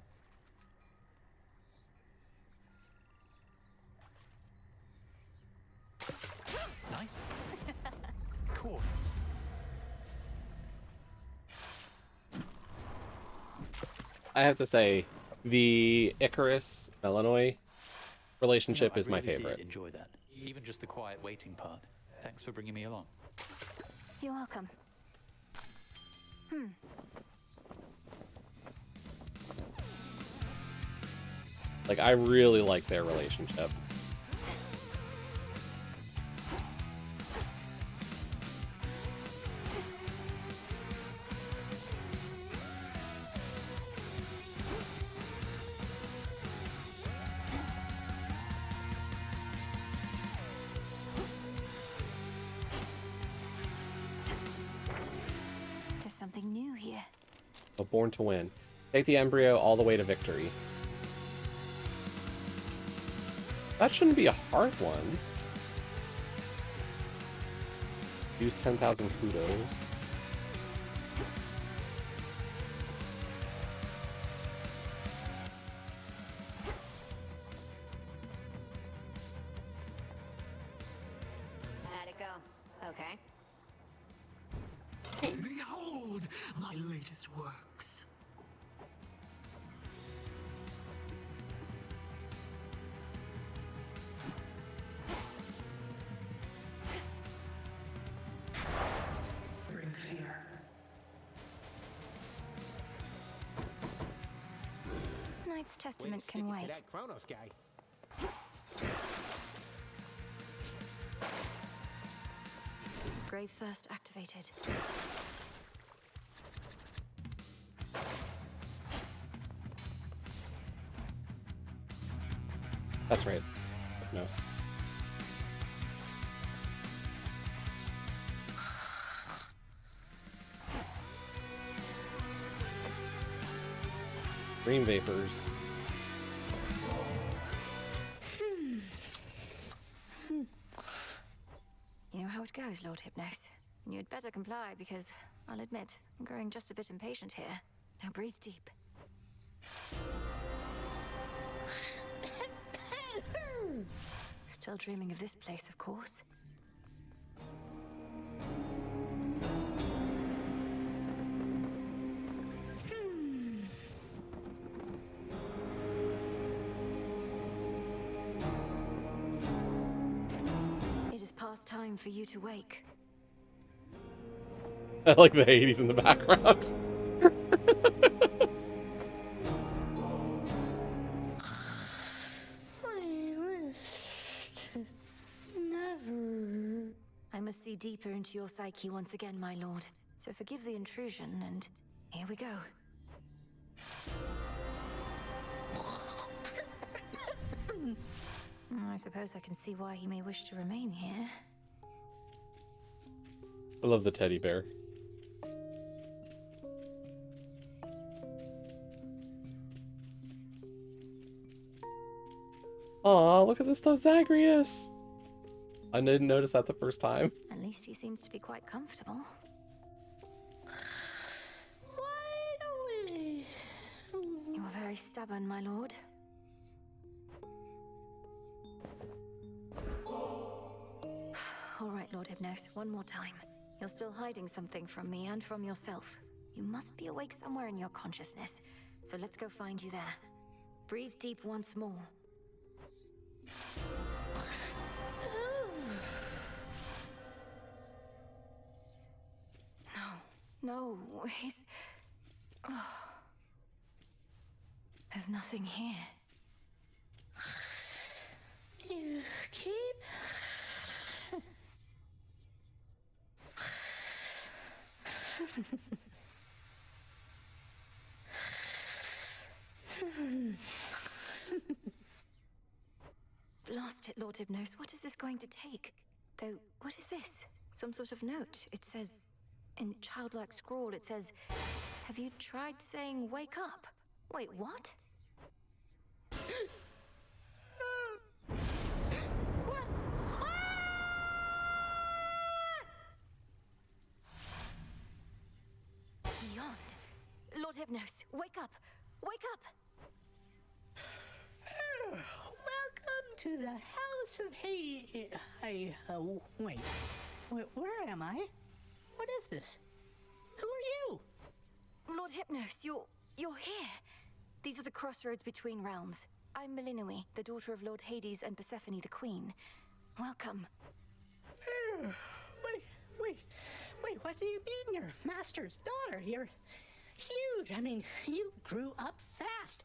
Nice. Cool. I have to say, the Icarus-Illinois relationship is my I really favorite. did enjoy that. Even just the quiet waiting part. Thanks for bringing me along. You're welcome. Like, I really like their relationship. There's something new here. But born to win. Take the embryo all the way to victory. That shouldn't be a hard one. Use 10,000 kudos. How'd it go? Okay. Behold my latest works. Bring fear. Knight's Testament can wait. That Kronos guy. Grave Thirst activated. That's right. Hypnos. Green vapors. You know how it goes, Lord Hypnos. And you'd better comply because, I'll admit, I'm growing just a bit impatient here. Now breathe deep. Still dreaming of this place, of course. It is past time for you to wake. I like the Hades in the background. I must see deeper into your psyche once again, my lord. So forgive the intrusion, and here we go. I suppose I can see why he may wish to remain here. I love the teddy bear. Aw, look at this stuff, Zagreus! I didn't notice that the first time. At least he seems to be quite comfortable. You are very stubborn, my lord. All right, Lord Hypnos, one more time. You're still hiding something from me and from yourself. You must be awake somewhere in your consciousness. So let's go find you there. Breathe deep once more. No, he's... Oh. There's nothing here. You keep... Blast it, Lord Hypnos. What is this going to take? Though, what is this? Some sort of note. It says... In childlike scrawl, it says... Have you tried saying wake up? Wait, what? Beyond. Lord Hypnos, wake up! Wake up! Welcome to the House of wait. Where am I? What is this? Who are you? Lord Hypnos, you're here. These are the crossroads between realms. I'm Melinoi, the daughter of Lord Hades and Persephone the Queen. Welcome. Wait, what do you mean you're Master's daughter? You're huge. I mean, you grew up fast.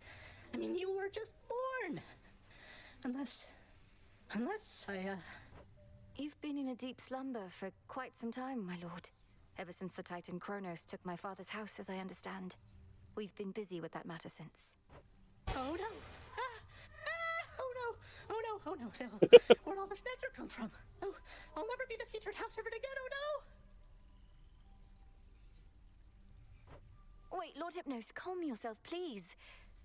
I mean, you were just born. Unless I, You've been in a deep slumber for quite some time, my lord. Ever since the Titan Kronos took my father's house, as I understand. We've been busy with that matter since. Oh no! Oh no! Where'd all this nectar come from? Oh, I'll never be the featured house servant again, oh no! Wait, Lord Hypnos, calm yourself, please.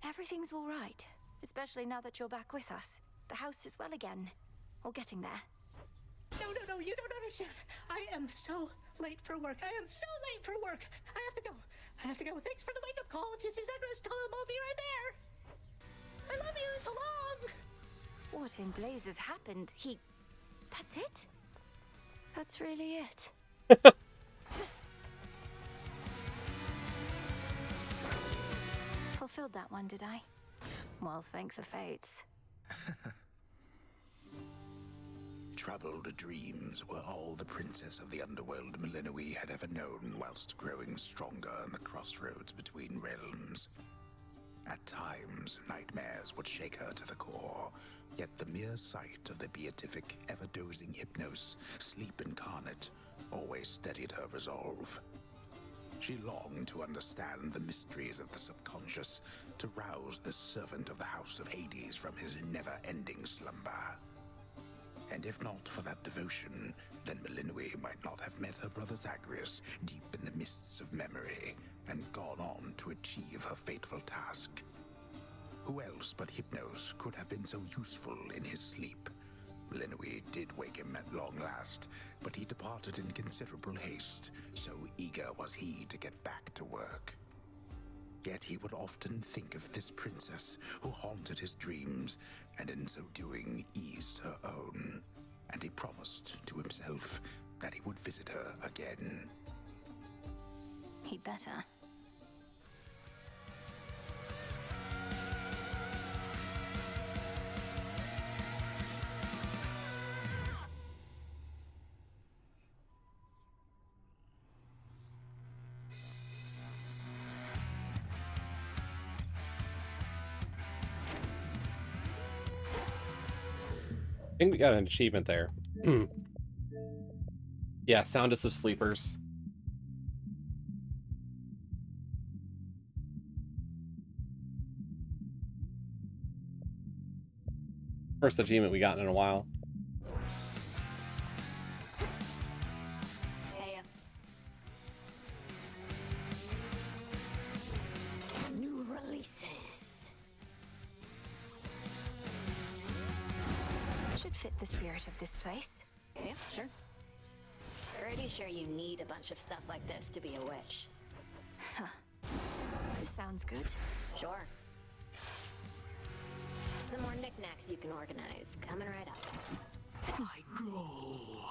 Everything's all right. Especially now that you're back with us. The house is well again. Or getting there. No, you don't understand. I am so late for work. I am so late for work. I have to go. Thanks for the wake-up call. If you see Zagreus, tell him I'll be right there. I love you, so long. What in blazes happened? That's it? That's really it. Fulfilled that one, did I? Well, thank the fates. Troubled dreams were all the princess of the underworld Melinoi had ever known whilst growing stronger in the crossroads between realms. At times, nightmares would shake her to the core, yet the mere sight of the beatific, ever-dozing Hypnos, sleep incarnate, always steadied her resolve. She longed to understand the mysteries of the subconscious, to rouse the servant of the House of Hades from his never-ending slumber. And if not for that devotion, then Melinoi might not have met her brother Zagreus deep in the mists of memory and gone on to achieve her fateful task. Who else but Hypnos could have been so useful in his sleep? Melinoi did wake him at long last, but he departed in considerable haste, so eager was he to get back to work. Yet he would often think of this princess who haunted his dreams, and in so doing eased her own. And he promised to himself that he would visit her again. He'd better. I think we got an achievement there. Yeah, Soundest of Sleepers. First achievement we gotten in a while. Hey. New releases. Should fit the spirit of this place. Yeah, sure. Pretty sure you need a bunch of stuff like this to be a witch. This sounds good. Sure. Some more knickknacks you can organize. Coming right up. My goal.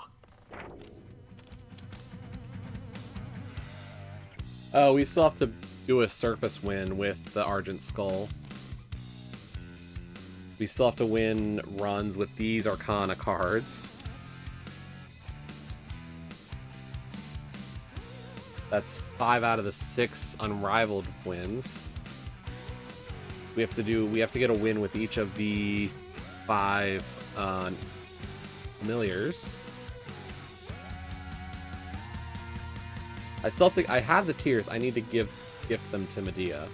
Oh, we still have to do a surface win with the Argent Skull. We still have to win runs with these Arcana cards. That's 5 out of the 6 unrivaled wins. We have to get a win with each of the 5 familiars. I still think I have the tiers. I need to gift them to Medea.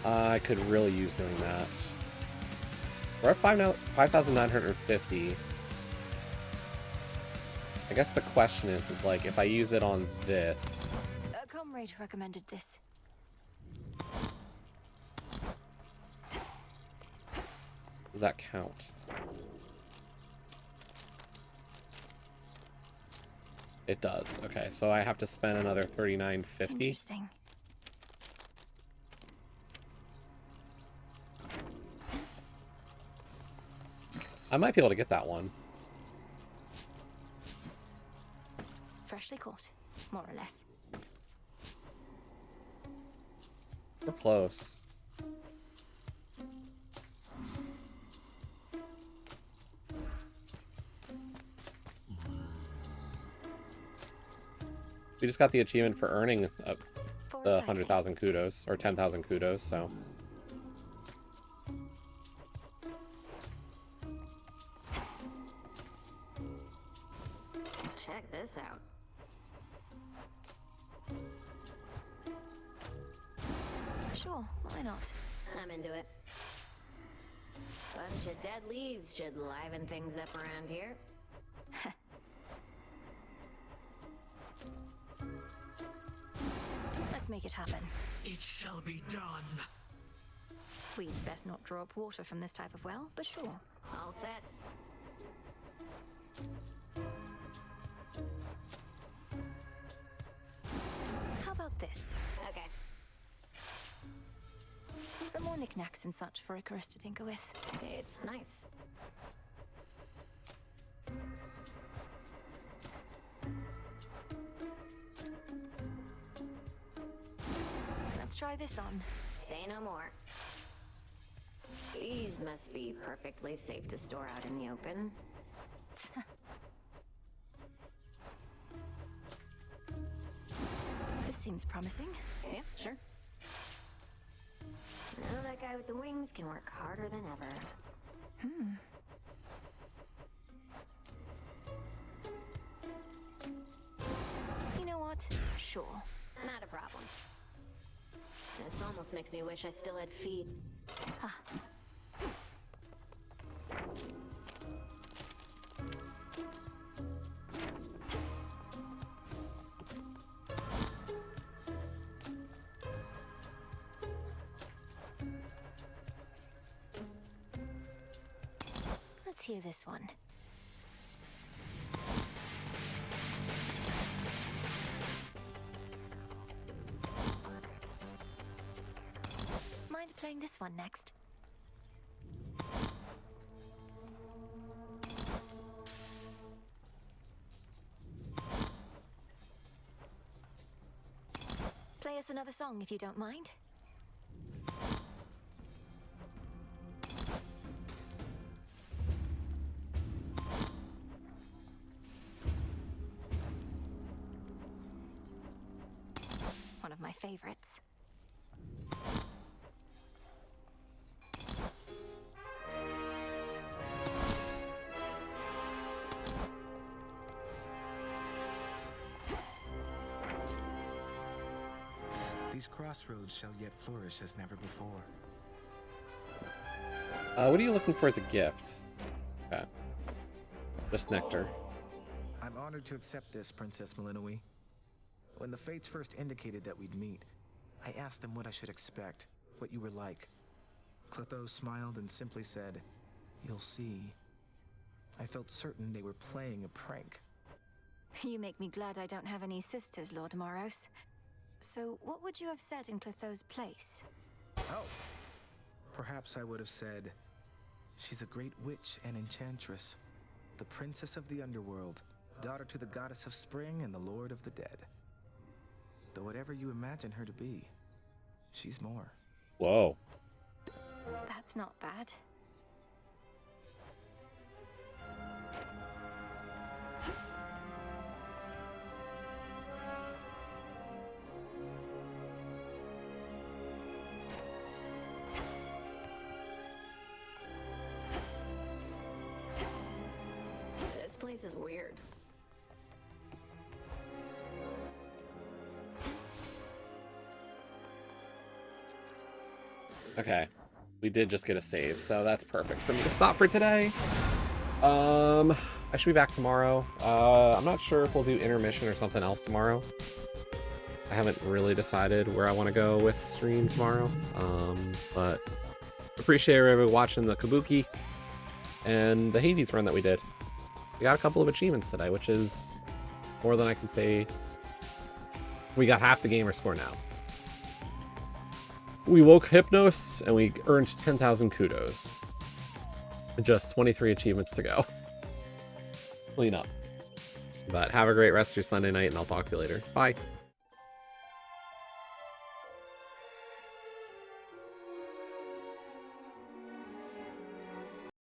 I could really use doing that. We're at 5,950. I guess the question is like, if I use it on this... A comrade recommended this. Does that count? It does. Okay, so I have to spend another 39.50. Interesting. I might be able to get that one. Freshly caught, more or less. We're close. We just got the achievement for earning the 100,000 kudos, or 10,000 kudos, so... Check this out. Sure, why not? I'm into it. Bunch of dead leaves should liven things up around here. Let's make it happen. It shall be done. We'd best not draw up water from this type of well, but sure. All set. How about this? Okay. Some more knickknacks and such for Icarus to tinker with. It's nice. Let's try this on. Say no more. These must be perfectly safe to store out in the open. This seems promising. Yeah, sure. Now that guy with the wings can work harder than ever. You know what? Sure. Not a problem. This almost makes me wish I still had feet. Ah. Let's hear this one. Mind playing this one next? Play us another song if you don't mind. One of my favorites. These crossroads shall yet flourish as never before. What are you looking for as a gift? Okay. Just nectar. I'm honored to accept this, Princess Malinois. When the Fates first indicated that we'd meet, I asked them what I should expect, what you were like. Clotho smiled and simply said, "You'll see." I felt certain they were playing a prank. You make me glad I don't have any sisters, Lord Moros. So, what would you have said in Clotho's place? Oh! Perhaps I would have said, "She's a great witch and enchantress, the princess of the underworld, daughter to the goddess of spring and the lord of the dead. Though whatever you imagine her to be, she's more." Whoa. That's not bad. This place is weird. Okay. We did just get a save, so that's perfect for me to stop for today. I should be back tomorrow. I'm not sure if we'll do intermission or something else tomorrow. I haven't really decided where I want to go with stream tomorrow. But appreciate everybody watching the Cabookey and the Hades run that we did. We got a couple of achievements today, which is more than I can say. We got half the gamer score now. We woke Hypnos, and we earned 10,000 kudos. Just 23 achievements to go. Clean up. But have a great rest of your Sunday night, and I'll talk to you later. Bye.